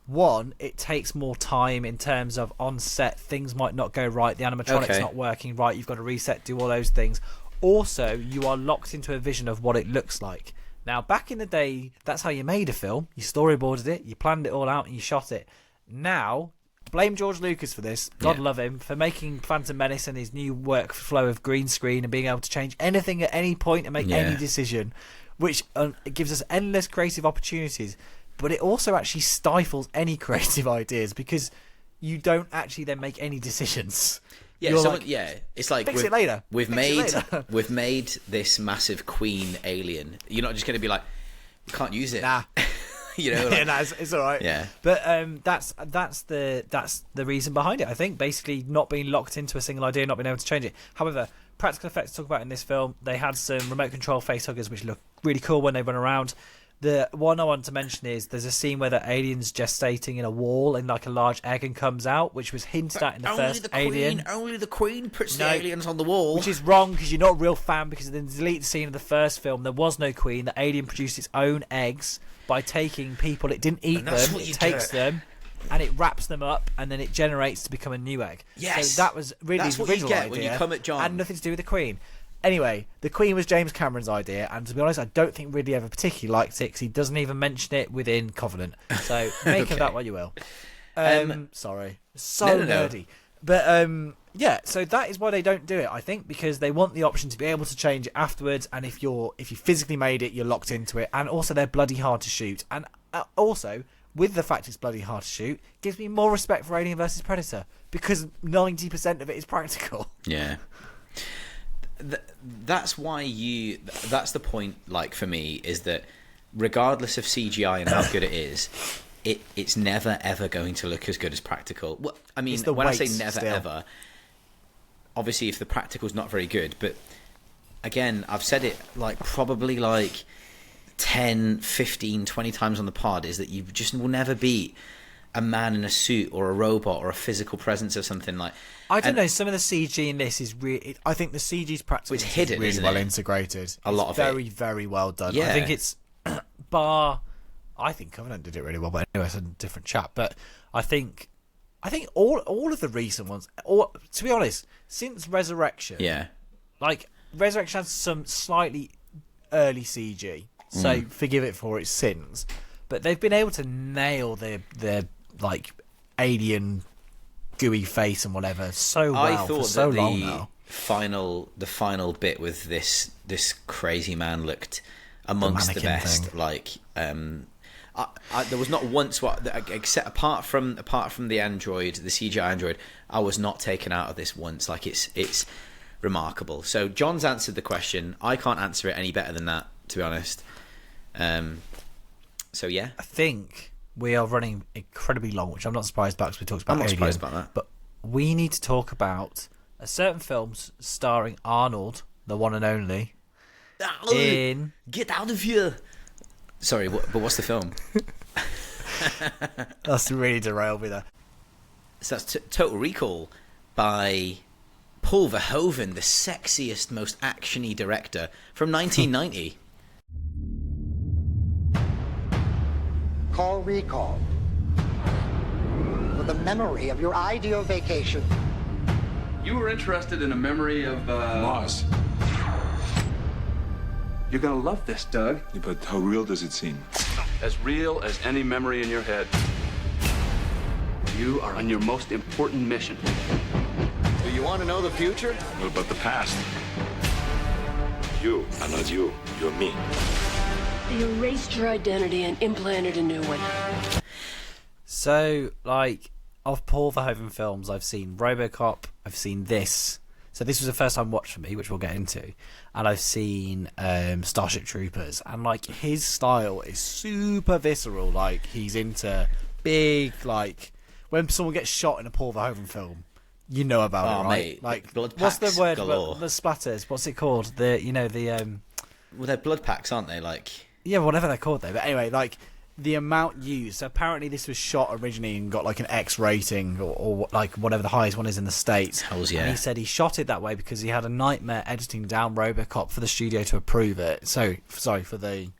[SPEAKER 2] one, it takes more time in terms of on set, things might not go right, the animatronic's not working right, you've got to reset, do all those things. Also, you are locked into a vision of what it looks like. Now, back in the day, that's how you made a film. You storyboarded it, you planned it all out, and you shot it. Now, blame George Lucas for this. God love him, for making Phantom Menace and his new workflow of green screen and being able to change anything at any point and make any decision, which it gives us endless creative opportunities. But it also actually stifles any creative ideas because you don't actually then make any decisions.
[SPEAKER 1] Yeah, it's like
[SPEAKER 2] fix it later.
[SPEAKER 1] We've made this massive queen alien. You're not just going to be like, you can't use it.
[SPEAKER 2] Nah. It's all right.
[SPEAKER 1] Yeah,
[SPEAKER 2] but that's the reason behind it. I think basically not being locked into a single idea, not being able to change it. However, practical effects to talk about in this film, they had some remote control facehuggers which look really cool when they run around. The one I want to mention is there's a scene where the alien's gestating in a wall and like a large egg and comes out, which was hinted at in the first Alien.
[SPEAKER 1] Only the Queen puts the aliens on the wall.
[SPEAKER 2] Which is wrong because you're not a real fan, because in the deleted scene of the first film there was no Queen. The alien produced its own eggs by taking people. It didn't eat them. It takes them and it wraps them up and then it generates to become a new egg.
[SPEAKER 1] Yes.
[SPEAKER 2] So that was really
[SPEAKER 1] That's
[SPEAKER 2] the
[SPEAKER 1] what you
[SPEAKER 2] original
[SPEAKER 1] get
[SPEAKER 2] idea.
[SPEAKER 1] when you come at John.
[SPEAKER 2] And nothing to do with the Queen. Anyway, the Queen was James Cameron's idea, and to be honest, I don't think Ridley ever particularly liked it because he doesn't even mention it within Covenant. So make of that what you will. Sorry, so nerdy. But yeah, so that is why they don't do it. I think because they want the option to be able to change it afterwards, and if you physically made it, you're locked into it, and also they're bloody hard to shoot, and also with the fact it's bloody hard to shoot, gives me more respect for Alien vs Predator because 90% of it is practical.
[SPEAKER 1] Yeah. That's why that's the point, like for me, is that regardless of CGI and how good it is, it's never ever going to look as good as practical. Well, I mean, when I say never ever, obviously if the practical's not very good, but again, I've said it like probably like 10, 15, 20 times on the pod, is that you just will never beat a man in a suit or a robot or a physical presence of something like.
[SPEAKER 2] I don't know. Some of the CG in this is really. I think the CG's practical.
[SPEAKER 1] It's hidden,
[SPEAKER 2] really
[SPEAKER 1] isn't
[SPEAKER 2] well
[SPEAKER 1] it?
[SPEAKER 2] Integrated.
[SPEAKER 1] A lot of
[SPEAKER 2] very,
[SPEAKER 1] it.
[SPEAKER 2] very well done.
[SPEAKER 1] Yeah.
[SPEAKER 2] I think it's bar. I think Covenant did it really well, but anyway, it's a different chat. But I think all of the recent ones, or to be honest, since Resurrection, like Resurrection has some slightly early CG, so forgive it for its sins. But they've been able to nail their like alien gooey face and whatever so well.
[SPEAKER 1] I thought
[SPEAKER 2] for so
[SPEAKER 1] that
[SPEAKER 2] long now.
[SPEAKER 1] the final bit with this crazy man looked amongst the best.
[SPEAKER 2] Thing.
[SPEAKER 1] Like there was not once except apart from the android, the CGI android, I was not taken out of this once. Like it's remarkable. So John's answered the question. I can't answer it any better than that, to be honest. So yeah,
[SPEAKER 2] I think we are running incredibly long, which I'm not surprised about because we talked about.
[SPEAKER 1] I'm not
[SPEAKER 2] Alien,
[SPEAKER 1] surprised about that.
[SPEAKER 2] But we need to talk about a certain film starring Arnold, the one and only,
[SPEAKER 1] Get out of here. Sorry, but what's the film?
[SPEAKER 2] That's really derailed me there.
[SPEAKER 1] So that's Total Recall by Paul Verhoeven, the sexiest, most actiony director from 1990.
[SPEAKER 6] Call recall. For the memory of your ideal vacation.
[SPEAKER 7] You were interested in a memory of,
[SPEAKER 4] Mars.
[SPEAKER 7] You're gonna love this, Doug.
[SPEAKER 4] Yeah, but how real does it seem?
[SPEAKER 7] As real as any memory in your head. You are on your most important mission.
[SPEAKER 8] Do you want to know the future?
[SPEAKER 4] What about the past?
[SPEAKER 8] You are not you. You're me.
[SPEAKER 9] They erased your identity and implanted a new one.
[SPEAKER 2] So, like, of Paul Verhoeven films, I've seen RoboCop, I've seen this. So this was a first time watch for me, which we'll get into. And I've seen Starship Troopers. And, like, his style is super visceral. Like, he's into big, like... When someone gets shot in a Paul Verhoeven film, you know about it, right?
[SPEAKER 1] Mate,
[SPEAKER 2] like,
[SPEAKER 1] blood
[SPEAKER 2] what's the
[SPEAKER 1] packs
[SPEAKER 2] word?
[SPEAKER 1] galore.
[SPEAKER 2] The splatters. What's it called?
[SPEAKER 1] Well, they're blood packs, aren't they? Like,
[SPEAKER 2] yeah, whatever they're called, though. But anyway, like, the amount used. So apparently this was shot originally and got, like, an X rating or like, whatever the highest one is in the States.
[SPEAKER 1] Hells yeah.
[SPEAKER 2] And he said he shot it that way because he had a nightmare editing down RoboCop for the studio to approve it. So, sorry, for the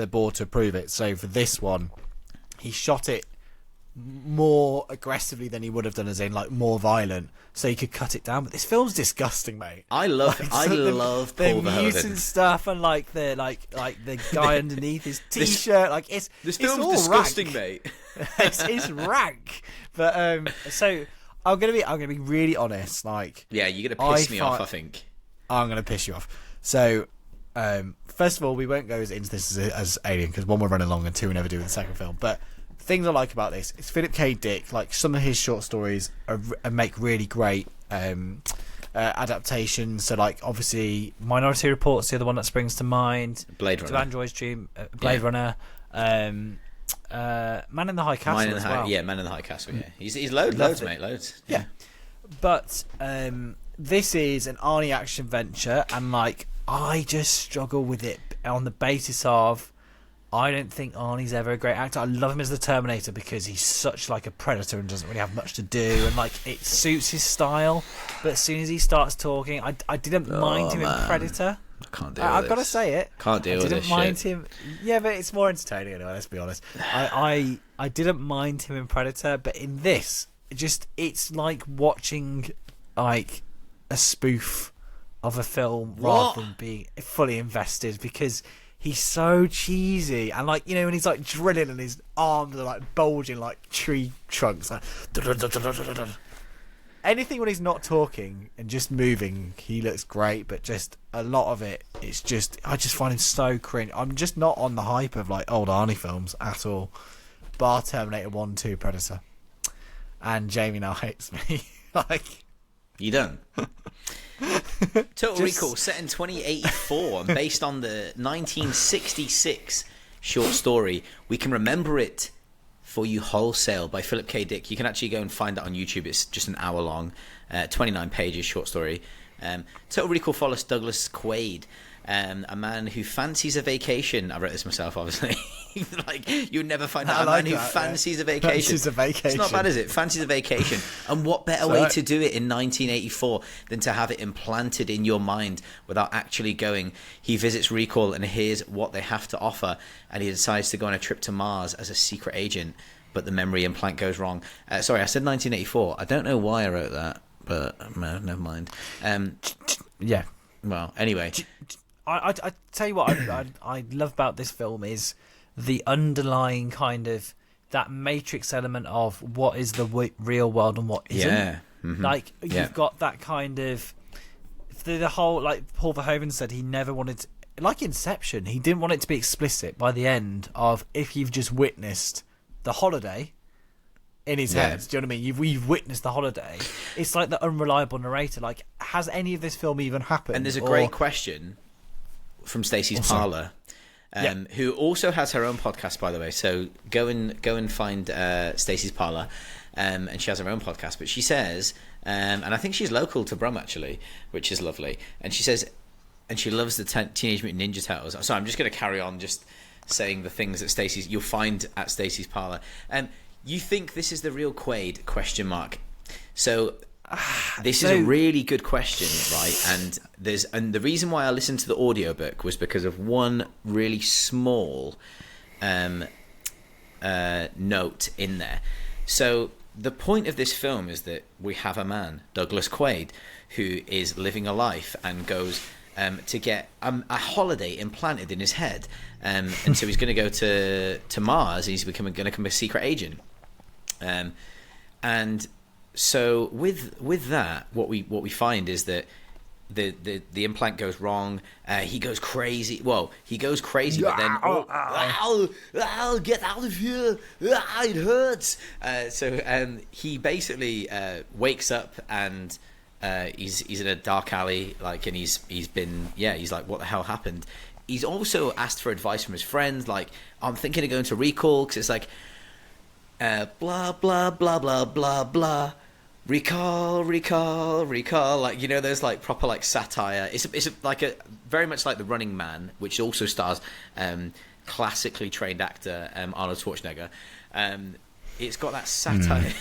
[SPEAKER 2] board to approve it. So for this one, he shot it more aggressively than he would have done, as in, like, more violent, so he could cut it down. But this film's disgusting, mate.
[SPEAKER 1] I love Paul
[SPEAKER 2] the mutant
[SPEAKER 1] Verhoeven
[SPEAKER 2] stuff, and like the guy underneath his t-shirt. Like, this
[SPEAKER 1] film's
[SPEAKER 2] all
[SPEAKER 1] disgusting,
[SPEAKER 2] rank.
[SPEAKER 1] mate.
[SPEAKER 2] it's rank. But so I'm gonna be really honest. Like,
[SPEAKER 1] Yeah, you're gonna piss me off, I think.
[SPEAKER 2] I'm gonna piss you off. So, first of all, we won't go into this as Alien because one, we're running long, and two, we never do in the second film. But things I like about this, it's Philip K. Dick. Like, some of his short stories make really great adaptations. So, like, obviously, Minority Report's the other one that springs to mind.
[SPEAKER 1] Blade Runner.
[SPEAKER 2] To Android's Dream, Blade Runner. Man in the High Castle as well.
[SPEAKER 1] Yeah, Man in the High Castle. Yeah, he's loads, mate, loads.
[SPEAKER 2] Yeah, but this is an Arnie action venture, and, like, I just struggle with it on the basis of, I don't think Arnie's ever a great actor. I love him as the Terminator because he's such, like, a predator and doesn't really have much to do, and, like, it suits his style. But as soon as he starts talking, I didn't mind him in Predator.
[SPEAKER 1] I can't deal with
[SPEAKER 2] I've got to
[SPEAKER 1] this.
[SPEAKER 2] say it.
[SPEAKER 1] Can't deal with this
[SPEAKER 2] I didn't mind
[SPEAKER 1] shit.
[SPEAKER 2] him. Yeah, but it's more entertaining anyway. Let's be honest. I didn't mind him in Predator, but in this, it's like watching, like, a spoof of a film rather than being fully invested, because he's so cheesy, and, like, you know, when he's, like, drilling and his arms are, like, bulging like tree trunks, like, anything when he's not talking and just moving, he looks great. But just a lot of it, it's just, I just find him so cringe. I'm just not on the hype of, like, old Arnie films at all, bar Terminator 1, 2, Predator, and Jamie now hates me. Like,
[SPEAKER 1] You done? Total Recall, set in 2084 and based on the 1966 short story We Can Remember It For You Wholesale by Philip K. Dick. You can actually go and find that on YouTube. It's just an hour long, 29 pages short story. Total Recall follows Douglas Quaid, a man who fancies a vacation. I wrote this myself, obviously. Like, you'd never find out a man who fancies a vacation.
[SPEAKER 2] Fancies a vacation.
[SPEAKER 1] It's not bad, is it? Fancies a vacation. And what better way to do it in 1984 than to have it implanted in your mind without actually going? He visits Recall and hears what they have to offer, and he decides to go on a trip to Mars as a secret agent, but the memory implant goes wrong. Sorry, I said 1984. I don't know why I wrote that, but never mind.
[SPEAKER 2] yeah.
[SPEAKER 1] Well, anyway.
[SPEAKER 2] I tell you what I love about this film is the underlying kind of that Matrix element of what is the real world and what isn't.
[SPEAKER 1] Yeah. Mm-hmm.
[SPEAKER 2] Like, you've got that kind of the whole, like Paul Verhoeven said, he never wanted to, like Inception, he didn't want it to be explicit by the end of, if you've just witnessed the holiday in his head. Do you know what I mean? We've witnessed the holiday. It's like the unreliable narrator. Like, has any of this film even happened?
[SPEAKER 1] And there's a great question from Stacey's Parlour, who also has her own podcast, by the way. So go and find Stacey's Parlour, and she has her own podcast. But she says, and I think she's local to Brum actually, which is lovely. And she says, and she loves the Teenage Mutant Ninja Turtles. So I'm just going to carry on just saying the things that you'll find at Stacey's parlor. You think this is the real Quaid? Question mark. So this is a really good question, right? And the reason why I listened to the audiobook was because of one really small note in there. So the point of this film is that we have a man, Douglas Quaid, who is living a life and goes to get a holiday implanted in his head, and so he's going to go to Mars. He's going to become a secret agent, and so with that, what we find is that the implant goes wrong. He goes crazy. Well, he goes crazy, but then I'll get out of here. It hurts. So he basically wakes up and he's in a dark alley, like, and he's like, what the hell happened? He's also asked for advice from his friends, like, I'm thinking of going to recall, because it's like blah blah blah blah blah blah. Recall, like, you know, there's like proper like satire. It's like a very much like The Running Man, which also stars classically trained actor Arnold Schwarzenegger. It's got that satire.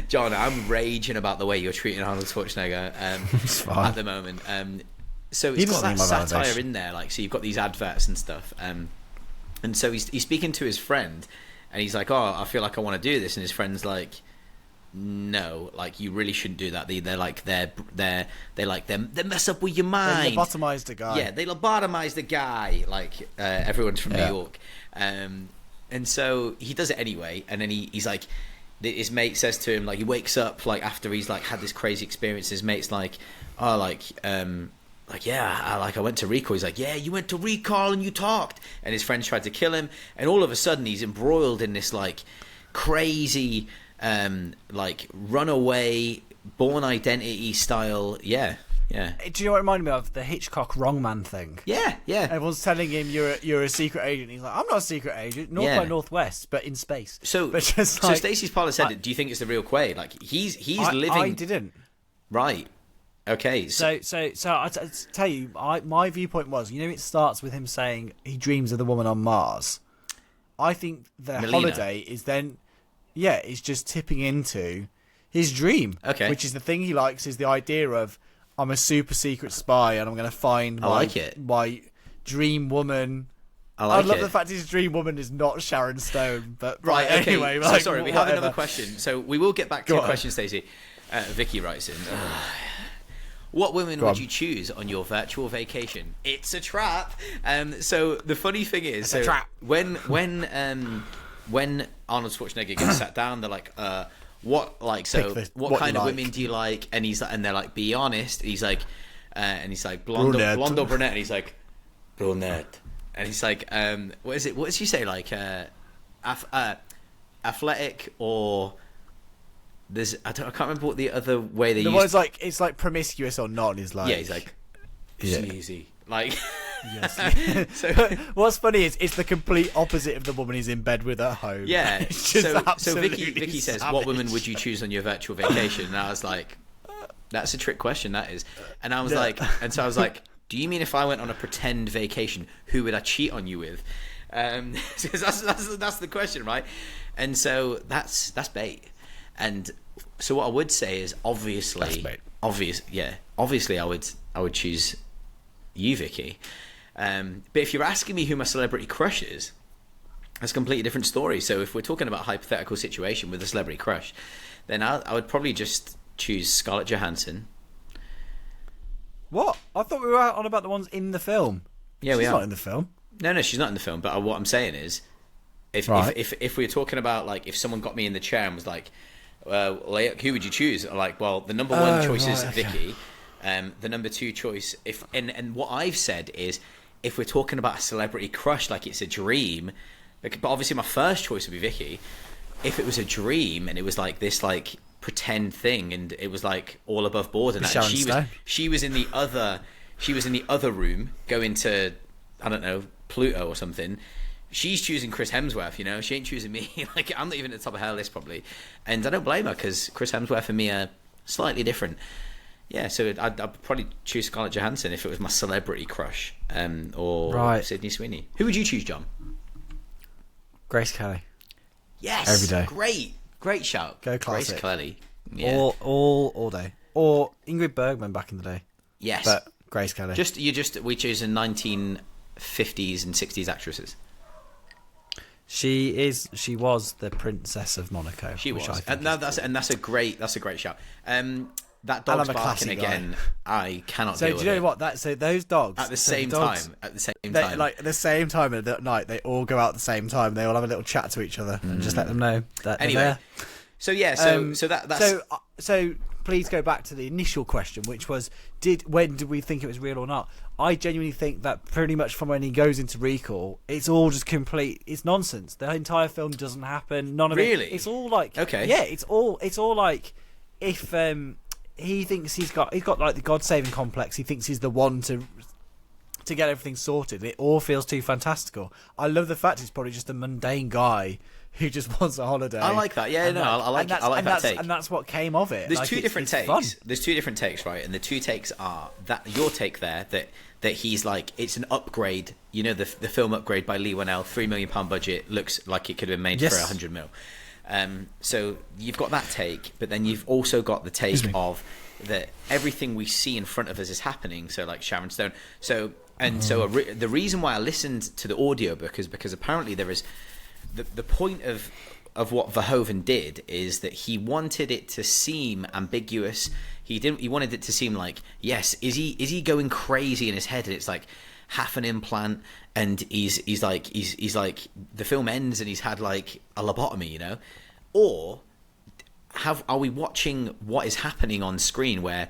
[SPEAKER 1] John, I'm raging about the way you're treating Arnold Schwarzenegger at the moment. So it's got that satire in there, like, so you've got these adverts and stuff. And so he's speaking to his friend, and he's like, "Oh, I feel like I want to do this," and his friend's like, "No, like, you really shouldn't do that. They mess up with your mind.
[SPEAKER 2] They lobotomize the guy.
[SPEAKER 1] Yeah, they lobotomize the guy. Like, everyone's from New York, and so he does it anyway. And then he's like, his mate says to him, like, he wakes up like after he's like had this crazy experience. His mate's like, "Oh, I went to recall." He's like, "Yeah, you went to recall and you talked." And his friends tried to kill him, and all of a sudden he's embroiled in this like crazy, like, runaway Born Identity style. Yeah.
[SPEAKER 2] Do you know what it reminded me of? The Hitchcock Wrongman thing.
[SPEAKER 1] Yeah.
[SPEAKER 2] Everyone's telling him you're a secret agent. He's like, I'm not a secret agent. North by Northwest, but in space.
[SPEAKER 1] So Stacey's parlor said, "Do you think it's the real Quaid? Like, he's living."
[SPEAKER 2] I didn't.
[SPEAKER 1] Right. Okay.
[SPEAKER 2] So I tell you, my viewpoint was, you know, it starts with him saying he dreams of the woman on Mars. I think the holiday is then, is just tipping into his dream. Okay. Which is the thing he likes, is the idea of, I'm a super secret spy and I'm going to find my dream woman. I love the fact his dream woman is not Sharon Stone. But
[SPEAKER 1] right, okay.
[SPEAKER 2] Anyway,
[SPEAKER 1] so sorry, we have another question. So we will get back to your question, Stacey. Vicky writes in. What women would you choose on your virtual vacation? It's a trap. So the funny thing is,
[SPEAKER 2] a trap.
[SPEAKER 1] When Arnold Schwarzenegger gets sat down, they're like, what kind of women do you like? And they're like, be honest. He's like, blonde or brunette? And he's like, brunette. And he's like, what is it? What does she say? Like, athletic or. I can't remember what the other way they use.
[SPEAKER 2] It's like promiscuous or not. He's like,
[SPEAKER 1] he's like, sleazy. Like,
[SPEAKER 2] yes. So what's funny is it's the complete opposite of the woman he's in bed with at home.
[SPEAKER 1] Yeah. So Vicky says, "What woman would you choose on your virtual vacation?" And I was like, "That's a trick question, that is." And I was like, "Do you mean if I went on a pretend vacation, who would I cheat on you with?" Because that's the question, right? And so that's bait. And so what I would say is obviously I would choose you, Vicky. But if you're asking me who my celebrity crush is, that's a completely different story. So if we're talking about a hypothetical situation with a celebrity crush, then I would probably just choose Scarlett Johansson.
[SPEAKER 2] What? I thought we were on about the ones in the film.
[SPEAKER 1] Yeah, we are.
[SPEAKER 2] She's not in the film.
[SPEAKER 1] No, she's not in the film. But what I'm saying is, if we're talking about, like, if someone got me in the chair and was like, who would you choose? Like, well, the number one choice is Vicky. The number two choice, and what I've said is, if we're talking about a celebrity crush, like it's a dream, but obviously my first choice would be Vicky. If it was a dream and it was like this, like, pretend thing, and it was like all above board, and she was in the other room going to, I don't know, Pluto or something. She's choosing Chris Hemsworth, you know. She ain't choosing me. Like, I'm not even at the top of her list, probably. And I don't blame her, because Chris Hemsworth and me are slightly different. Yeah, so I'd probably choose Scarlett Johansson if it was my celebrity crush, or Sydney Sweeney. Who would you choose, John?
[SPEAKER 2] Grace Kelly.
[SPEAKER 1] Yes,
[SPEAKER 2] every day.
[SPEAKER 1] Great shout.
[SPEAKER 2] Go classic.
[SPEAKER 1] Grace Kelly. Yeah.
[SPEAKER 2] All day. Or Ingrid Bergman back in the day.
[SPEAKER 1] Yes,
[SPEAKER 2] but Grace Kelly.
[SPEAKER 1] We chose 1950s and 60s actresses.
[SPEAKER 2] She was the Princess of Monaco.
[SPEAKER 1] She was, that's a great shout. That dog's barking again. I cannot deal with it.
[SPEAKER 2] So do you know what? So those dogs
[SPEAKER 1] at the same time,
[SPEAKER 2] like at the same time at night, they all go out at the same time. They all have a little chat to each other and just let them know that
[SPEAKER 1] anyway.
[SPEAKER 2] They're there. So please go back to the initial question, which was, when did we think it was real or not? I genuinely think that pretty much from when he goes into recall, it's all just it's nonsense. The entire film doesn't happen. None of
[SPEAKER 1] really?
[SPEAKER 2] It. It's all like,
[SPEAKER 1] okay,
[SPEAKER 2] yeah, it's all like if he thinks he's got like the God-saving complex. He thinks he's the one to get everything sorted. It all feels too fantastical. I love the fact he's probably just a mundane guy who just wants a holiday.
[SPEAKER 1] I like that. Yeah, I like that take.
[SPEAKER 2] And that's what came of it.
[SPEAKER 1] There's two different takes. Fun. There's two different takes, right? And the two takes are that your take there that he's like, it's an upgrade. You know, the film Upgrade by Lee Whannell, £3 million budget, looks like it could have been made for 100 mil. So you've got that take, but then you've also got the take of that everything we see in front of us is happening. So like Sharon Stone. So the reason why I listened to the audiobook is because apparently there is the point of what Verhoeven did is that he wanted it to seem ambiguous. He wanted it to seem like, yes, is he going crazy in his head, and it's like half an implant, and he's like the film ends and he's had like a lobotomy, you know? Or are we watching what is happening on screen where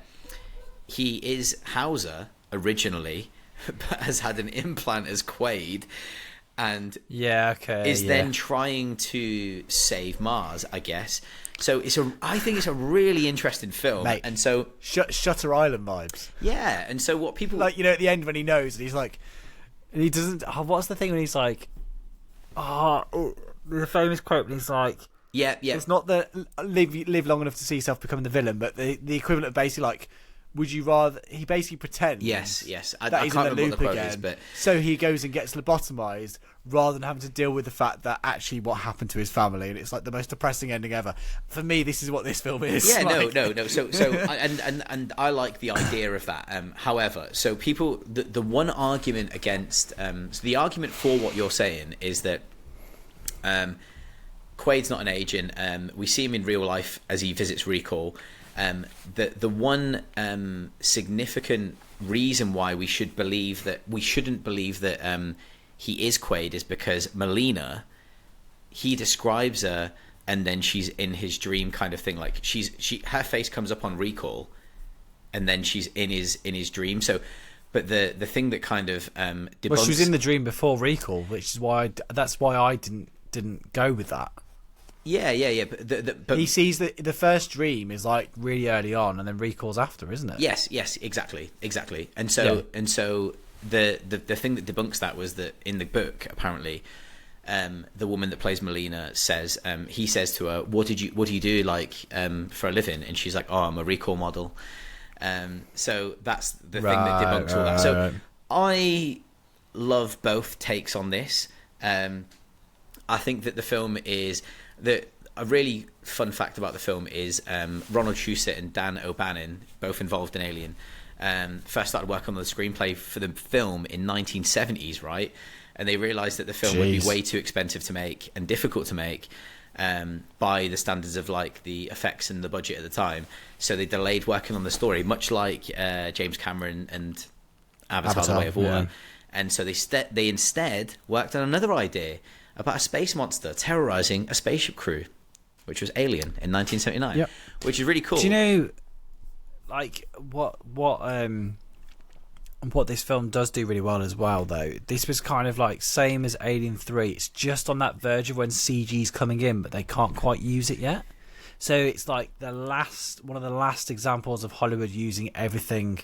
[SPEAKER 1] he is Hauser originally but has had an implant as Quaid and is then trying to save Mars, I guess. So I think it's a really interesting film.
[SPEAKER 2] Mate,
[SPEAKER 1] and so
[SPEAKER 2] Shutter Island vibes.
[SPEAKER 1] Yeah, and so what people
[SPEAKER 2] like, you know, at the end when he knows and he's like, and he doesn't. What's the thing when he's like, the famous quote when he's like,
[SPEAKER 1] yeah.
[SPEAKER 2] It's not the live long enough to see yourself becoming the villain, but the equivalent of basically like, would you rather? He basically pretends.
[SPEAKER 1] Yes.
[SPEAKER 2] That he's in the loop again. But so he goes and gets lobotomized rather than having to deal with the fact that actually what happened to his family, and it's like the most depressing ending ever. For me, this is what this film is.
[SPEAKER 1] Yeah,
[SPEAKER 2] like...
[SPEAKER 1] no. So and I like the idea of that. However, so people, the one argument against, so the argument for what you're saying is that Quaid's not an agent. We see him in real life as he visits recall. The one significant reason why we shouldn't believe that he is Quaid is because Melina, he describes her and then she's in his dream kind of thing. Like her face comes up on recall, and then she's in his dream. So, but the thing that kind of debunks.
[SPEAKER 2] Well, she was in the dream before recall, which is why that's why I didn't go with that.
[SPEAKER 1] Yeah. But
[SPEAKER 2] he sees the first dream is like really early on, and then recalls after, isn't it?
[SPEAKER 1] Yes, exactly. And so the thing that debunks that was that in the book, apparently, the woman that plays Melina says, he says to her, "What do you do like for a living?" And she's like, "Oh, I'm a recall model." So that's the thing that debunks all that. So I love both takes on this. I think that the film is a really fun fact about the film is Ronald Shusett and Dan O'Bannon, both involved in Alien, first started working on the screenplay for the film in 1970s, right? And they realised that the film would be way too expensive to make and difficult to make by the standards of like the effects and the budget at the time. So they delayed working on the story, much like James Cameron and Avatar: The Way of Water. Yeah. And so they instead worked on another idea about a space monster terrorizing a spaceship crew, which was Alien in 1979, which is really cool.
[SPEAKER 2] Do you know, like what this film does do really well as well, though? This was kind of like same as Alien 3. It's just on that verge of when CG's coming in, but they can't quite use it yet. So it's like one of the last examples of Hollywood using everything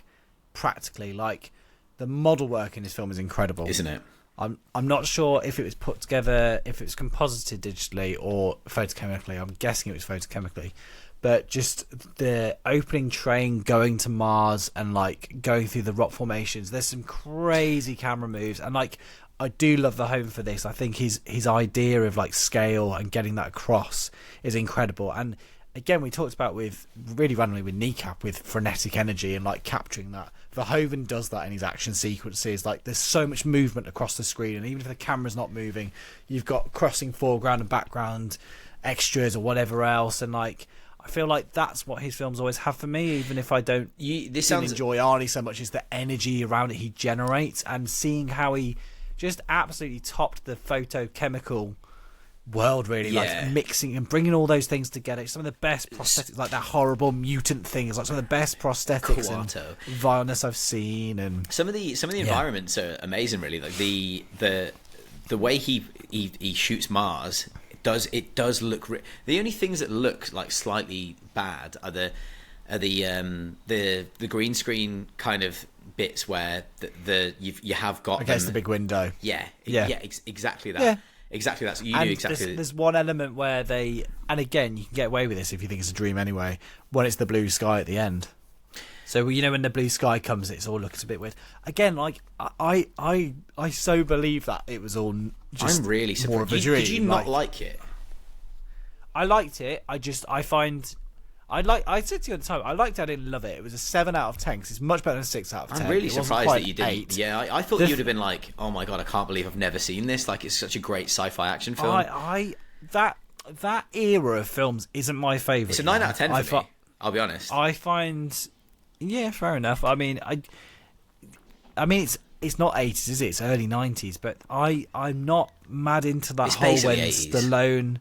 [SPEAKER 2] practically. Like the model work in this film is incredible,
[SPEAKER 1] isn't it?
[SPEAKER 2] I'm not sure if it was put together, if it was composited digitally or photochemically. I'm guessing it was photochemically, but just the opening train going to Mars and like going through the rock formations. There's some crazy camera moves, and like I do love Verhoeven for this. I think his idea of like scale and getting that across is incredible. And again, we talked about with really randomly with Kneecap with frenetic energy and like capturing that. Verhoeven does that in his action sequences. Like there's so much movement across the screen, and even if the camera's not moving, you've got crossing foreground and background extras or whatever else. And like I feel like that's what his films always have for me, even if I don't enjoy Arnie so much, is the energy around it he generates, and seeing how he just absolutely topped the photochemical world, really, like mixing and bringing all those things together. Some of the best prosthetics, like that horrible mutant thing, is like some of the best prosthetics and vileness I've seen. And
[SPEAKER 1] some of the environments are amazing, really. Like the way he shoots Mars, it does look. The only things that look like slightly bad are the green screen kind of bits where you have got
[SPEAKER 2] against the big window.
[SPEAKER 1] Exactly that.
[SPEAKER 2] Yeah.
[SPEAKER 1] Exactly that. So you
[SPEAKER 2] and
[SPEAKER 1] knew exactly.
[SPEAKER 2] There's one element where and again, you can get away with this if you think it's a dream anyway, when it's the blue sky at the end. So you know when the blue sky comes, it's all looks a bit weird. Again, like I so believe that it was all just
[SPEAKER 1] I'm really surprised.
[SPEAKER 2] More of a dream.
[SPEAKER 1] Did you not like it?
[SPEAKER 2] I liked it. I said to you at the time, I liked it, I didn't love it. It was a 7 out of 10 because it's much better than a 6 out of 10.
[SPEAKER 1] I'm really surprised that you didn't.
[SPEAKER 2] 8.
[SPEAKER 1] Yeah, I thought you'd have been like, oh my god, I can't believe I've never seen this. Like, it's such a great sci-fi action film.
[SPEAKER 2] That era of films isn't my favourite.
[SPEAKER 1] It's a 9 out of 10 for me, I'll be honest.
[SPEAKER 2] I find... Yeah, fair enough. I mean, it's not 80s, is it? It's early 90s, but I'm not mad into that
[SPEAKER 1] it's
[SPEAKER 2] whole when
[SPEAKER 1] 80s.
[SPEAKER 2] Stallone...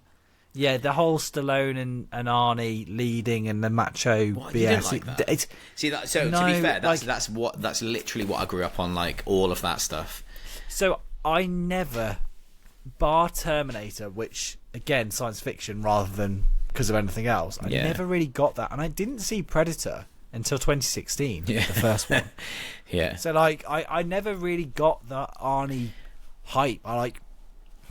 [SPEAKER 2] Yeah, the whole Stallone and Arnie leading and the macho BS.
[SPEAKER 1] You didn't like that? To be fair, that's literally what I grew up on, like all of that stuff.
[SPEAKER 2] So I never, bar Terminator, which again science fiction rather than because of anything else. I never really got that, and I didn't see Predator until 2016, the first one.
[SPEAKER 1] Yeah.
[SPEAKER 2] So like I never really got that Arnie hype.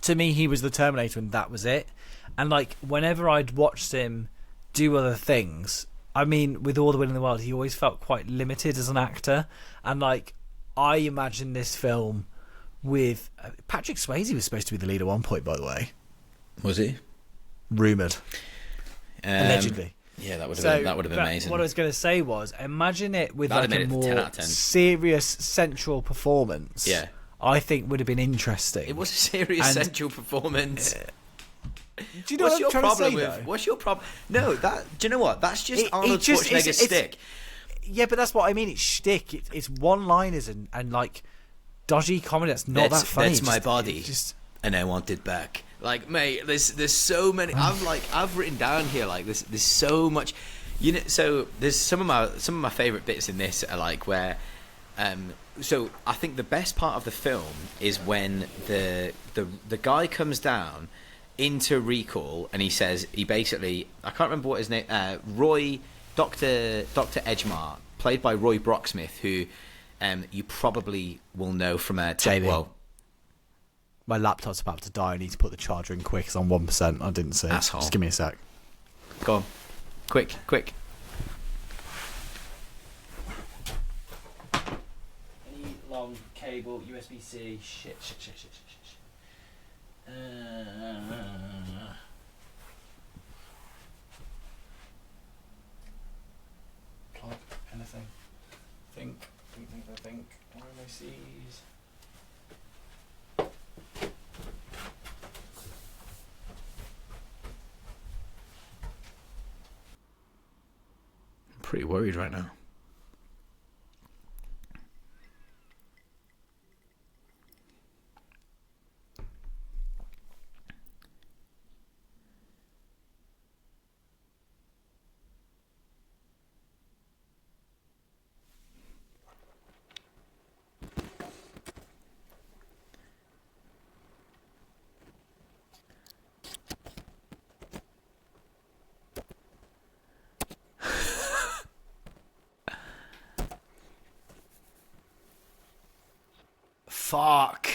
[SPEAKER 2] To me, he was the Terminator, and that was it. And like whenever I'd watched him do other things, I mean, with All the Will in the World, he always felt quite limited as an actor. And like I imagine this film with Patrick Swayze was supposed to be the lead at one point, by the way.
[SPEAKER 1] Was he?
[SPEAKER 2] Rumoured, allegedly.
[SPEAKER 1] Yeah, that would have been amazing.
[SPEAKER 2] What I was going to say was, imagine it with like a more serious central performance.
[SPEAKER 1] Yeah,
[SPEAKER 2] I think would have been interesting.
[SPEAKER 1] It was a serious central performance.
[SPEAKER 2] Do you know what I'm trying to say, though?
[SPEAKER 1] What's your problem? No, do you know what? That's just Arnold Schwarzenegger's shtick.
[SPEAKER 2] Yeah, but that's what I mean. It's shtick. It's one-liners and like dodgy comedy. That's not that funny.
[SPEAKER 1] That's my body, and I want it back. Like, mate, there's so many. I've written down here like there's so much. You know, so there's some of my favorite bits in this are like where. So I think the best part of the film is when the guy comes down into recall and he basically, I can't remember what his name, Dr. Edgemar, played by Roy Brocksmith, who you probably will know from
[SPEAKER 2] my laptop's about to die. I need to put the charger in quick. It's on 1%. I didn't see.
[SPEAKER 1] Asshole.
[SPEAKER 2] Just give me a sec.
[SPEAKER 1] Go on, quick.
[SPEAKER 2] Any long cable, USB-C, shit. Plug anything. Think. Where are my C's?
[SPEAKER 1] I'm pretty worried right now.
[SPEAKER 2] Fuck.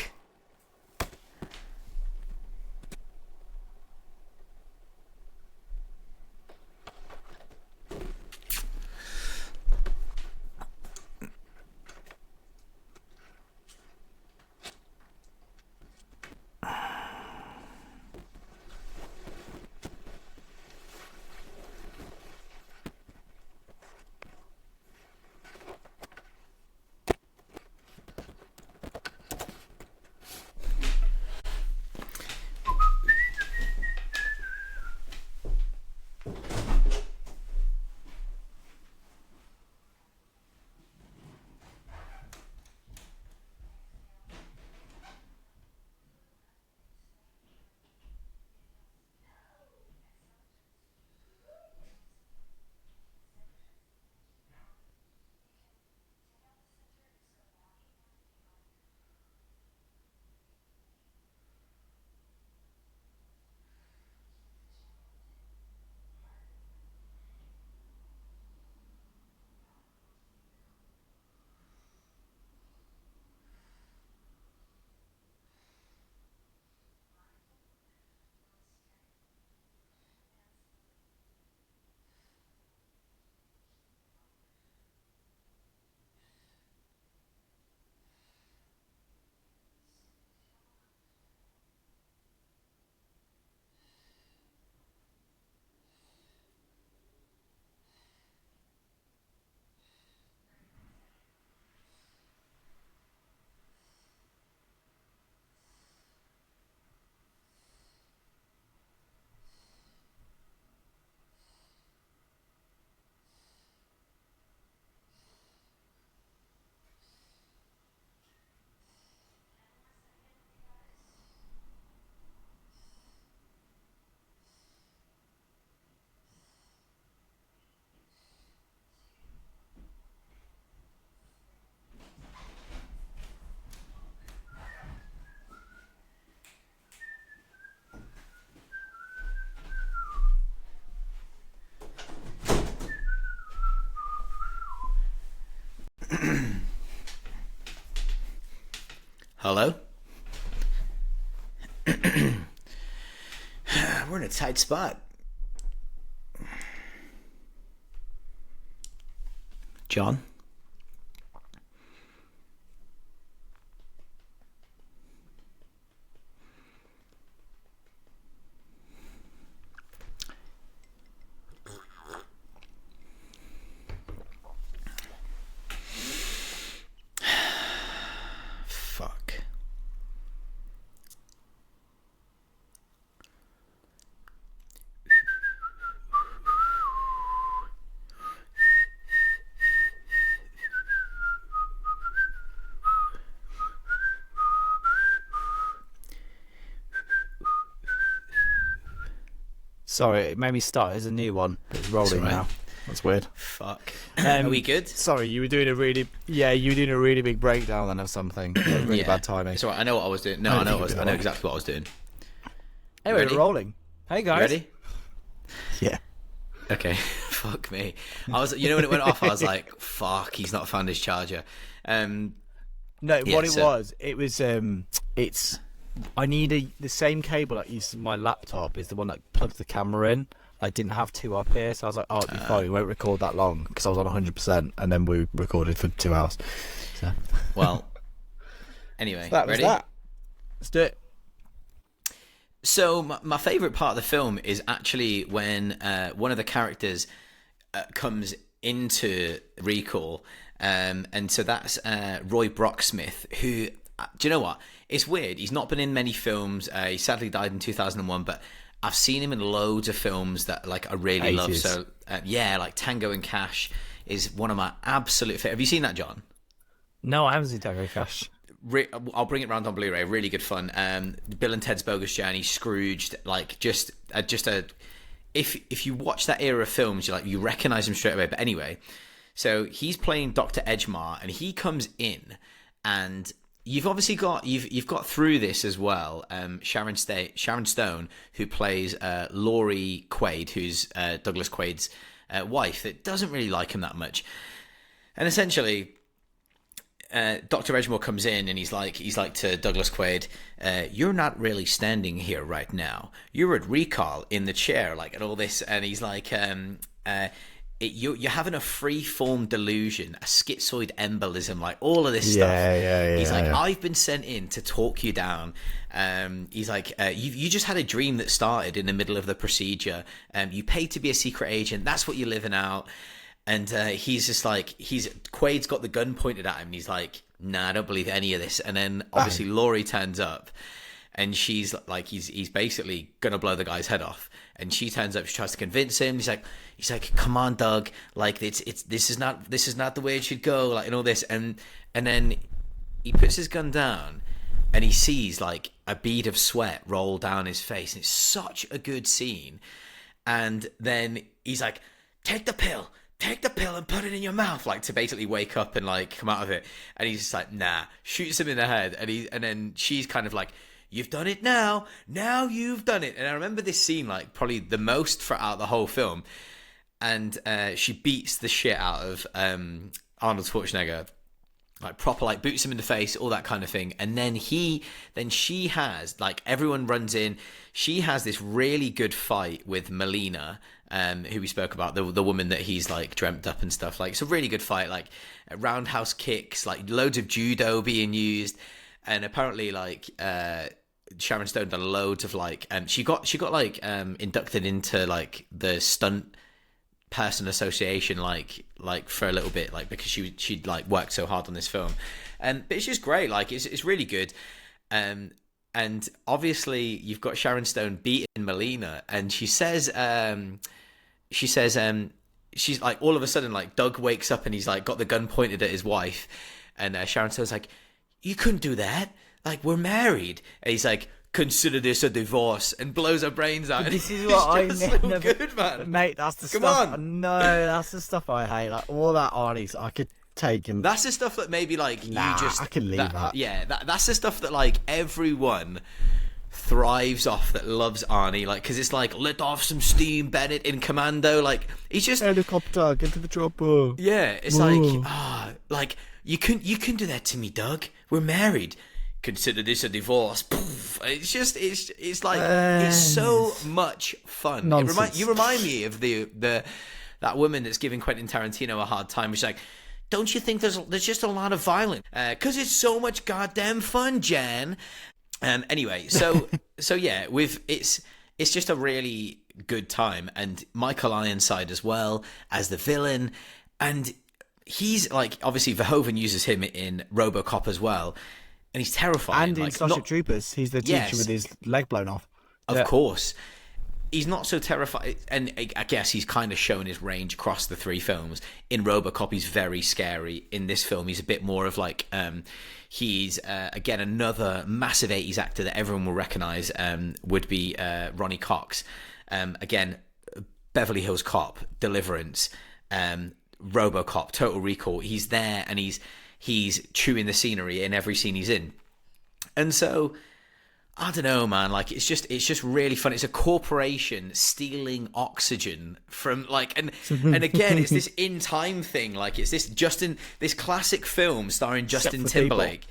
[SPEAKER 1] Hello? We're in a tight spot. John? Fuck.
[SPEAKER 2] Sorry, it made me start. It's a new one. It's rolling
[SPEAKER 1] right.
[SPEAKER 2] now. That's weird.
[SPEAKER 1] Fuck. Are we good?
[SPEAKER 2] Sorry, you were doing a really big breakdown then of something. Really bad timing.
[SPEAKER 1] It's all right. I know what I was doing. No, I know exactly what I was doing.
[SPEAKER 2] Anyway,
[SPEAKER 1] Ready?
[SPEAKER 2] we're rolling. Hey guys.
[SPEAKER 1] Ready?
[SPEAKER 2] Yeah.
[SPEAKER 1] Okay. Fuck me. I was, when it went off, I was like, "Fuck, he's not found his charger."
[SPEAKER 2] No,
[SPEAKER 1] Yeah,
[SPEAKER 2] what it
[SPEAKER 1] so-
[SPEAKER 2] was, it's. I need the same cable that uses my laptop is the one that plugs the camera in. I didn't have two up here, so I was like, "Oh, it'll be fine. We won't record that long," because I was on 100%, and then we recorded for 2 hours. So.
[SPEAKER 1] Well, anyway,
[SPEAKER 2] So that was
[SPEAKER 1] ready?
[SPEAKER 2] that. Let's do it.
[SPEAKER 1] So my favourite part of the film is actually when one of the characters comes into Recall, and so that's Roy Brocksmith, who, do you know what? It's weird. He's not been in many films. He sadly died in 2001, but I've seen him in loads of films that I really
[SPEAKER 2] 80s.
[SPEAKER 1] love. So like Tango and Cash is one of my absolute favorite. Have you seen that, John?
[SPEAKER 2] No, I haven't seen Tango Cash.
[SPEAKER 1] I'll bring it round on Blu-ray. Really good fun. Bill and Ted's Bogus Journey, Scrooged, just a. If you watch that era of films, you recognise him straight away. But anyway, so he's playing Dr. Edgemar, and he comes in, and you've obviously got you've got through this as well. Sharon Stone, who plays Laurie Quaid, who's Douglas Quaid's wife, that doesn't really like him that much, and essentially. Dr. Edgemore comes in and he's like to Douglas Quaid, "You're not really standing here right now. You're at Recall in the chair, and all this." And he's like, "You're having a free-form delusion, a schizoid embolism, all of this stuff."
[SPEAKER 2] Yeah.
[SPEAKER 1] He's like, "I've been sent in to talk you down." He's like, "You just had a dream that started in the middle of the procedure. You paid to be a secret agent. That's what you're living out." And he's just Quaid's got the gun pointed at him, and he's like, "Nah, I don't believe any of this." And then obviously Laurie turns up, and she's like, he's basically gonna blow the guy's head off. And she turns up, she tries to convince him. He's like, "Come on, Doug, this is not the way it should go," and all this. And then he puts his gun down, and he sees a bead of sweat roll down his face, and it's such a good scene. And then he's like, take the pill and put it in your mouth, to basically wake up and come out of it. And he's just like, nah, shoots him in the head. And then she's kind of like, "You've done it now you've done it." And I remember this scene probably the most throughout the whole film. And she beats the shit out of Arnold Schwarzenegger, proper boots him in the face, all that kind of thing. And then she has everyone runs in. She has this really good fight with Melina, who we spoke about, the woman that he's dreamt up and stuff. It's a really good fight, roundhouse kicks, loads of judo being used. And apparently Sharon Stone done loads of she got inducted into the stunt person association for a little bit, because she'd worked so hard on this film. But it's just great. It's really good. And obviously you've got Sharon Stone beating Melina, and she says she's all of a sudden Doug wakes up and he's got the gun pointed at his wife, and Sharon Stone's like, "You couldn't do that, we're married." And he's like, "Consider this a divorce," and blows her brains out.
[SPEAKER 2] This is what I never,
[SPEAKER 1] good, man.
[SPEAKER 2] Mate, that's the
[SPEAKER 1] Come
[SPEAKER 2] stuff.
[SPEAKER 1] on.
[SPEAKER 2] No, that's the stuff I hate. All that Arnie's, I could take him.
[SPEAKER 1] That's the stuff that maybe
[SPEAKER 2] Nah,
[SPEAKER 1] you just
[SPEAKER 2] I can leave that.
[SPEAKER 1] Yeah, that's the stuff that everyone thrives off, that loves Arnie, because it's let off some steam, Bennett in Commando. He's just
[SPEAKER 2] Helicopter, get to the chopper.
[SPEAKER 1] yeah, it's
[SPEAKER 2] Whoa.
[SPEAKER 1] like you can do that to me, Doug. We're married. Consider this a divorce. Poof. It's just it's like it's so much fun. You remind me of that woman that's giving Quentin Tarantino a hard time. She's like, don't you think there's just a lot of violence? Because it's so much goddamn fun, Jan. Anyway, so yeah, it's just a really good time, and Michael Ironside as well as the villain, and he's like, obviously Verhoeven uses him in RoboCop as well, and he's terrifying.
[SPEAKER 2] And in Starship Troopers, he's the teacher with his leg blown off.
[SPEAKER 1] Of course. He's not so terrifying, and I guess he's kind of shown his range across the three films. In RoboCop, he's very scary. In this film, he's a bit more of like, he's, again, another massive 80s actor that everyone will recognise would be Ronnie Cox. Again, Beverly Hills Cop, Deliverance, RoboCop, Total Recall. He's there, and he's chewing the scenery in every scene he's in. And so, I don't know, man. Like, it's just really fun. It's a corporation stealing oxygen from and again, it's this in time thing. Like, it's this classic film starring Justin Timberlake.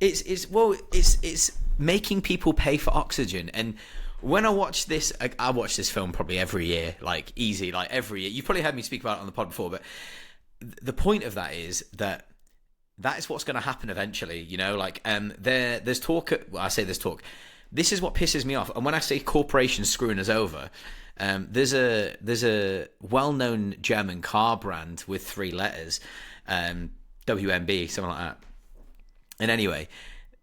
[SPEAKER 1] It's making people pay for oxygen. And when I watch this, I watch this film probably every year, like easy, like every year. You've probably heard me speak about it on the pod before, but the point of that is that is what's going to happen eventually, you know. Like, there's talk. Well, I say there's talk. This is what pisses me off. And when I say corporations screwing us over, there's a well-known German car brand with 3 letters, WMB, something like that. And anyway,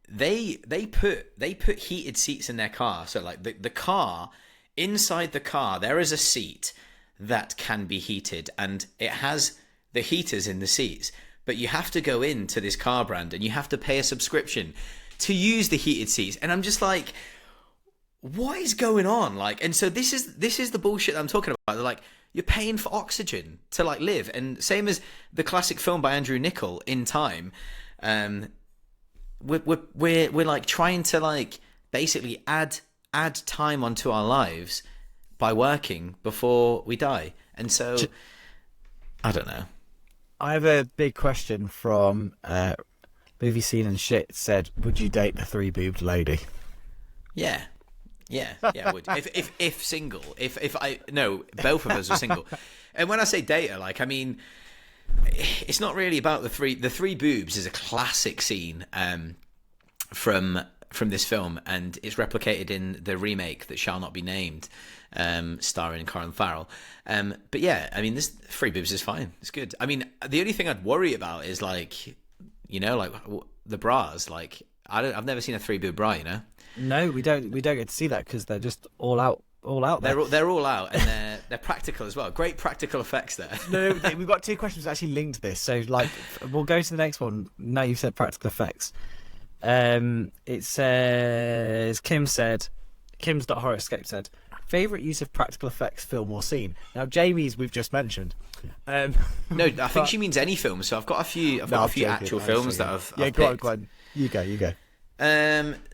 [SPEAKER 1] they put heated seats in their car. So like the car, inside the car, there is a seat that can be heated, and it has the heaters in the seats. But you have to go into this car brand and you have to pay a subscription to use the heated seats. And I'm just like, what is going on? Like, and so this is the bullshit that I'm talking about. They're like, you're paying for oxygen to like live. And same as the classic film by Andrew Niccol, In Time, we're like trying to like basically add time onto our lives by working before we die. And so I don't know.
[SPEAKER 2] I have a big question from Movie Scene and Shit. Said, would you date the 3-boobed lady?
[SPEAKER 1] Yeah, I would. if single, if I no, both of us are single. And when I say date her, like, I mean, it's not really about the three boobs is a classic scene from this film, and it's replicated in the remake that shall not be named, starring Colin Farrell. But yeah, I mean, this 3 boobs is fine. It's good. I mean, the only thing I'd worry about is like, you know, like the bras. Like, I've never seen a 3-boob bra. You know.
[SPEAKER 2] No, we don't get to see that because they're just all out there.
[SPEAKER 1] They're all out, and they're practical as well. Great practical effects there.
[SPEAKER 2] No, we've got 2 questions that actually linked to this. So like, we'll go to the next one. Now you've said practical effects. It says Kim's.horoscope said, favourite use of practical effects film or scene. Now Jamie's we've just mentioned.
[SPEAKER 1] No, I think she means any film. So I've got a few actual films that I've
[SPEAKER 2] go on. You go.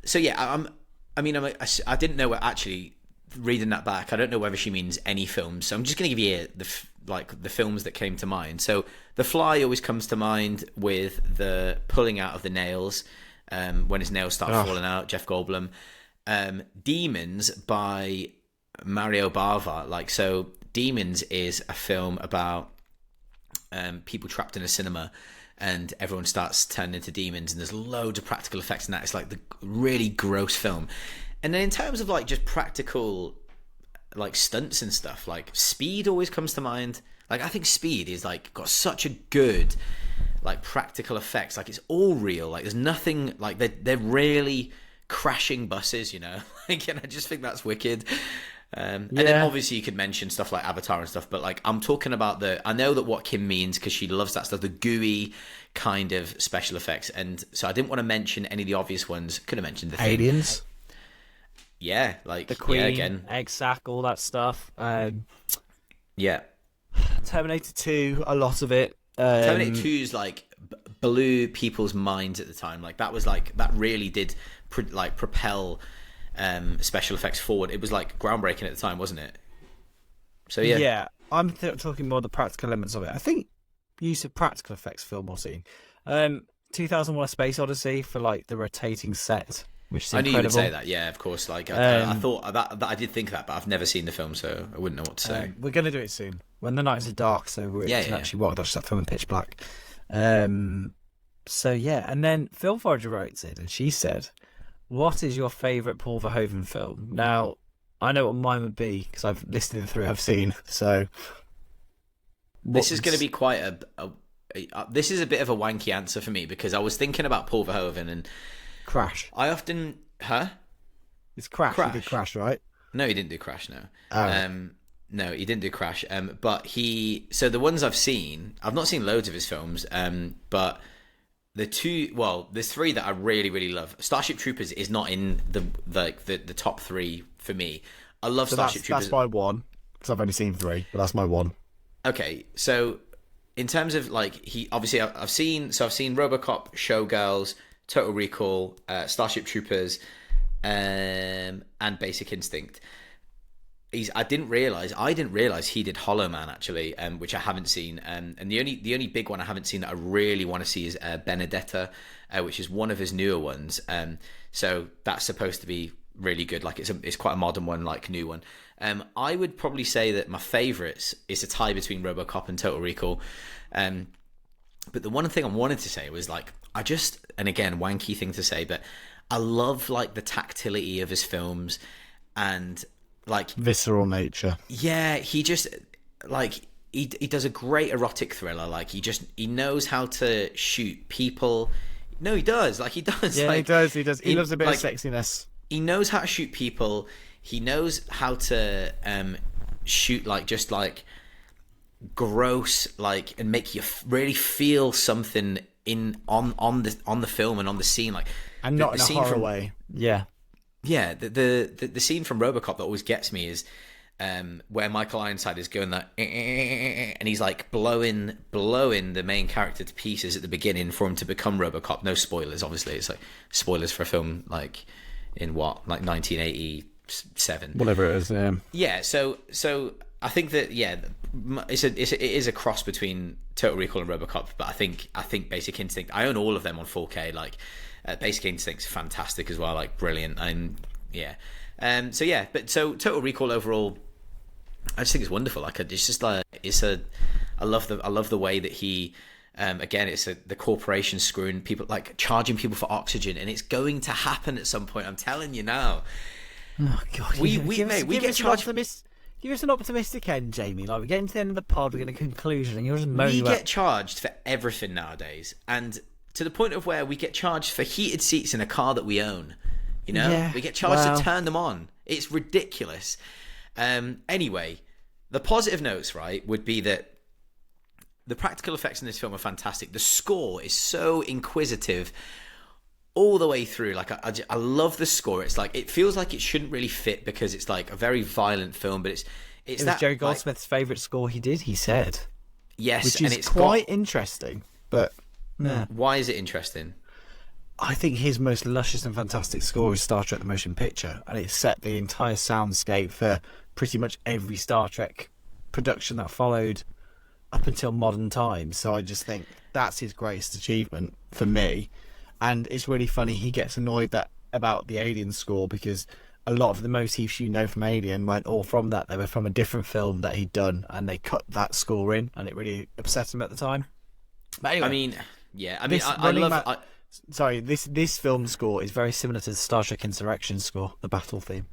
[SPEAKER 1] So yeah, I didn't know actually reading that back. I don't know whether she means any films. So I'm just going to give you the films that came to mind. So The Fly always comes to mind with the pulling out of the nails. When his nails start falling out, Jeff Goldblum. Demons by Mario Bava. Like, so Demons is a film about people trapped in a cinema and everyone starts turning into demons, and there's loads of practical effects in that. It's like the really gross film. And then in terms of like just practical like stunts and stuff, like Speed always comes to mind. Like, I think Speed is like got such a good like practical effects. Like, it's all real. Like, there's nothing like they're really crashing buses, you know. Like, and I just think that's wicked. And then obviously you could mention stuff like Avatar and stuff, but like I'm talking about I know that what Kim means, because she loves that stuff, the gooey kind of special effects. And so I didn't want to mention any of the obvious ones. Could have mentioned the
[SPEAKER 2] Aliens.
[SPEAKER 1] Yeah, like
[SPEAKER 2] the Queen,
[SPEAKER 1] again,
[SPEAKER 2] Egg Sack, all that stuff.
[SPEAKER 1] Yeah.
[SPEAKER 2] Terminator 2, a lot of it.
[SPEAKER 1] Terminator 2's like blew people's minds at the time. Like, that was like, that really did propel special effects forward. It was like groundbreaking at the time, wasn't it? So yeah,
[SPEAKER 2] I'm talking more the practical elements of it. I think use of practical effects film or scene. 2001: A Space Odyssey for like the rotating set, which is incredible.
[SPEAKER 1] I knew you would say that. Yeah, of course. Like I thought that I did think that, but I've never seen the film, so I wouldn't know what to say.
[SPEAKER 2] We're gonna do it soon when the nights are dark, so we can actually watch that film in pitch black. So yeah, and then Film Forager wrote it, and she said, "What is your favourite Paul Verhoeven film?" Now, I know what mine would be because I've listed the 3 I've seen. So
[SPEAKER 1] this is going to be quite this is a bit of a wanky answer for me because I was thinking about Paul Verhoeven and
[SPEAKER 2] Crash.
[SPEAKER 1] I often,
[SPEAKER 2] It's Crash. He did Crash, right?
[SPEAKER 1] No, he didn't do Crash. No.
[SPEAKER 2] Oh.
[SPEAKER 1] No, he didn't do Crash. But so the ones I've seen, I've not seen loads of his films. But there's 3 that I really, really love. Starship Troopers is not in the top 3 for me. I love Starship Troopers.
[SPEAKER 2] That's my one because I've only seen 3, but that's my one.
[SPEAKER 1] Okay, so in terms of like I've seen RoboCop, Showgirls, Total Recall, Starship Troopers, and Basic Instinct. I didn't realize he did Hollow Man actually, which I haven't seen. And the only big one I haven't seen that I really want to see is Benedetta, which is one of his newer ones. So that's supposed to be really good. Like it's quite a modern one, like new one. I would probably say that my favourites is a tie between RoboCop and Total Recall. But the one thing I wanted to say was like and again wanky thing to say, but I love like the tactility of his films and like
[SPEAKER 2] visceral nature.
[SPEAKER 1] Yeah, he just like he does a great erotic thriller. Like he knows how to shoot people. No, he does. Like he does.
[SPEAKER 2] Yeah,
[SPEAKER 1] like,
[SPEAKER 2] he does. He loves a bit of sexiness.
[SPEAKER 1] He knows how to shoot people. He knows how to shoot like just like gross like and make you really feel something on the film and on the scene, like
[SPEAKER 2] and not in a horror way. Yeah.
[SPEAKER 1] The scene from RoboCop that always gets me is where Michael Ironside is going that and he's like blowing the main character to pieces at the beginning for him to become RoboCop. No spoilers, obviously. It's like spoilers for a film like in what, like 1987,
[SPEAKER 2] whatever it is.
[SPEAKER 1] Yeah. So I think that it is a cross between Total Recall and RoboCop, but I think Basic Instinct. I own all of them on 4K. Like Basic Instinct's fantastic as well, like brilliant. And so Total Recall overall, I just think it's wonderful. Like it's just like I love the way that he. Again, it's the corporation screwing people, like charging people for oxygen, and it's going to happen at some point. I'm telling you now.
[SPEAKER 2] Oh God!
[SPEAKER 1] We get charged.
[SPEAKER 2] Give us an optimistic end, Jamie. Like we're getting to the end of the pod, we're getting a conclusion, and you're just moaning.
[SPEAKER 1] We get charged for everything nowadays, and to the point of where we get charged for heated seats in a car that we own. You know, we get charged to turn them on. It's ridiculous. Anyway, the positive notes, right, would be that the practical effects in this film are fantastic. The score is so inquisitive all the way through. Like I love the score. It's like it feels like it shouldn't really fit because it's like a very violent film, but it was
[SPEAKER 2] Jerry Goldsmith's favourite score he did. He said,
[SPEAKER 1] yes,
[SPEAKER 2] which
[SPEAKER 1] and
[SPEAKER 2] is
[SPEAKER 1] it's
[SPEAKER 2] quite interesting. But
[SPEAKER 1] why is it interesting?
[SPEAKER 2] I think his most luscious and fantastic score is Star Trek: The Motion Picture, and it set the entire soundscape for pretty much every Star Trek production that followed up until modern times. So I just think that's his greatest achievement for me. And it's really funny, he gets annoyed about the Alien score because a lot of the motifs you know from Alien weren't all from that. They were from a different film that he'd done, and they cut that score in, and it really upset him at the time. But anyway, this film score is very similar to the Star Trek Insurrection score, the battle theme.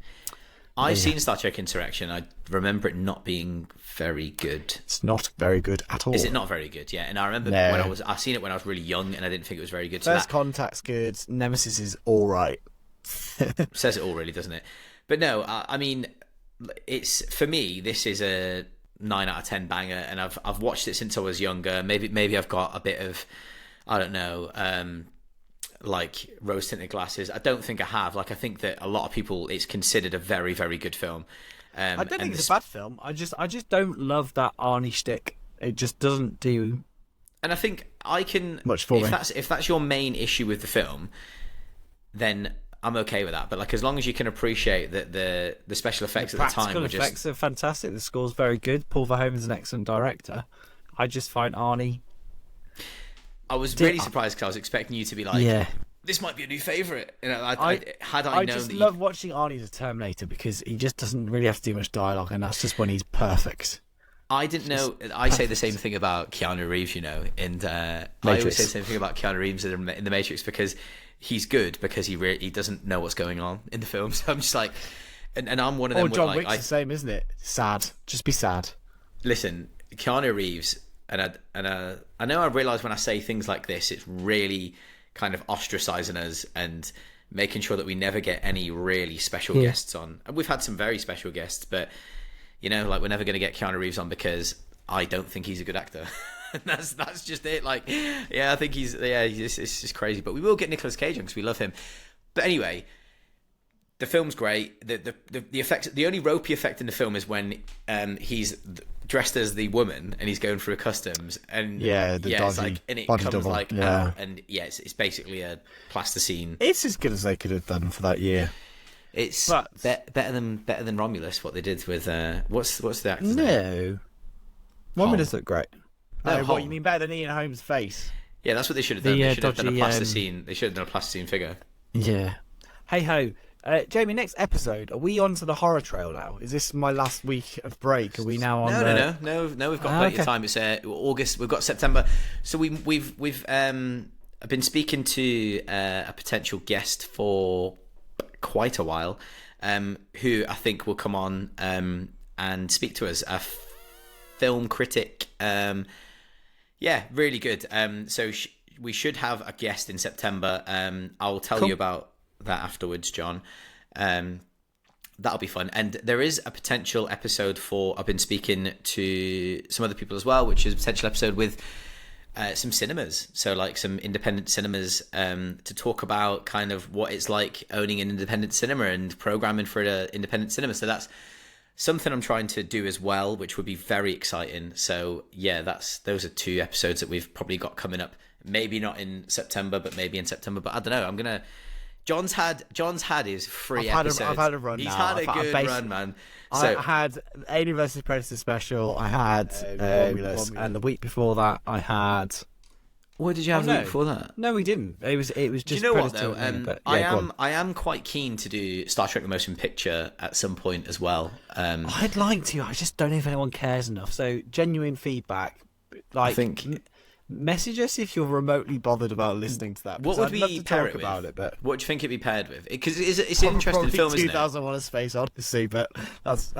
[SPEAKER 1] I've seen Star Trek Insurrection. I remember it not being very good.
[SPEAKER 2] It's not very good at all.
[SPEAKER 1] Is it not very good? Yeah, and I remember I seen it when I was really young, and I didn't think it was very good.
[SPEAKER 2] First Contact's good. Nemesis is all right.
[SPEAKER 1] Says it all, really, doesn't it? But no, I mean, it's for me. This is a 9 out of 10 banger, and I've watched it since I was younger. Maybe I've got a bit of, I don't know. Like rose tinted glasses. I don't think I have. Like I think that a lot of people, it's considered a very, very good film.
[SPEAKER 2] I don't think it's a bad film. I just don't love that Arnie shtick. It just doesn't do.
[SPEAKER 1] And I think I can
[SPEAKER 2] much for me.
[SPEAKER 1] If that's your main issue with the film, then I'm okay with that. But like as long as you can appreciate that the special effects at the time were
[SPEAKER 2] effects are fantastic. The score's very good. Paul Verhoeven's an excellent director. I just find Arnie
[SPEAKER 1] I was really surprised because I was expecting you to be like, this might be a new favourite. You know, I
[SPEAKER 2] just love watching Arnie as a Terminator because he just doesn't really have to do much dialogue, and that's just when he's perfect.
[SPEAKER 1] I didn't know. I say the same thing about Keanu Reeves, you know, and I always say the same thing about Keanu Reeves in The Matrix because he's good because he doesn't know what's going on in the film. So I'm just like, and I'm one of them.
[SPEAKER 2] John Wick's the same, isn't it? Sad. Just be sad.
[SPEAKER 1] Listen, Keanu Reeves, and I know I realise when I say things like this, it's really kind of ostracising us and making sure that we never get any really special guests on. And we've had some very special guests, but you know, like we're never going to get Keanu Reeves on because I don't think he's a good actor. that's just it. Like, yeah, I think it's just crazy. But we will get Nicolas Cage on because we love him. But anyway, the film's great. The effects, the only ropey effect in the film is when he's dressed as the woman and he's going through customs and it's like, and it comes double. Like and it's basically a plasticine.
[SPEAKER 2] It's as good as they could have done for that year.
[SPEAKER 1] It's better than Romulus. What they did with what's the actor's name?
[SPEAKER 2] No, Romulus looked great. No, what you mean better than Ian Holmes' face?
[SPEAKER 1] Yeah, that's what they should have done. They should have done a plasticine. They should have done a plasticine figure.
[SPEAKER 2] Yeah. Hey ho. Jamie, next episode, are we on to the horror trail now? Is this my last week of break? Are we now on
[SPEAKER 1] No, we've got plenty of time. It's August, we've got September. So we've been speaking to a potential guest for quite a while, who I think will come on and speak to us, a film critic. Really good. So we should have a guest in September. I'll tell you about that afterwards, John. That'll be fun. And there is a potential episode I've been speaking to some other people as well, which is a potential episode with some cinemas, so like some independent cinemas, to talk about kind of what it's like owning an independent cinema and programming for an independent cinema. So that's something I'm trying to do as well, which would be very exciting. So yeah, those are 2 episodes that we've probably got coming up. Maybe not in September, but maybe in September. But I don't know. John's had his free episodes.
[SPEAKER 2] I've had a run.
[SPEAKER 1] He's had a good run, man.
[SPEAKER 2] So, I had Alien vs Predator special. I had Romulus, and the week before that, I had.
[SPEAKER 1] What did you have the week before that?
[SPEAKER 2] No, we didn't. It was just.
[SPEAKER 1] Do you know
[SPEAKER 2] Predator
[SPEAKER 1] what though? I am quite keen to do Star Trek: The Motion Picture at some point as well.
[SPEAKER 2] I'd like to. I just don't know if anyone cares enough. So genuine feedback, like. I think. Message us if you're remotely bothered about listening to that.
[SPEAKER 1] What would we pair it with? About it, but what do you think it'd be paired with? Because it's an interesting film, isn't it?
[SPEAKER 2] 2001: A Space Odyssey, but that's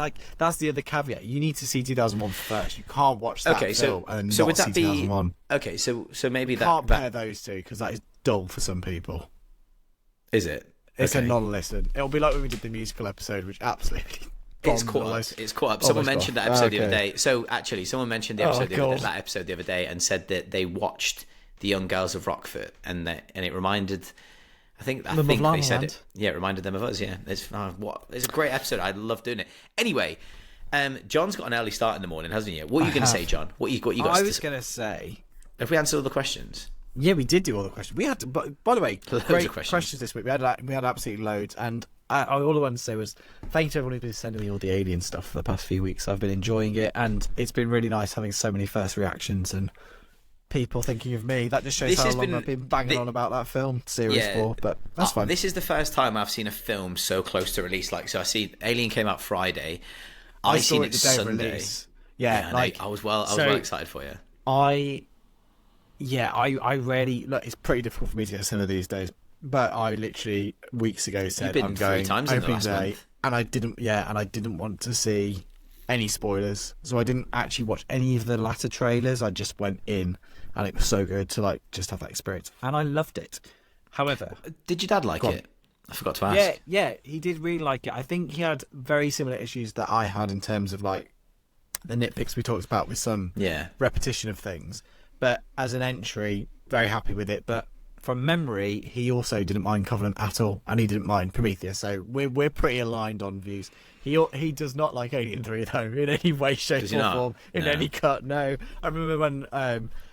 [SPEAKER 2] the other caveat. You need to see 2001 first. You can't watch that film and not see 2001.
[SPEAKER 1] Okay, so maybe
[SPEAKER 2] can't pair those two because that is dull for some people.
[SPEAKER 1] Is it?
[SPEAKER 2] It's a non-listen. It'll be like when we did the musical episode, which absolutely.
[SPEAKER 1] It's caught up. Someone mentioned that episode the other day. So actually, someone mentioned that episode the other day and said that they watched The Young Girls of Rockford and it reminded. I think they said it. Yeah, it reminded them of us. Yeah, it's a great episode. I love doing it. Anyway, John's got an early start in the morning, hasn't he? What are you going to say, John? What you got?
[SPEAKER 2] I was going to say.
[SPEAKER 1] Have we answered all the questions?
[SPEAKER 2] Yeah, we did do all the questions. We had to, but by the way, great questions this week. We had absolutely loads, and all I wanted to say was thank you to everyone who's been sending me all the Alien stuff for the past few weeks. I've been enjoying it, and it's been really nice having so many first reactions and people thinking of me. That just shows how long I've been banging on about that film, Series 4, but that's fine.
[SPEAKER 1] This is the first time I've seen a film so close to release. So I see Alien came out Friday. I seen it Sunday. Release.
[SPEAKER 2] Yeah,
[SPEAKER 1] I was well excited for you.
[SPEAKER 2] I really look. It's pretty difficult for me to get cinema these days. But I literally weeks ago said I'm going
[SPEAKER 1] 3 times in the last month.
[SPEAKER 2] and I didn't want to see any spoilers, so I didn't actually watch any of the latter trailers. I just went in, and it was so good to just have that experience, and I loved it. However,
[SPEAKER 1] did your dad like it? I forgot to ask.
[SPEAKER 2] Yeah, he did really like it. I think he had very similar issues that I had in terms of the nitpicks we talked about with some repetition of things. But as an entry, very happy with it. But from memory, he also didn't mind Covenant at all, and he didn't mind Prometheus. So we're pretty aligned on views. He does not like Alien 3 though, in any way, shape, or form, in any cut. No, I remember when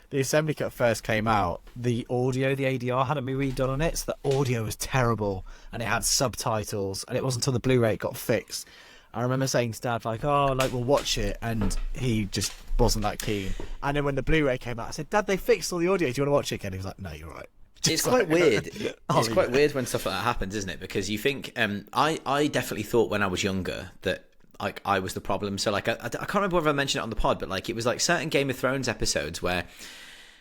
[SPEAKER 2] the assembly cut first came out, the audio, the ADR hadn't been redone on it, so the audio was terrible, and it had subtitles, and it wasn't until the Blu-ray it got fixed. I remember saying to Dad, like, oh, like, we'll watch it, and he just wasn't that keen. And then when the Blu-ray came out, I said, Dad, they fixed all the audio. Do you want to watch it again? He was like, no, you're right.
[SPEAKER 1] It's quite weird. It's quite weird when stuff like that happens, isn't it? Because you think, I definitely thought when I was younger that like I was the problem. So like I can't remember whether I mentioned it on the pod, but like it was like certain Game of Thrones episodes where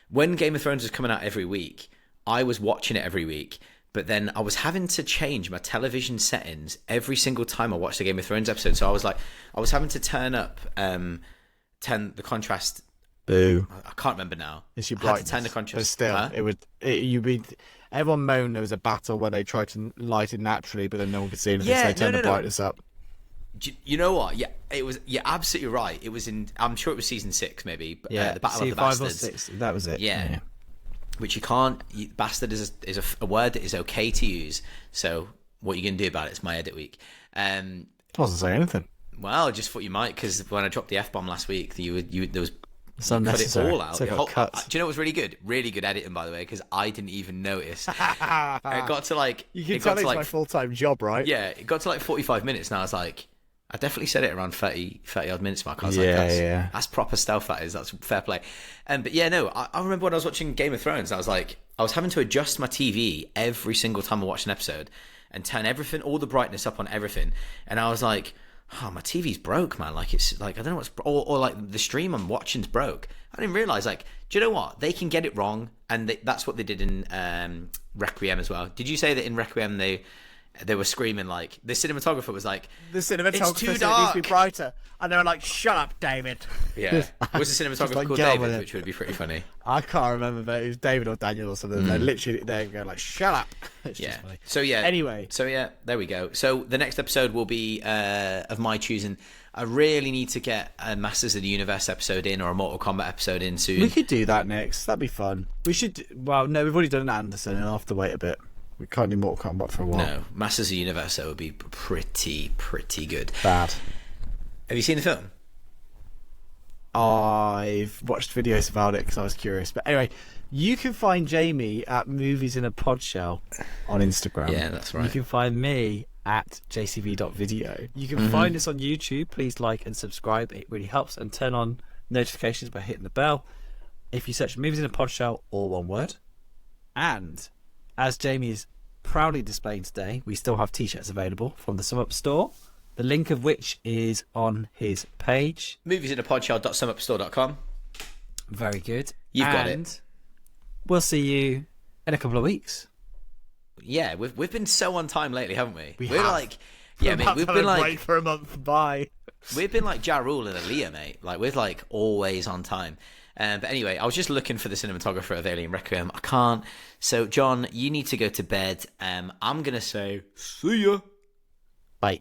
[SPEAKER 1] when Game of Thrones was coming out every week, I was watching it every week. But then I was having to change my television settings every single time I watched the Game of Thrones episode. So I was having to turn up, turn the contrast.
[SPEAKER 2] Boo!
[SPEAKER 1] I can't remember now.
[SPEAKER 2] It's your
[SPEAKER 1] I had
[SPEAKER 2] brightness.
[SPEAKER 1] to turn the contrast.
[SPEAKER 2] But still, you'd be. Everyone moaned there was a battle where they tried to light it naturally, but then no one could see anything, so they turned the brightness up.
[SPEAKER 1] You know what? Yeah, it was. You're absolutely right. It was in. I'm sure it was season 6, maybe.
[SPEAKER 2] Yeah,
[SPEAKER 1] the Battle of the
[SPEAKER 2] 5
[SPEAKER 1] Bastards.
[SPEAKER 2] or 6. That was it.
[SPEAKER 1] Yeah. Which you can't. Bastard is a word that is okay to use. So what are you gonna do about it? It's my edit week.
[SPEAKER 2] I wasn't saying anything.
[SPEAKER 1] Well, I just thought you might, because when I dropped the F-bomb last week, there was.
[SPEAKER 2] It's unnecessary.
[SPEAKER 1] Cut it all out.
[SPEAKER 2] So it got cut.
[SPEAKER 1] Do you know what was really good? Really good editing, by the way, because I didn't even notice. It got to like.
[SPEAKER 2] You can tell it's my full-time job, right?
[SPEAKER 1] Yeah, it got to like 45 minutes, and I was like, I definitely said it around 30 odd minutes mark. I was that's proper stealth. That is. That's fair play. But yeah, no, I remember when I was watching Game of Thrones, I was like, I was having to adjust my TV every single time I watched an episode and turn everything, all the brightness up on everything, and I was like, oh, my TV's broke, man. Like, it's like, I don't know what's, or like the stream I'm watching's broke. I didn't realize, like, do you know what? They can get it wrong, and that's what they did in Requiem as well. Did you say that in Requiem they were screaming, like, the cinematographer was like,
[SPEAKER 2] the cinematographer
[SPEAKER 1] it's too
[SPEAKER 2] said
[SPEAKER 1] dark.
[SPEAKER 2] It needs to be brighter, and they were like, shut up, David.
[SPEAKER 1] Yeah. Was the cinematographer
[SPEAKER 2] like,
[SPEAKER 1] called David, which would be pretty funny.
[SPEAKER 2] I can't remember, but it was David or Daniel or something. They're literally there going like, shut up. It's
[SPEAKER 1] yeah.
[SPEAKER 2] Just funny.
[SPEAKER 1] So yeah.
[SPEAKER 2] Anyway.
[SPEAKER 1] So yeah, there we go. So the next episode will be of my choosing. I really need to get a Masters of the Universe episode in, or a Mortal Kombat episode in soon.
[SPEAKER 2] We could do that next. That'd be fun. We should. Well, no, we've already done Anderson, and I'll have to wait a bit. We can't do Mortal Kombat for a while.
[SPEAKER 1] No, Masters of the Universe though would be pretty good.
[SPEAKER 2] Bad.
[SPEAKER 1] Have you seen the film?
[SPEAKER 2] I've watched videos about it because I was curious. But anyway, you can find Jamie at Movies in a Podshell on Instagram.
[SPEAKER 1] Yeah, that's right.
[SPEAKER 2] You can find me at jcv.video. You can find us on YouTube. Please like and subscribe. It really helps. And turn on notifications by hitting the bell. If you search Movies in a Podshell, all one word. And as Jamie is proudly displaying today, we still have t-shirts available from the SumUp store. The link of which is on his page.
[SPEAKER 1] Moviesinapodshell.sumupstore.com.
[SPEAKER 2] Very good.
[SPEAKER 1] You've got it.
[SPEAKER 2] We'll see you in a couple of weeks.
[SPEAKER 1] Yeah, we've been so on time lately, haven't we?
[SPEAKER 2] We're
[SPEAKER 1] like, yeah, mate. We've been like
[SPEAKER 2] break for a month. Bye.
[SPEAKER 1] We've been like Ja Rule and Aaliyah, mate. Like, we're like always on time. But anyway, I was just looking for the cinematographer of Alien Requiem. I can't. So, John, you need to go to bed. I'm gonna say see ya.
[SPEAKER 2] Bye.